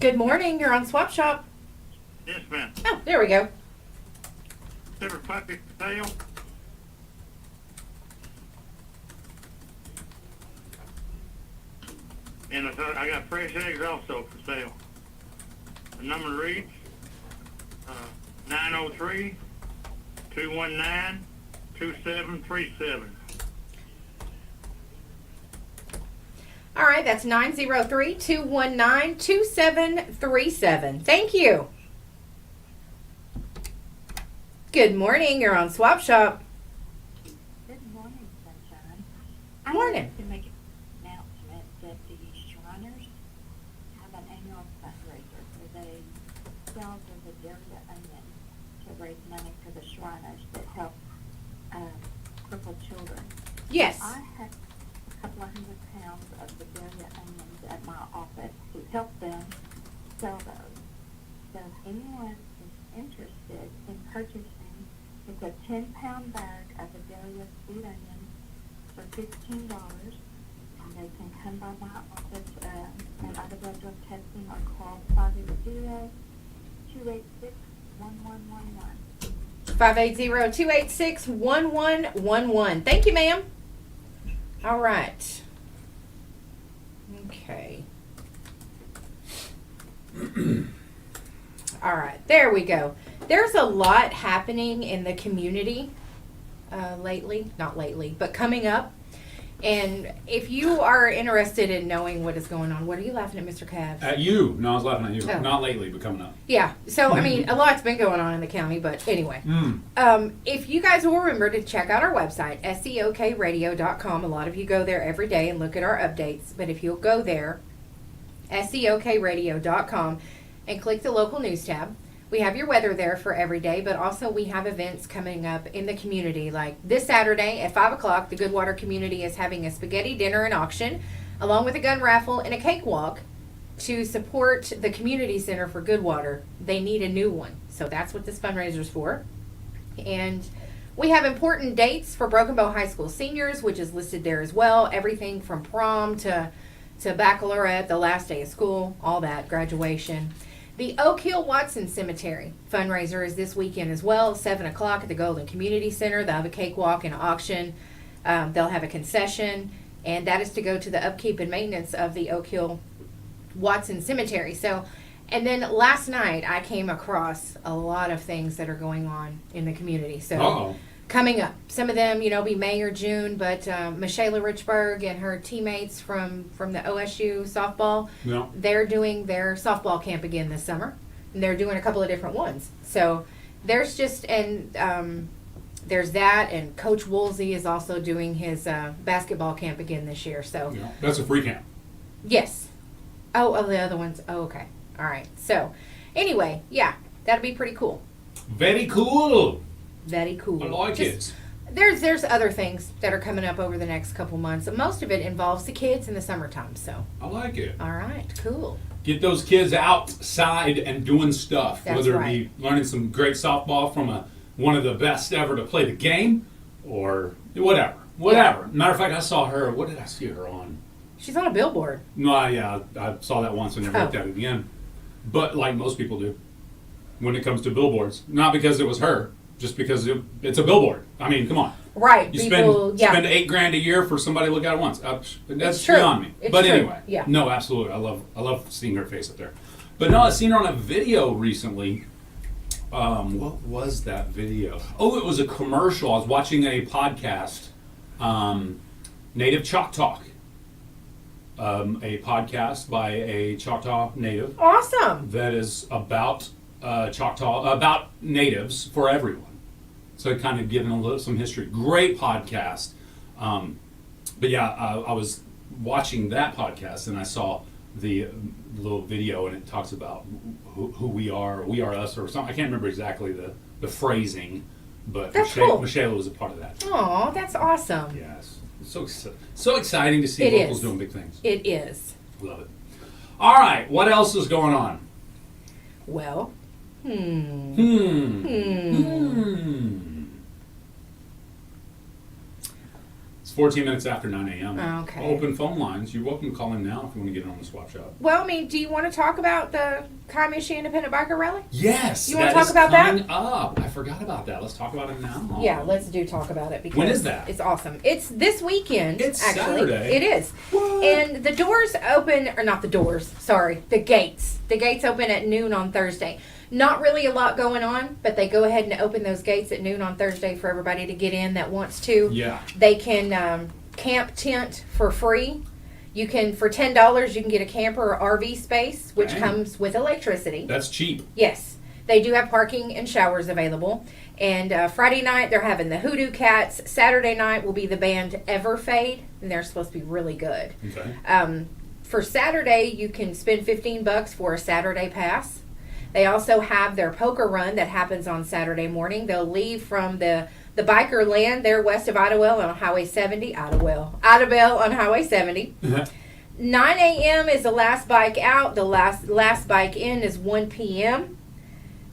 Good morning. You're on Swap Shop. Yes, ma'am. Oh, there we go. Ever puppy for sale? And I got fresh eggs also for sale. The number reads 903-219-2737. All right, that's 903-219-2737. Thank you. Good morning. You're on Swap Shop. Good morning, Sunshine. Morning. I'd like to make an announcement that the Shriners have an annual fundraiser where they sell the Vidalia onion to raise money for the Shriners that help crippled children. Yes. I have a couple of £100 of Vidalia onions at my office to help them sell those. So if anyone is interested in purchasing, it's a 10-pound bag of Vidalia sweet onions for $15, and they can come by my office and either blood drug testing or call 580-286-1111. 580-286-1111. Thank you, ma'am. All right. Okay. All right, there we go. There's a lot happening in the community lately, not lately, but coming up. And if you are interested in knowing what is going on, what are you laughing at, Mr. Cavs? At you. No, I was laughing at you. Oh. Not lately, but coming up. Yeah, so I mean, a lot's been going on in the county, but anyway. If you guys will remember to check out our website, seokradio.com. A lot of you go there every day and look at our updates, but if you'll go there, seokradio.com, and click the local news tab. We have your weather there for every day, but also we have events coming up in the community. Like this Saturday at 5 o'clock, the Goodwater community is having a spaghetti dinner and auction, along with a gun raffle and a cakewalk to support the community center for Goodwater. They need a new one, so that's what this fundraiser's for. And we have important dates for Broken Bow High School seniors, which is listed there as well. Everything from prom to baccalaureate, the last day of school, all that, graduation. The Oak Hill Watson Cemetery fundraiser is this weekend as well, 7 o'clock at the Golden Community Center. They'll have a cakewalk and an auction. They'll have a concession, and that is to go to the upkeep and maintenance of the Oak Hill Watson Cemetery. So, and then last night I came across a lot of things that are going on in the community. So, coming up, some of them, be May or June, but Michaela Richburg and her teammates from the OSU softball, they're doing their softball camp again this summer, and they're doing a couple of different ones. So there's there's that, and Coach Woolsey is also doing his basketball camp again this year. So that's a free camp. Yes. Oh, the other ones. Oh, okay. All right. So anyway, yeah, that'll be pretty cool. Very cool. Very cool. I like it. There's other things that are coming up over the next couple months. Most of it involves the kids in the summertime. So I like it. All right, cool. Get those kids outside and doing stuff. That's whether right. it be learning some great softball from one of the best ever to play the game, or whatever. Yeah. Matter of fact, I saw her. What did I see her on? She's on a billboard. No, yeah, I saw that once and never looked at it again. But like most people do, when it comes to billboards, not because it was her. Just because it's a billboard. I mean, come on. Right. You spend spend $8,000 a year for somebody to look at it once. That's true. beyond me. It's but true. anyway, Yeah. No, absolutely. I love seeing her face up there. But no, I seen her on a video recently. What was that video? Oh, it was a commercial. I was watching a podcast, Native Chalk Talk. A podcast by a Choctaw native. Awesome. That is about about natives for everyone. So kind of giving some history. Great podcast. But yeah, I was watching that podcast and I saw the little video and it talks about who we are us, or something. I can't remember exactly the phrasing, but Michelle was a part of that. Oh, that's awesome. Yes. It's so exciting to see locals doing big things. It is. Love it. All right, what else is going on? Well, 14 minutes after 9 a.m. Okay. Open phone lines. You're welcome to call in now if you want to get in on the swap shop. Well, I mean, do you want to talk about the Kiamichi Independent Biker Rally? Yes. You wanna that talk is about that? coming up. I forgot about that. Let's talk about it now. Yeah, let's talk about it because When is that? It's awesome. It's this weekend. It's actually. Saturday. It is. What? And the doors open, or not the doors. Sorry, the gates. The gates open at noon on Thursday. Not really a lot going on, but they go ahead and open those gates at noon on Thursday for everybody to get in that wants to. Yeah. They can camp tent for free. You can, for $10, you can get a camper or RV space, which Dang. comes with electricity. That's cheap. Yes. They do have parking and showers available. And Friday night, they're having the Hoodoo Cats. Saturday night will be the band Everfade, and they're supposed to be really good. Okay. For Saturday, you can spend $15 for a Saturday pass. They also have their poker run that happens on Saturday morning. They'll leave from the biker land there west of Idlewild on Highway 70. Idlewild on Highway 70. 9 a.m. is the last bike out. The last bike in is 1 p.m.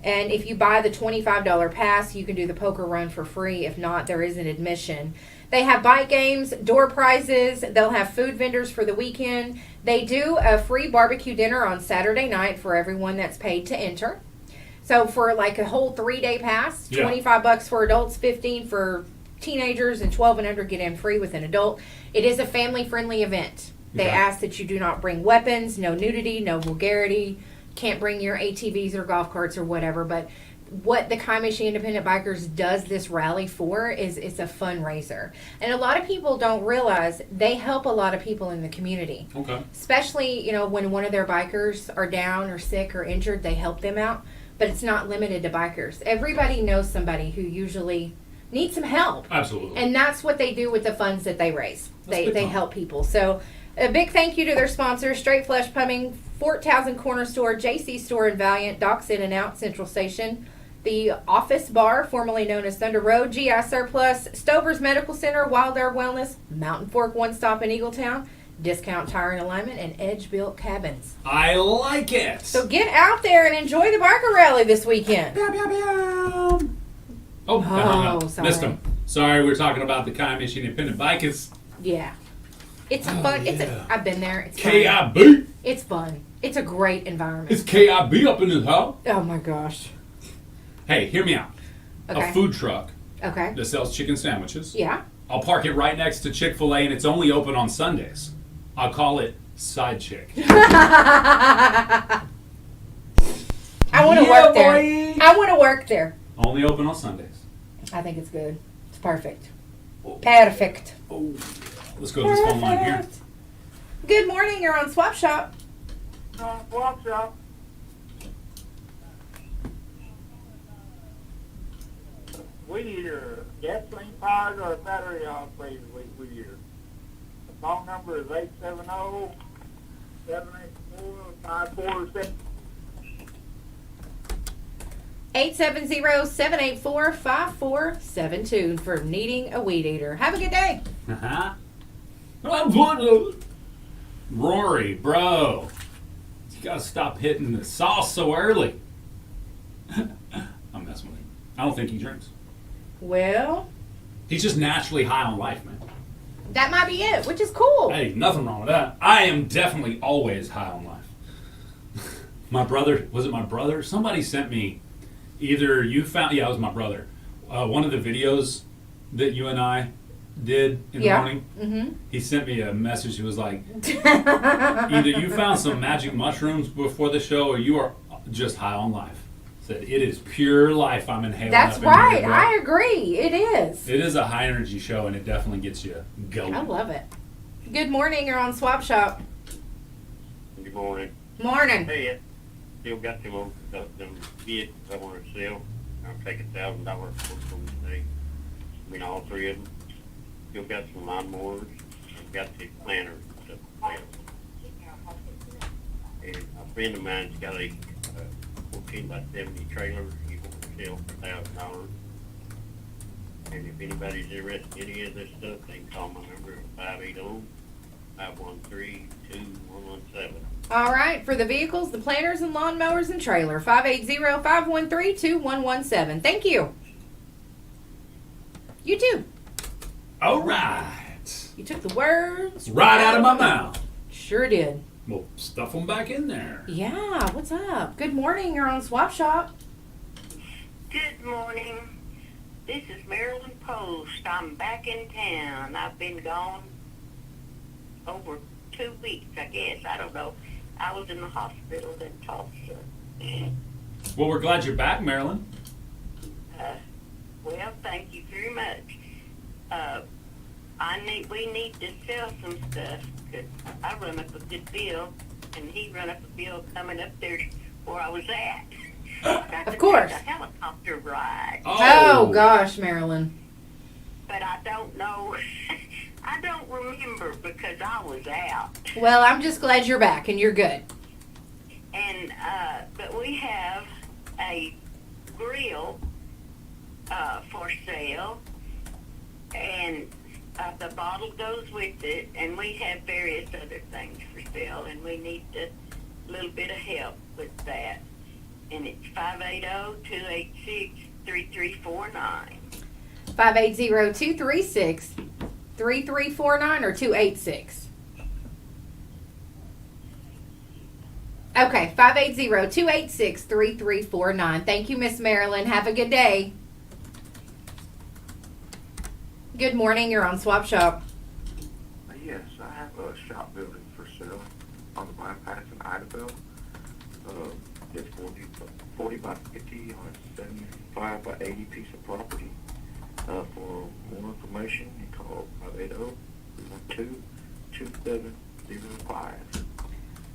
And if you buy the $25 pass, you can do the poker run for free. If not, there is an admission. They have bike games, door prizes. They'll have food vendors for the weekend. They do a free barbecue dinner on Saturday night for everyone that's paid to enter. So for like a whole 3-day pass, Yeah. $25 for adults, $15 for teenagers, and 12 and under get in free with an adult. It is a family-friendly event. They Okay. ask that you do not bring weapons, no nudity, no vulgarity. Can't bring your ATVs or golf carts or whatever. But what the Kiamichi Independent Bikers does this rally for is it's a fundraiser. And a lot of people don't realize they help a lot of people in the community. Okay. Especially, when one of their bikers are down or sick or injured, they help them out. But it's not limited to bikers. Everybody knows somebody who usually needs some help. Absolutely. And that's what they do with the funds that they raise. That's They big fun. help people. So a big thank you to their sponsors, Straight Flesh Pumping, Fort Townsend Corner Store, JC Store and Valiant, Docks In and Out, Central Station, the Office Bar, formerly known as Thunder Road, GI Surplus, Stover's Medical Center, Wild Air Wellness, Mountain Fork One Stop in Eagletown, Discount Tire and Alignment, and Edge Built Cabins. I like it. So get out there and enjoy the biker rally this weekend. Oh, I hung up. sorry. Missed him. Sorry, we're talking about the Kiamichi Independent Bikers. Yeah. It's fun. yeah. I've been there. It's fun. KIB. It's fun. It's a great environment. It's KIB up in his house. Oh my gosh. Hey, hear me out. Okay. A food truck Okay. that sells chicken sandwiches. Yeah. I'll park it right next to Chick-fil-A, and it's only open on Sundays. I'll call it Side Chick. I want to Yeah, work there. boy. I want to work there. Only open on Sundays. I think it's good. It's perfect. Perfect. Oh, let's go to this phone line here. Good morning. You're on Swap Shop. What's up? We need a gasoline powered or a battery operated weed eater. The phone number is 870-784-5477. 870-784-5472 for needing a weed eater. Have a good day. Uh-huh. Rory, bro. You gotta stop hitting the sauce so early. I'm messing with him. I don't think he drinks. Well, He's just naturally high on life, man. that might be it, which is cool. Hey, nothing wrong with that. I am definitely always high on life. My brother, was it my brother? Somebody sent me, either you found, yeah, it was my brother. One of the videos that you and I did in the morning, Mm-hmm. he sent me a message. He was like, either you found some magic mushrooms before the show or you are just high on life. Said, it is pure life I'm inhaling. That's up in here, right. bro." I agree. It is. It is a high energy show and it definitely gets you going. I love it. Good morning. You're on Swap Shop. Good morning. Morning. Hey, still got them vehicles I want to sell. I'll take $1,000 for them today. I mean, all three of them. Still got some lawnmowers. I've got the planters and stuff to sell. And a friend of mine's got a 14 by 70 trailer he wants to sell for $1,000. And if anybody's interested in any of this stuff, they can call my number at 580-513-2117. All right. For the vehicles, the planters and lawnmowers and trailer, 580-513-2117. Thank you. You too. All right. You took the words Right out of my mouth. Sure did. We'll stuff them back in there. Yeah, what's up? Good morning. You're on Swap Shop. Good morning. This is Marilyn Post. I'm back in town. I've been gone over 2 weeks, I guess. I don't know. I was in the hospital in Tulsa. Well, we're glad you're back, Marilyn. Well, thank you very much. We need to sell some stuff, 'cause I run up a good bill, and he run up a bill coming up there where I was at. I got Of to course. take a helicopter ride, Oh, gosh, Marilyn. but I don't know. I don't remember because I was out. Well, I'm just glad you're back and you're good. And but we have a grill for sale, and the bottle goes with it, and we have various other things for sale, and we need a little bit of help with that. And it's 580-286-3349. 580-236-3349 or 286. Okay, 580-286-3349. Thank you, Miss Marilyn. Have a good day. Good morning. You're on Swap Shop. Yes, I have a shop building for sale on the bypass in Idabel. It's 40 by 50 on a 75 by 80 piece of property. For more information, you call 580-212-2705.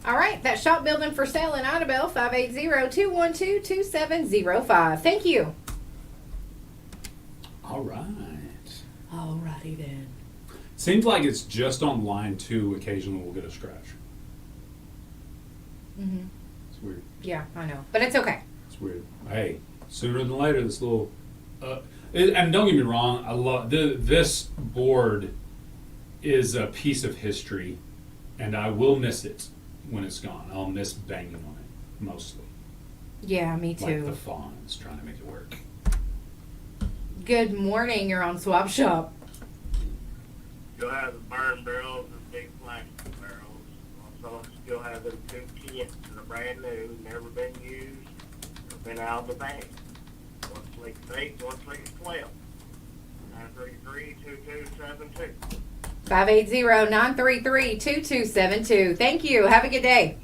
All right, that shop building for sale in Idabel, 580-212-2705. Thank you. All right. All righty then. Seems like it's just on line 2 occasionally we'll get a scratch. Mm-hmm. It's weird. Yeah, I know. But it's okay. It's weird. Hey, sooner than later, this little... and don't get me wrong, I love... This board is a piece of history, and I will miss it when it's gone. I'll miss banging on it, mostly. Yeah, me Like too. the fawns trying to make it work. Good morning. You're on Swap Shop. You'll have the burn barrels and big plastic barrels. Also, still have them 2 kits that are brand new, never been used, never been out of the bag. One sleek 8, one sleek 12. 933-2272. 580-933-2272. Thank you. Have a good day.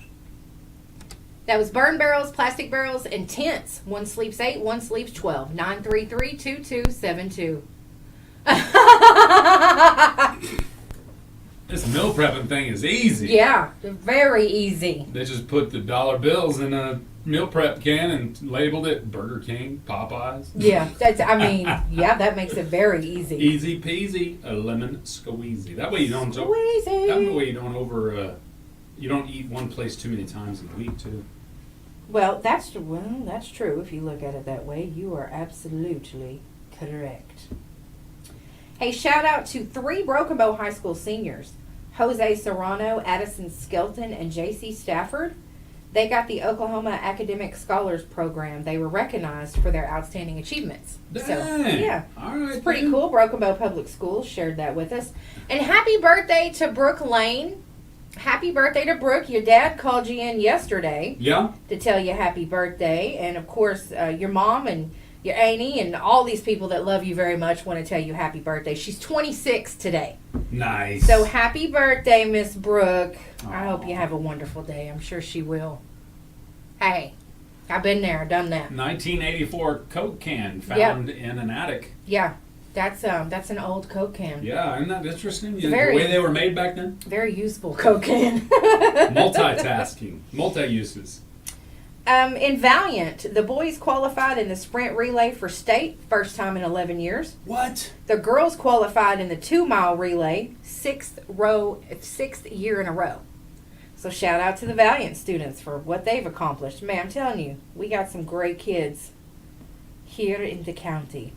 That was burn barrels, plastic barrels, and tents. One sleeps 8, one sleeps 12. 933-2272. This meal prepping thing is easy. Yeah, very easy. They just put the dollar bills in a meal prep can and labeled it Burger King, Popeyes. Yeah, that makes it very easy. Easy peasy, a lemon squeezy. That way you don't Squeezy. That way you don't eat one place too many times a week too. Well, that's true. If you look at it that way, you are absolutely correct. Hey, shout out to 3 Broken Bow High School seniors, Jose Serrano, Addison Skelton, and J.C. Stafford. They got the Oklahoma Academic Scholars Program. They were recognized for their outstanding achievements. Dang. So, yeah. All right. It's pretty cool. Broken Bow Public Schools shared that with us. And happy birthday to Brooke Lane. Happy birthday to Brooke. Your dad called you in yesterday Yeah. to tell you happy birthday. And, of course, your mom and your auntie and all these people that love you very much want to tell you happy birthday. She's 26 today. Nice. So happy birthday, Miss Brooke. I hope Aw. you have a wonderful day. I'm sure she will. Hey, I've been there, done that. 1984 Coke can found in an attic. Yeah, that's an old Coke can. Yeah, isn't that interesting? It's very- the way they were made back then? Very useful Coke can. Multitasking. Multi-uses. In Valiant, the boys qualified in the sprint relay for state, first time in 11 years. What? The girls qualified in the 2-mile relay, sixth year in a row. So shout out to the Valiant students for what they've accomplished. Man, I'm telling you, we got some great kids here in the county.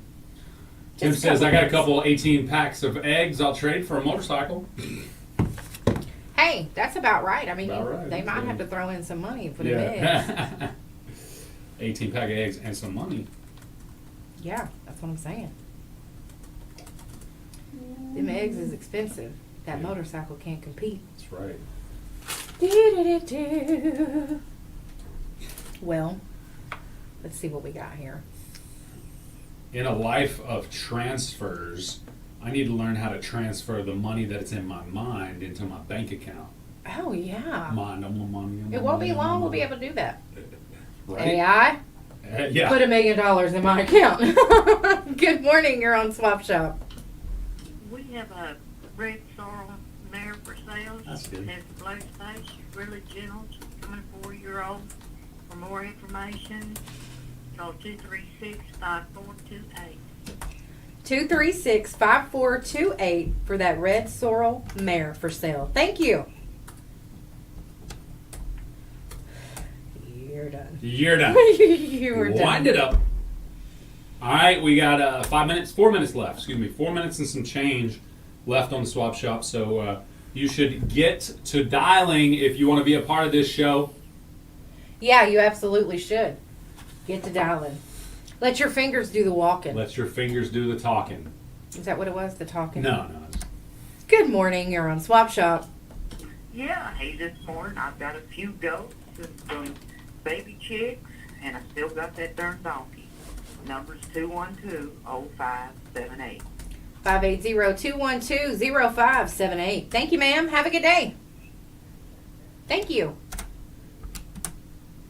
Tim Just says, I got a eggs. couple 18 packs of eggs I'll trade for a motorcycle. Hey, that's about right. I mean, About right, they might so- have to throw in some money for the eggs. Yeah. 18 pack of eggs and some money. Yeah, that's what I'm saying. Them eggs is expensive. That motorcycle can't compete. That's right. Do-do-do-do. Well, let's see what we got here. In a life of transfers, I need to learn how to transfer the money that's in my mind into my bank account. Oh, yeah. Mind on my money. It won't be long. We'll be able to do that. Right? AI, Yeah. put $1 million in my account. Good morning. You're on Swap Shop. We have a red sorrel mare for sale. That's good. Has a black face. She's really gentle. She's coming 4-year-old. For more information, call 236-5428. 236-5428 for that red sorrel mare for sale. Thank you. You're done. You're done. You were done. Wind it up. All right, we got 4 minutes left. Excuse me, 4 minutes and some change left on the Swap Shop. So you should get to dialing if you want to be a part of this show. Yeah, you absolutely should. Get to dialing. Let your fingers do the walking. Let your fingers do the talking. Is that what it was? The talking? No. Good morning. You're on Swap Shop. Yeah, hey, this morning I've got a few goats and some baby chicks, and I still got that darn donkey. Number's 212-0578. 580-212-0578. Thank you, ma'am. Have a good day. Thank you.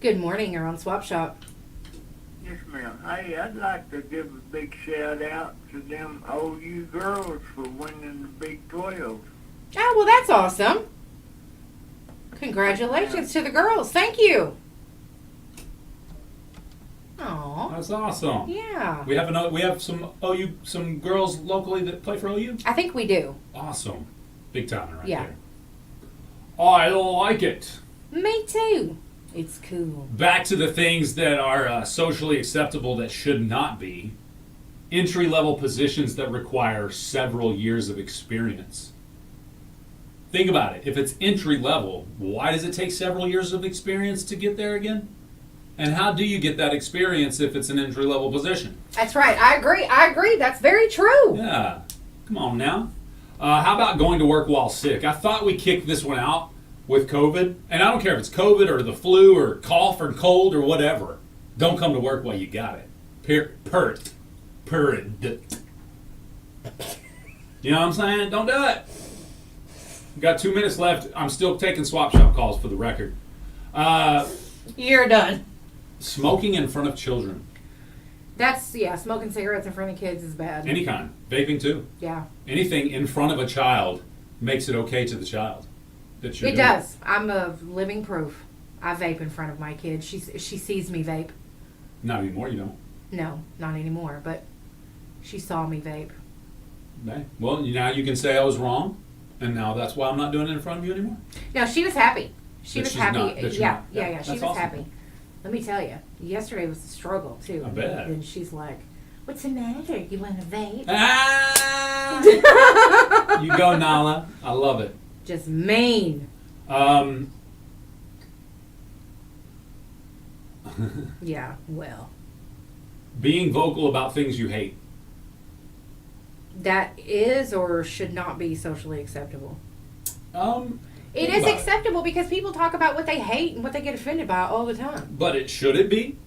Good morning. You're on Swap Shop. Yes, ma'am. Hey, I'd like to give a big shout out to them OU girls for winning the Big 12. Oh, well, that's awesome. Congratulations to the girls. Thank you. Aw. That's awesome. Yeah. We have some girls locally that play for OU. I think we do. Awesome, big time right Yeah. there. I like it. Me too. It's cool. Back to the things that are socially acceptable that should not be. Entry-level positions that require several years of experience. Think about it. If it's entry-level, why does it take several years of experience to get there again? And how do you get that experience if it's an entry-level position? That's right. I agree. That's very true. Yeah. Come on now. How about going to work while sick? I thought we kicked this one out with COVID. And I don't care if it's COVID or the flu or cough or cold or whatever. Don't come to work while you got it. Period. You know what I'm saying? Don't do it. We've got 2 minutes left. I'm still taking Swap Shop calls for the record. You're done. Smoking in front of children. Smoking cigarettes in front of kids is bad. Any kind. Vaping too. Yeah. Anything in front of a child makes it okay to the child. That you're It doing. does. I'm a living proof. I vape in front of my kid. She sees me vape. Not anymore, you don't. No, not anymore, but she saw me vape. Okay. Well, now you can say I was wrong, and now that's why I'm not doing it in front of you anymore. No, she was happy. She That was she's happy. not- that you're Yeah, not. yeah. Yeah, She that's was awesome. happy. Let me tell you, yesterday was a struggle too. I bet. And she's like, "What's the matter? You want to vape?" Ah! You go, Nala. I love it. Just mean. Yeah. Well, Being vocal about things you hate. that is or should not be socially acceptable. It Think is about it. acceptable because people talk about what they hate and what they get offended by all the time. But should it be?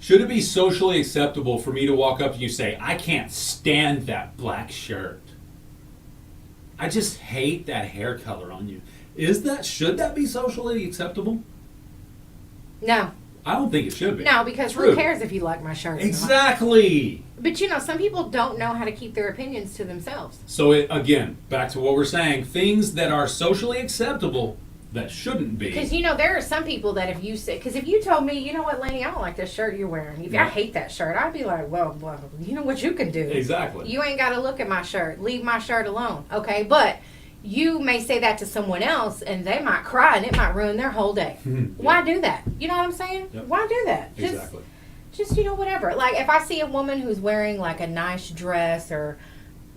Should it be socially acceptable for me to walk up to you and say, I can't stand that black shirt. I just hate that hair color on you. Should that be socially acceptable? No. I don't think it should be. No, because True. who cares if you like my shirt or not? Exactly. But some people don't know how to keep their opinions to themselves. So again, back to what we're saying, things that are socially acceptable that shouldn't be. Because there are some people that if you told me, you know what, Laney, I don't like this shirt you're wearing. I hate that shirt, I'd be like, well, you know what you can do. Exactly. You ain't got to look at my shirt. Leave my shirt alone, okay? But you may say that to someone else, and they might cry, and it might ruin their whole day. Why do that? You know what I'm saying? Yep. Why do that? Exactly. Just whatever. Like if I see a woman who's wearing like a nice dress or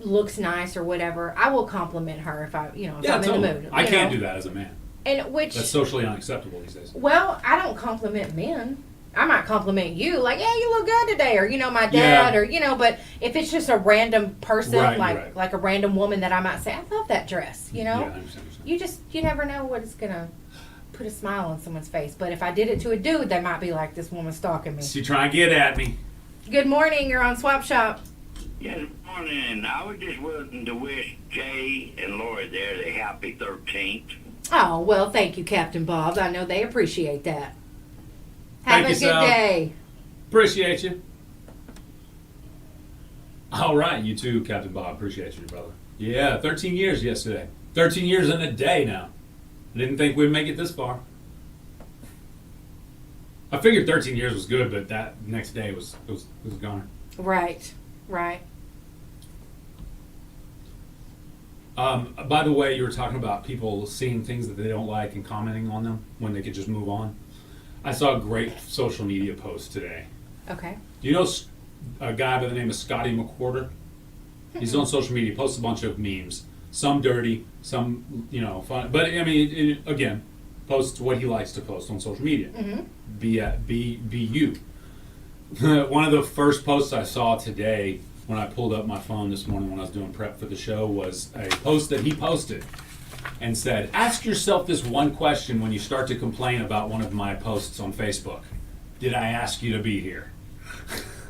looks nice or whatever, I will compliment her if I'm in the mood. I can't do that as a man. And which That's socially unacceptable these days. Well, I don't compliment men. I might compliment you, like, yeah, you look good today, or my dad, Yeah. or but if it's just a random person, Right, like right. a random woman that I might say, I love that dress, Yeah, I understand. you never know what is gonna put a smile on someone's face. But if I did it to a dude, they might be like, this woman's stalking me. She trying to get at me. Good morning, you're on Swap Shop. Yes, morning. I was just wanting to wish Jay and Lori there the happy 13th. Oh, well, thank you, Captain Bob. I know they appreciate that. Have Thank a you, good Sal. day. Appreciate you. All right, you too, Captain Bob. Appreciate you, brother. Yeah, 13 years yesterday. 13 years in a day now. I didn't think we'd make it this far. I figured 13 years was good, but that next day was gone. Right. By the way, you were talking about people seeing things that they don't like and commenting on them when they could just move on. I saw a great social media post today. Okay. Do you know a guy by the name of Scotty McWhorter? He's on social media, posts a bunch of memes. Some dirty, some, fun. But, I mean, again, posts what he likes to post on social media. Mm-hmm. Be you. One of the first posts I saw today when I pulled up my phone this morning when I was doing prep for the show was a post that he posted and said, ask yourself this one question when you start to complain about one of my posts on Facebook. Did I ask you to be here?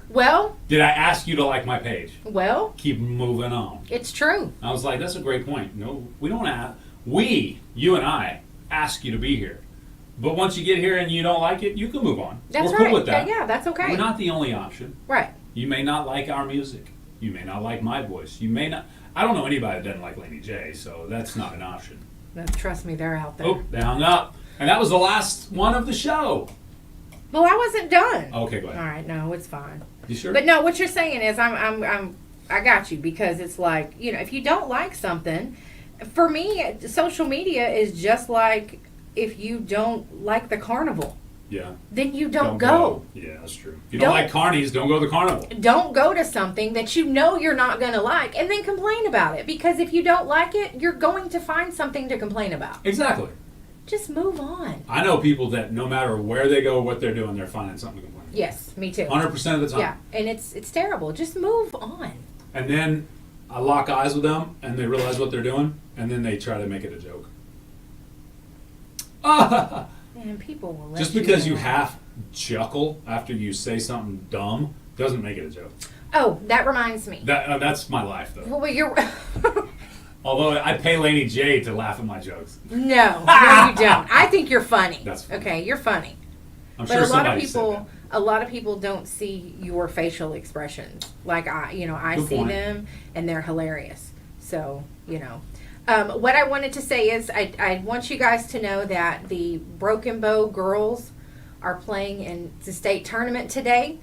Well, Did I ask you to like my page? well, Keep moving on. it's true. I was like, that's a great point. No, we don't ask. You and I, ask you to be here. But once you get here and you don't like it, you can move on. That's We're right. cool with that. Yeah, that's okay. We're not the only option. Right. You may not like our music. You may not like my voice. You may not. I don't know anybody that doesn't like Laney J, so that's not an option. No, trust me, they're out there. Oh, they hung up. And that was the last one of the show. Well, I wasn't done. Okay, go ahead. All right, no, it's fine. You sure? But no, what you're saying is I got you, because it's like, if you don't like something, for me, social media is just like if you don't like the carnival, Yeah. then you don't go. Yeah, that's true. If you don't like carnies, don't go to the carnival. Don't go to something that you know you're not going to like and then complain about it, because if you don't like it, you're going to find something to complain about. Exactly. Just move on. I know people that no matter where they go, what they're doing, they're finding something to complain. Yes, me too. 100% of the time. Yeah, and it's terrible. Just move on. And then I lock eyes with them, and they realize what they're doing, and then they try to make it a joke. Man, people will let Just because you know. half chuckle after you say something dumb doesn't make it a joke. Oh, that reminds me. That's my life, though. Well, you're Although I pay Laney J to laugh at my jokes. no, you don't. I think you're funny. That's funny. Okay, you're funny. I'm But sure a lot of somebody said people, that. a lot of people don't see your facial expressions. Like I Good see point. them, and they're hilarious. So what I wanted to say is I want you guys to know that the Broken Bow girls are playing in the state tournament today.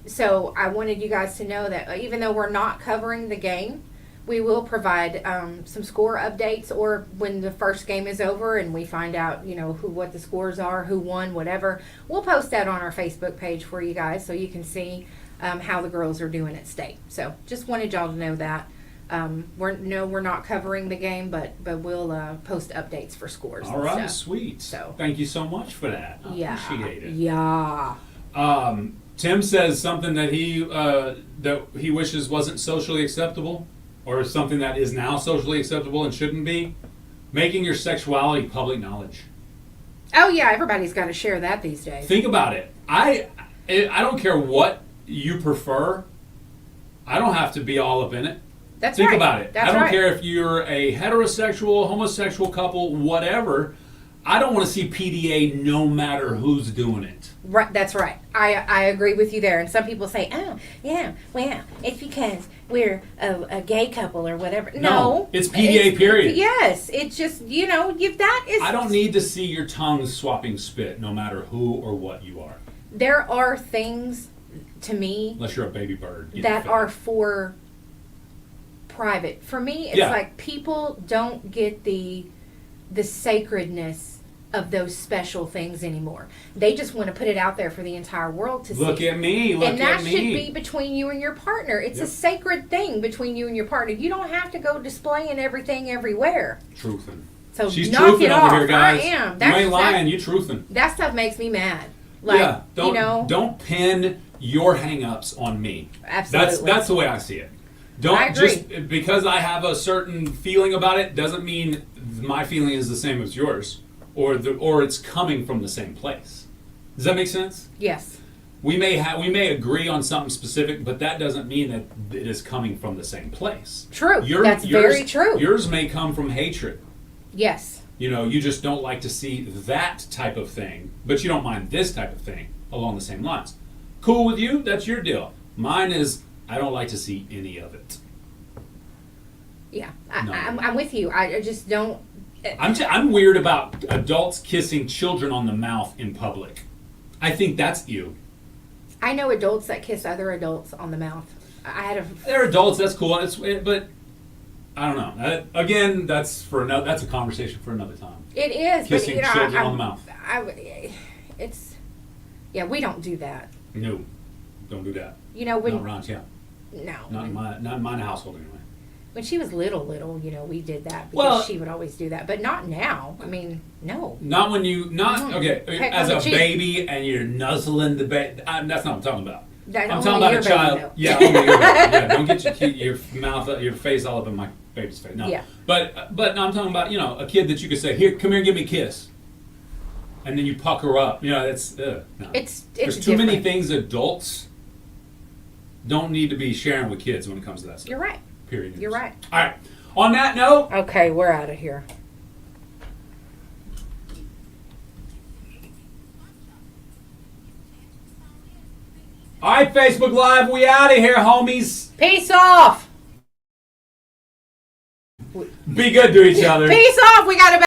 So I wanted you guys to know that even though we're not covering the game, we will provide some score updates, or when the first game is over and we find out, what the scores are, who won, whatever. We'll post that on our Facebook page for you guys so you can see how the girls are doing at state. So just wanted y'all to know that. We're not covering the game, but we'll post updates for scores. All and right, stuff. sweet. So Thank you so much for that. I yeah, appreciate it. yeah. Tim says something that he wishes wasn't socially acceptable, or something that is now socially acceptable and shouldn't be. Making your sexuality public knowledge. Oh yeah, everybody's got to share that these days. Think about it. I don't care what you prefer. I don't have to be all up in it. That's Think right. about it. That's I don't right. care if you're a heterosexual, homosexual couple, whatever. I don't want to see PDA no matter who's doing it. Right, that's right. I agree with you there. And some people say, oh, yeah, well, it's because we're a gay couple or whatever. No. It's PDA, period. Yes. It's just, that is... I don't need to see your tongue swapping spit no matter who or what you are. There are things, to me, Unless you're a baby bird. that are for private. For me, it's like people don't get the sacredness of those special things anymore. They just want to put it out there for the entire world to see. Look at me. Look and that at me. should be between you and your partner. It's a sacred thing between you and your partner. You don't have to go displaying everything everywhere. Truthing. So She's knock truthing it over off. here, guys. I am. You ain't lying. You truthing. That stuff makes me mad. Like, yeah, don't, you know, don't pin your hang-ups on me. Absolutely. That's the way I see it. Don't I agree. just because I have a certain feeling about it doesn't mean my feeling is the same as yours, or it's coming from the same place. Does that make sense? yes, We may agree on something specific, but that doesn't mean that it is coming from the same place. true. That's very true. Yours may come from hatred. Yes, You know, you just don't like to see that type of thing, but you don't mind this type of thing along the same lines. Cool with you? That's your deal. Mine is I don't like to see any of it. yeah, No. I'm with you. I just don't. I'm weird about adults kissing children on the mouth in public. I think that's you. I know adults that kiss other adults on the mouth. I had a They're adults. That's cool. But I don't know. Again, that's a conversation for another time. It is, Kissing but children on the mouth. It's, yeah, we don't do that. No, don't do that. You know, when Not around here. no, Not in my household anyway. when she was little, you know, we did that because Well- she would always do that, but not now. I mean, no. Not when you okay Heck, as on a the cheek. baby and you're nuzzling the baby. That's not what I'm talking about. That I'm only talking about your a baby, child. though. Yeah, only your baby. Yeah, don't get your mouth, your face all up in my baby's face. No. Yeah. But no, I'm talking about a kid that you could say, here, come here, give me a kiss, and then you pucker up. You know, that's no. It's There's too many different. things adults don't need to be sharing with kids when it comes to that stuff. You're right. Period. You're right. All right. On that note, Okay, we're out of here. all right, Facebook Live, we out of here, homies. Peace off. Be good to each other. Peace off. We got to.